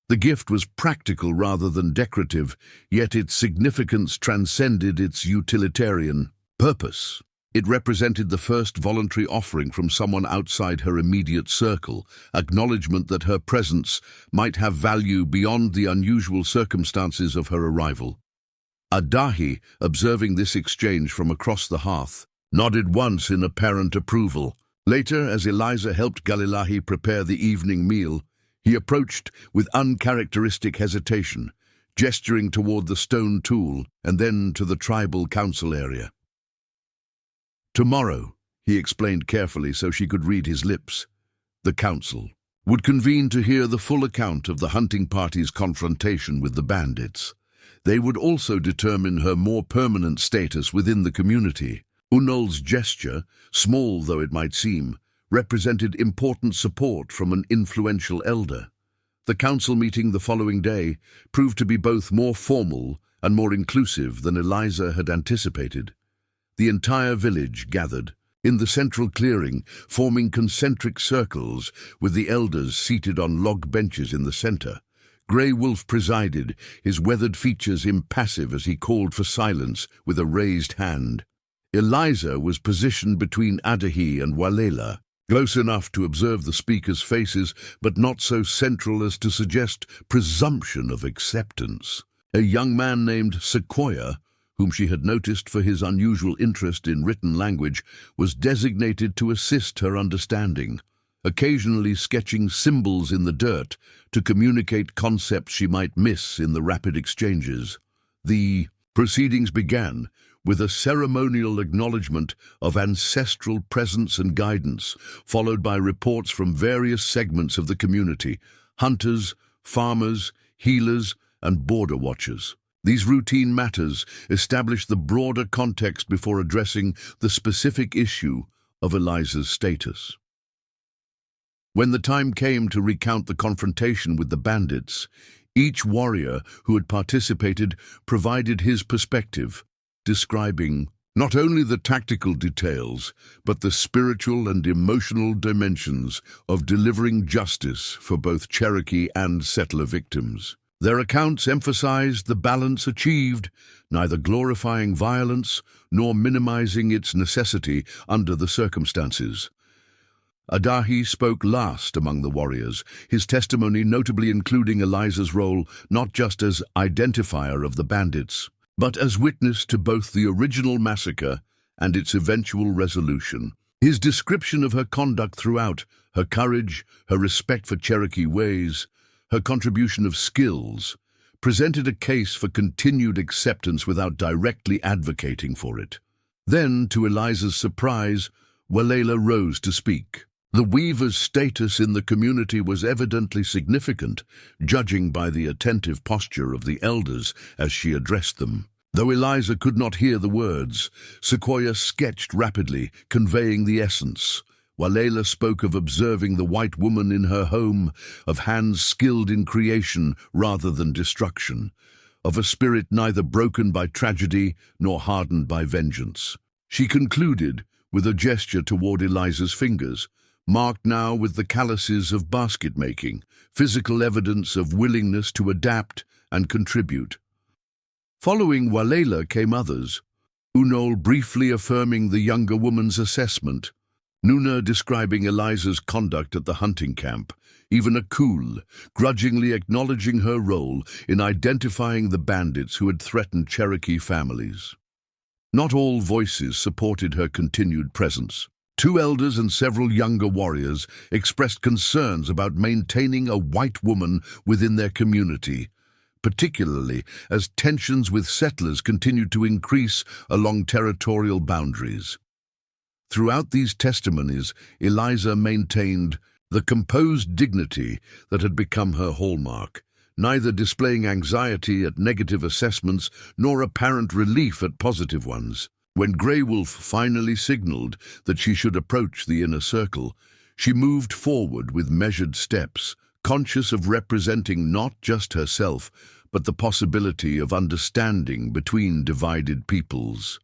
The gift was practical rather than decorative, yet its significance transcended its utilitarian purpose. It represented the first voluntary offering from someone outside her immediate circle, acknowledgement that her presence might have value beyond the unusual circumstances of her arrival. Adahi, observing this exchange from across the hearth, nodded once in apparent approval. Later, as Eliza helped Galilahi prepare the evening meal, he approached with uncharacteristic hesitation, gesturing toward the stone tool and then to the tribal council area. Tomorrow, he explained carefully so she could read his lips, the council would convene to hear the full account of the hunting party's confrontation with the bandits. They would also determine her more permanent status within the community. Unol's gesture, small though it might seem, represented important support from an influential elder. The council meeting the following day proved to be both more formal and more inclusive than Eliza had anticipated. The entire village gathered in the central clearing, forming concentric circles with the elders seated on log benches in the center. Grey Wolf presided, his weathered features impassive as he called for silence with a raised hand. Eliza was positioned between Adahi and Walela, close enough to observe the speakers' faces, but not so central as to suggest presumption of acceptance. A young man named Sequoia, whom she had noticed for his unusual interest in written language, was designated to assist her understanding, occasionally sketching symbols in the dirt to communicate concepts she might miss in the rapid exchanges. The proceedings began with a ceremonial acknowledgement of ancestral presence and guidance, followed by reports from various segments of the community: hunters, farmers, healers, and border watchers. These routine matters established the broader context before addressing the specific issue of Eliza's status. When the time came to recount the confrontation with the bandits, each warrior who had participated provided his perspective, describing not only the tactical details, but the spiritual and emotional dimensions of delivering justice for both Cherokee and settler victims. Their accounts emphasized the balance achieved, neither glorifying violence nor minimizing its necessity under the circumstances. Adahi spoke last among the warriors, his testimony notably including Eliza's role not just as identifier of the bandits, but as witness to both the original massacre and its eventual resolution. His description of her conduct throughout, her courage, her respect for Cherokee ways, her contribution of skills, presented a case for continued acceptance without directly advocating for it. Then, to Eliza's surprise, Walela rose to speak. The weaver's status in the community was evidently significant, judging by the attentive posture of the elders as she addressed them. Though Eliza could not hear the words, Sequoia sketched rapidly, conveying the essence. Walela spoke of observing the white woman in her home, of hands skilled in creation rather than destruction, of a spirit neither broken by tragedy nor hardened by vengeance. She concluded with a gesture toward Eliza's fingers, marked now with the calluses of basket-making, physical evidence of willingness to adapt and contribute. Following Walela came others, Unol briefly affirming the younger woman's assessment. Nuna describing Eliza's conduct at the hunting camp, even Akul grudgingly acknowledging her role in identifying the bandits who had threatened Cherokee families. Not all voices supported her continued presence. Two elders and several younger warriors expressed concerns about maintaining a white woman within their community, particularly as tensions with settlers continued to increase along territorial boundaries. Throughout these testimonies, Eliza maintained the composed dignity that had become her hallmark, neither displaying anxiety at negative assessments nor apparent relief at positive ones. When Grey Wolf finally signaled that she should approach the inner circle, she moved forward with measured steps, conscious of representing not just herself, but the possibility of understanding between divided peoples.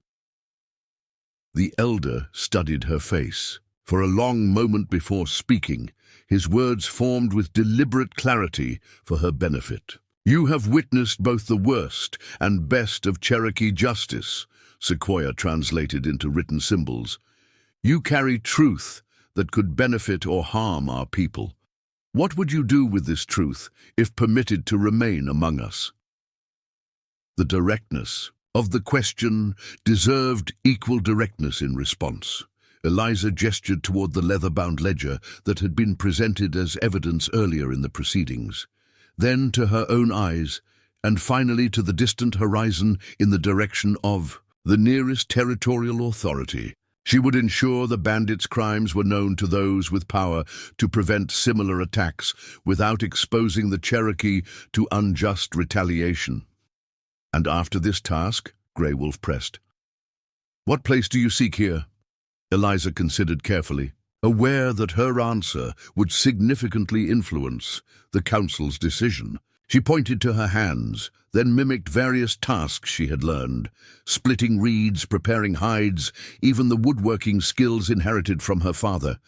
The elder studied her face. For a long moment before speaking, his words formed with deliberate clarity for her benefit. "You have witnessed both the worst and best of Cherokee justice," Sequoia translated into written symbols. "You carry truth that could benefit or harm our people. What would you do with this truth if permitted to remain among us?" The directness of the question deserved equal directness in response. Eliza gestured toward the leather-bound ledger that had been presented as evidence earlier in the proceedings, then to her own eyes, and finally to the distant horizon in the direction of the nearest territorial authority. She would ensure the bandits' crimes were known to those with power to prevent similar attacks without exposing the Cherokee to unjust retaliation. "And after this task," Grey Wolf pressed, "what place do you seek here?" Eliza considered carefully, aware that her answer would significantly influence the council's decision. She pointed to her hands, then mimicked various tasks she had learned, splitting reeds, preparing hides, even the woodworking skills inherited from her father.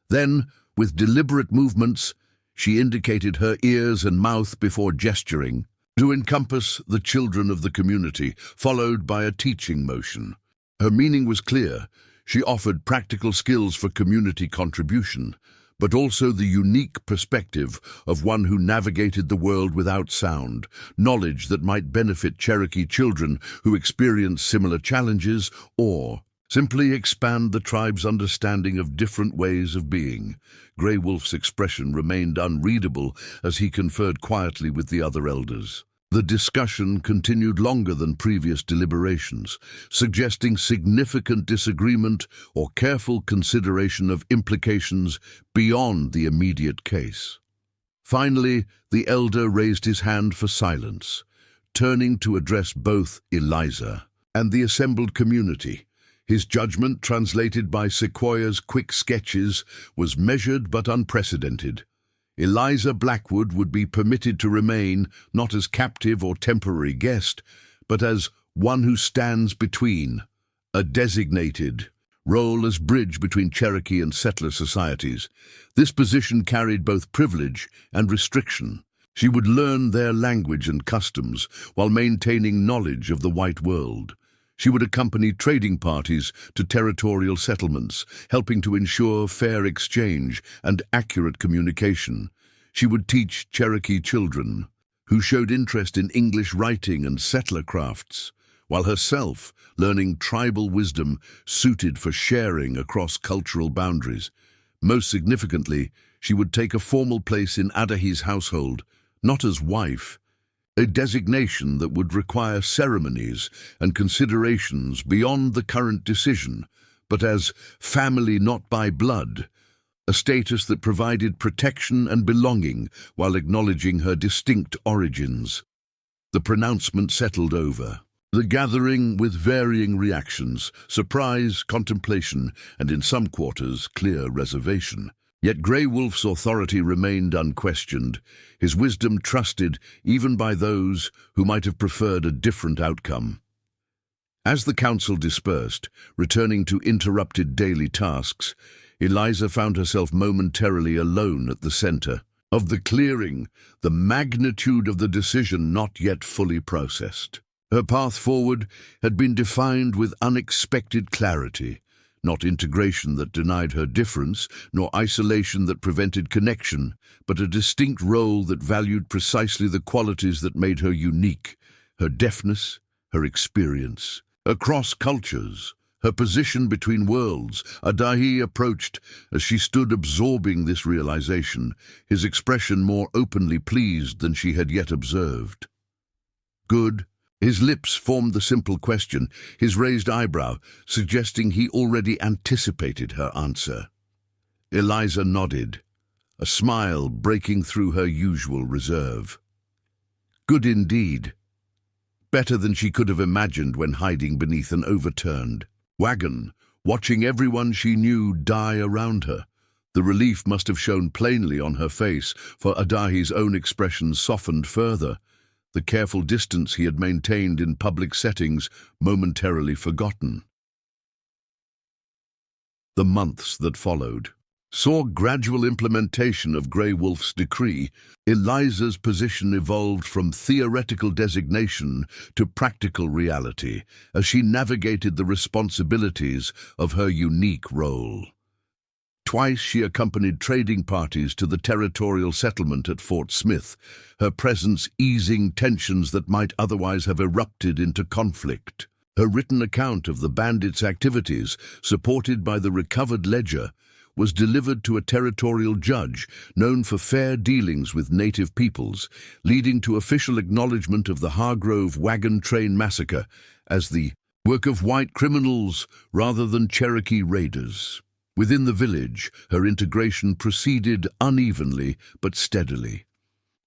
Then, with deliberate movements, she indicated her ears and mouth before gesturing, to encompass the children of the community, followed by a teaching motion. Her meaning was clear. She offered practical skills for community contribution, but also the unique perspective of one who navigated the world without sound, knowledge that might benefit Cherokee children who experience similar challenges or simply expand the tribe's understanding of different ways of being. Grey Wolf's expression remained unreadable as he conferred quietly with the other elders. The discussion continued longer than previous deliberations, suggesting significant disagreement or careful consideration of implications beyond the immediate case. Finally, the elder raised his hand for silence, turning to address both Eliza and the assembled community. His judgment, translated by Sequoia's quick sketches, was measured but unprecedented. Eliza Blackwood would be permitted to remain not as captive or temporary guest, but as one who stands between, a designated role as bridge between Cherokee and settler societies. This position carried both privilege and restriction. She would learn their language and customs while maintaining knowledge of the white world. She would accompany trading parties to territorial settlements, helping to ensure fair exchange and accurate communication. She would teach Cherokee children, who showed interest in English writing and settler crafts, while herself learning tribal wisdom suited for sharing across cultural boundaries. Most significantly, she would take a formal place in Adahi's household, not as wife, a designation that would require ceremonies and considerations beyond the current decision, but as family not by blood, a status that provided protection and belonging while acknowledging her distinct origins. The pronouncement settled over the gathering with varying reactions, surprise, contemplation, and in some quarters, clear reservation. Yet Grey Wolf's authority remained unquestioned, his wisdom trusted even by those who might have preferred a different outcome. As the council dispersed, returning to interrupted daily tasks, Eliza found herself momentarily alone at the center of the clearing, the magnitude of the decision not yet fully processed. Her path forward had been defined with unexpected clarity, not integration that denied her difference, nor isolation that prevented connection, but a distinct role that valued precisely the qualities that made her unique: her deafness, her experience. Across cultures, her position between worlds, Adahi approached as she stood absorbing this realization, his expression more openly pleased than she had yet observed. Good. His lips formed the simple question, his raised eyebrow suggesting he already anticipated her answer. Eliza nodded, a smile breaking through her usual reserve. Good indeed. Better than she could have imagined when hiding beneath an overturned wagon, watching everyone she knew die around her. The relief must have shown plainly on her face, for Adahi's own expression softened further, the careful distance he had maintained in public settings momentarily forgotten. The months that followed saw gradual implementation of Grey Wolf's decree. Eliza's position evolved from theoretical designation to practical reality as she navigated the responsibilities of her unique role. Twice she accompanied trading parties to the territorial settlement at Fort Smith, her presence easing tensions that might otherwise have erupted into conflict. Her written account of the bandits' activities, supported by the recovered ledger, was delivered to a territorial judge known for fair dealings with native peoples, leading to official acknowledgement of the Hargrove Wagon Train Massacre as the work of white criminals rather than Cherokee raiders. Within the village, her integration proceeded unevenly but steadily.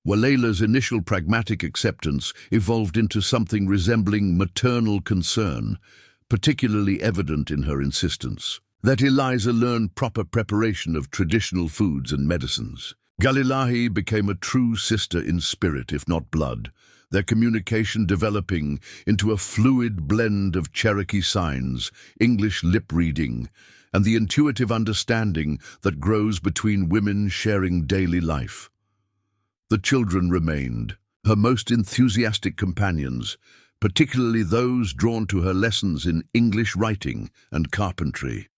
Waleila's initial pragmatic acceptance evolved into something resembling maternal concern, particularly evident in her insistence that Eliza learn proper preparation of traditional foods and medicines. Galilahi became a true sister in spirit, if not blood, their communication developing into a fluid blend of Cherokee signs, English lip-reading, and the intuitive understanding that grows between women sharing daily life. The children remained her most enthusiastic companions, particularly those drawn to her lessons in English writing and carpentry.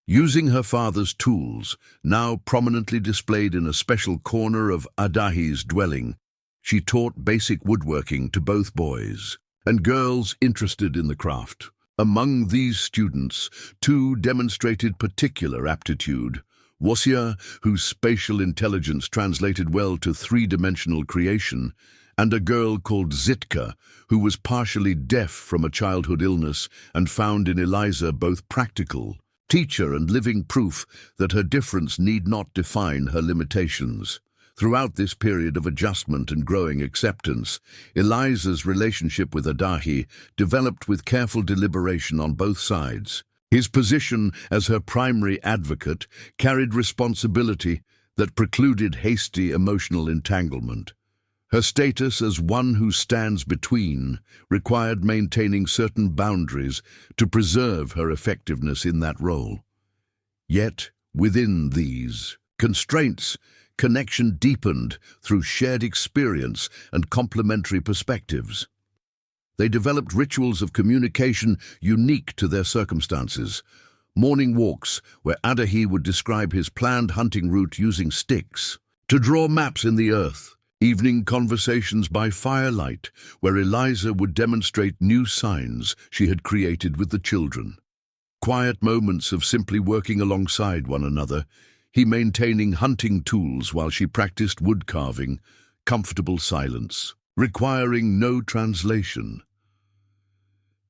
Using her father's tools, now prominently displayed in a special corner of Adahi's dwelling, she taught basic woodworking to both boys and girls interested in the craft. Among these students, two demonstrated particular aptitude: Wasia, whose spatial intelligence translated well to three-dimensional creation, and a girl called Zitka, who was partially deaf from a childhood illness and found in Eliza both practical teacher and living proof that her difference need not define her limitations. Throughout this period of adjustment and growing acceptance, Eliza's relationship with Adahi developed with careful deliberation on both sides. His position as her primary advocate carried responsibility that precluded hasty emotional entanglement. Her status as one who stands between required maintaining certain boundaries to preserve her effectiveness in that role. Yet, within these constraints, connection deepened through shared experience and complementary perspectives. They developed rituals of communication unique to their circumstances. Morning walks, where Adahi would describe his planned hunting route using sticks to draw maps in the earth. Evening conversations by firelight, where Eliza would demonstrate new signs she had created with the children. Quiet moments of simply working alongside one another, he maintaining hunting tools while she practiced wood carving, comfortable silence, requiring no translation.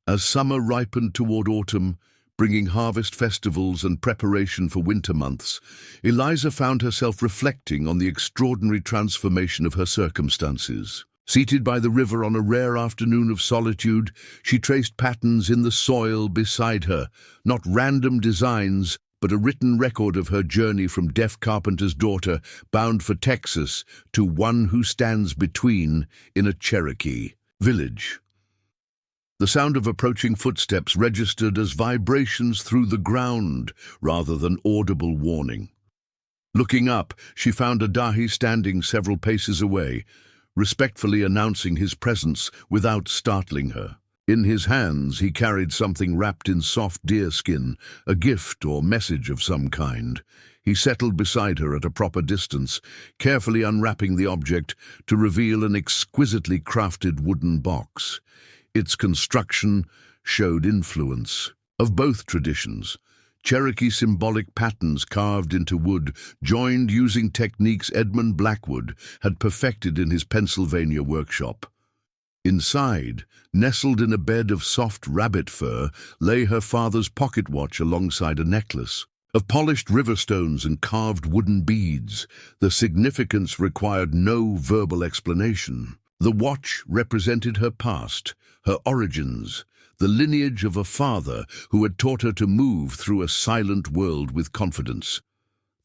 As summer ripened toward autumn, bringing harvest festivals and preparation for winter months, Eliza found herself reflecting on the extraordinary transformation of her circumstances. Seated by the river on a rare afternoon of solitude, she traced patterns in the soil beside her, not random designs, but a written record of her journey from deaf carpenter's daughter bound for Texas to one who stands between in a Cherokee village. The sound of approaching footsteps registered as vibrations through the ground rather than audible warning. Looking up, she found Adahi standing several paces away, respectfully announcing his presence without startling her. In his hands he carried something wrapped in soft deerskin, a gift or message of some kind. He settled beside her at a proper distance, carefully unwrapping the object to reveal an exquisitely crafted wooden box. Its construction showed influence of both traditions. Cherokee symbolic patterns carved into wood, joined using techniques Edmund Blackwood had perfected in his Pennsylvania workshop. Inside, nestled in a bed of soft rabbit fur, lay her father's pocket watch alongside a necklace of polished river stones and carved wooden beads. The significance required no verbal explanation. The watch represented her past, her origins, the lineage of a father who had taught her to move through a silent world with confidence.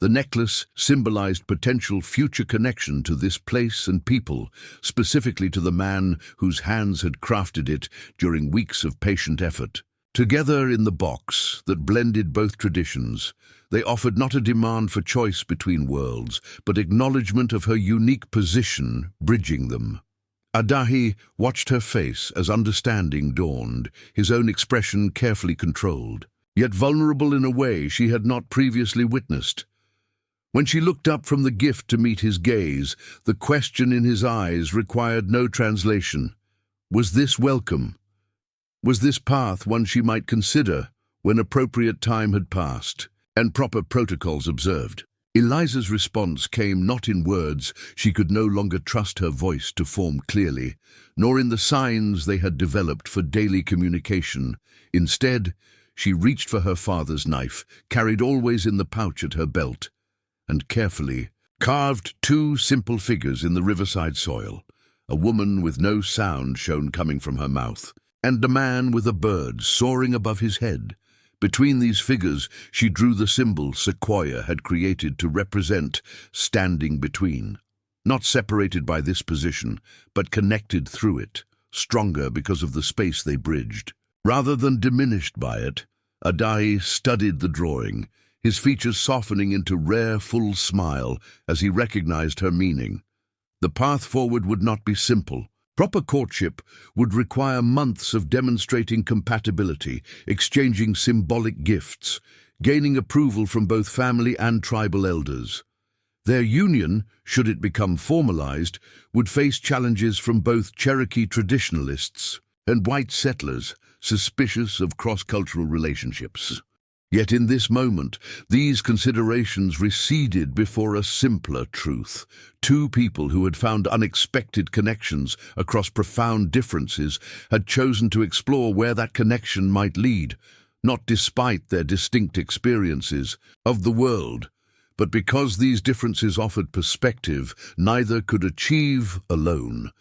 The necklace symbolized potential future connection to this place and people, specifically to the man whose hands had crafted it during weeks of patient effort. Together in the box that blended both traditions, they offered not a demand for choice between worlds, but acknowledgement of her unique position bridging them. Adahi watched her face as understanding dawned, his own expression carefully controlled, yet vulnerable in a way she had not previously witnessed. When she looked up from the gift to meet his gaze, the question in his eyes required no translation. Was this welcome? Was this path one she might consider when appropriate time had passed and proper protocols observed? Eliza's response came not in words. She could no longer trust her voice to form clearly, nor in the signs they had developed for daily communication. Instead, she reached for her father's knife, carried always in the pouch at her belt, and carefully carved two simple figures in the riverside soil, a woman with no sound shown coming from her mouth, and a man with a bird soaring above his head. Between these figures, she drew the symbol Sequoia had created to represent standing between, not separated by this position, but connected through it, stronger because of the space they bridged. Rather than diminished by it, Adahi studied the drawing, his features softening into rare, full smile as he recognized her meaning. The path forward would not be simple. Proper courtship would require months of demonstrating compatibility, exchanging symbolic gifts, gaining approval from both family and tribal elders. Their union, should it become formalized, would face challenges from both Cherokee traditionalists and white settlers suspicious of cross-cultural relationships. Yet in this moment, these considerations receded before a simpler truth. Two people who had found unexpected connections across profound differences had chosen to explore where that connection might lead, not despite their distinct experiences of the world, but because these differences offered perspective neither could achieve alone.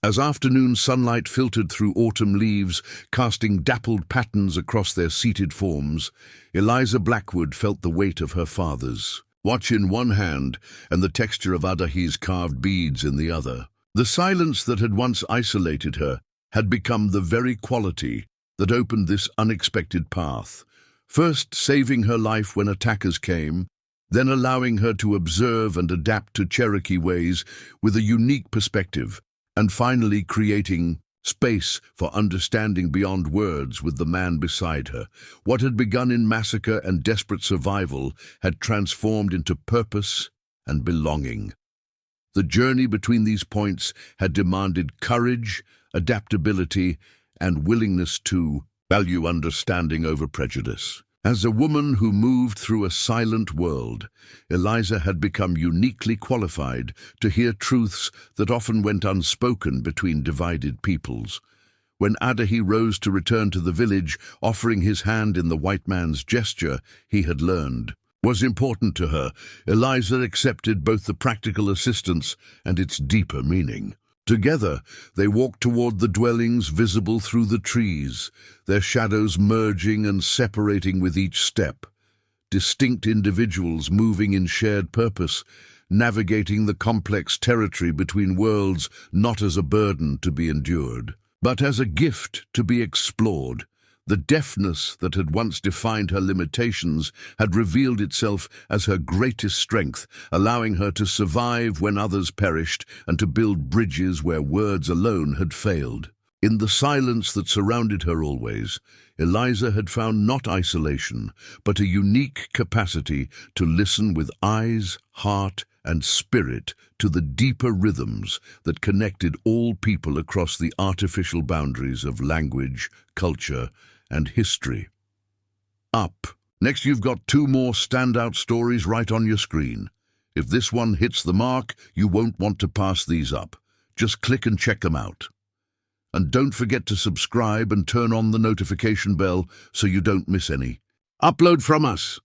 As afternoon sunlight filtered through autumn leaves, casting dappled patterns across their seated forms, Eliza Blackwood felt the weight of her father's watch in one hand and the texture of Adahi's carved beads in the other. The silence that had once isolated her had become the very quality that opened this unexpected path, first saving her life when attackers came, then allowing her to observe and adapt to Cherokee ways with a unique perspective, and finally creating space for understanding beyond words with the man beside her. What had begun in massacre and desperate survival had transformed into purpose and belonging. The journey between these points had demanded courage, adaptability, and willingness to value understanding over prejudice. As a woman who moved through a silent world, Eliza had become uniquely qualified to hear truths that often went unspoken between divided peoples. When Adahi rose to return to the village, offering his hand in the white man's gesture he had learned was important to her, Eliza accepted both the practical assistance and its deeper meaning. Together, they walked toward the dwellings visible through the trees, their shadows merging and separating with each step. Distinct individuals moving in shared purpose, navigating the complex territory between worlds not as a burden to be endured, but as a gift to be explored. The deafness that had once defined her limitations had revealed itself as her greatest strength, allowing her to survive when others perished and to build bridges where words alone had failed. In the silence that surrounded her always, Eliza had found not isolation, but a unique capacity to listen with eyes, heart, and spirit to the deeper rhythms that connected all people across the artificial boundaries of language, culture, and history. Up. Next, you've got two more standout stories right on your screen. If this one hits the mark, you won't want to pass these up. Just click and check them out. And don't forget to subscribe and turn on the notification bell so you don't miss any. Upload from us.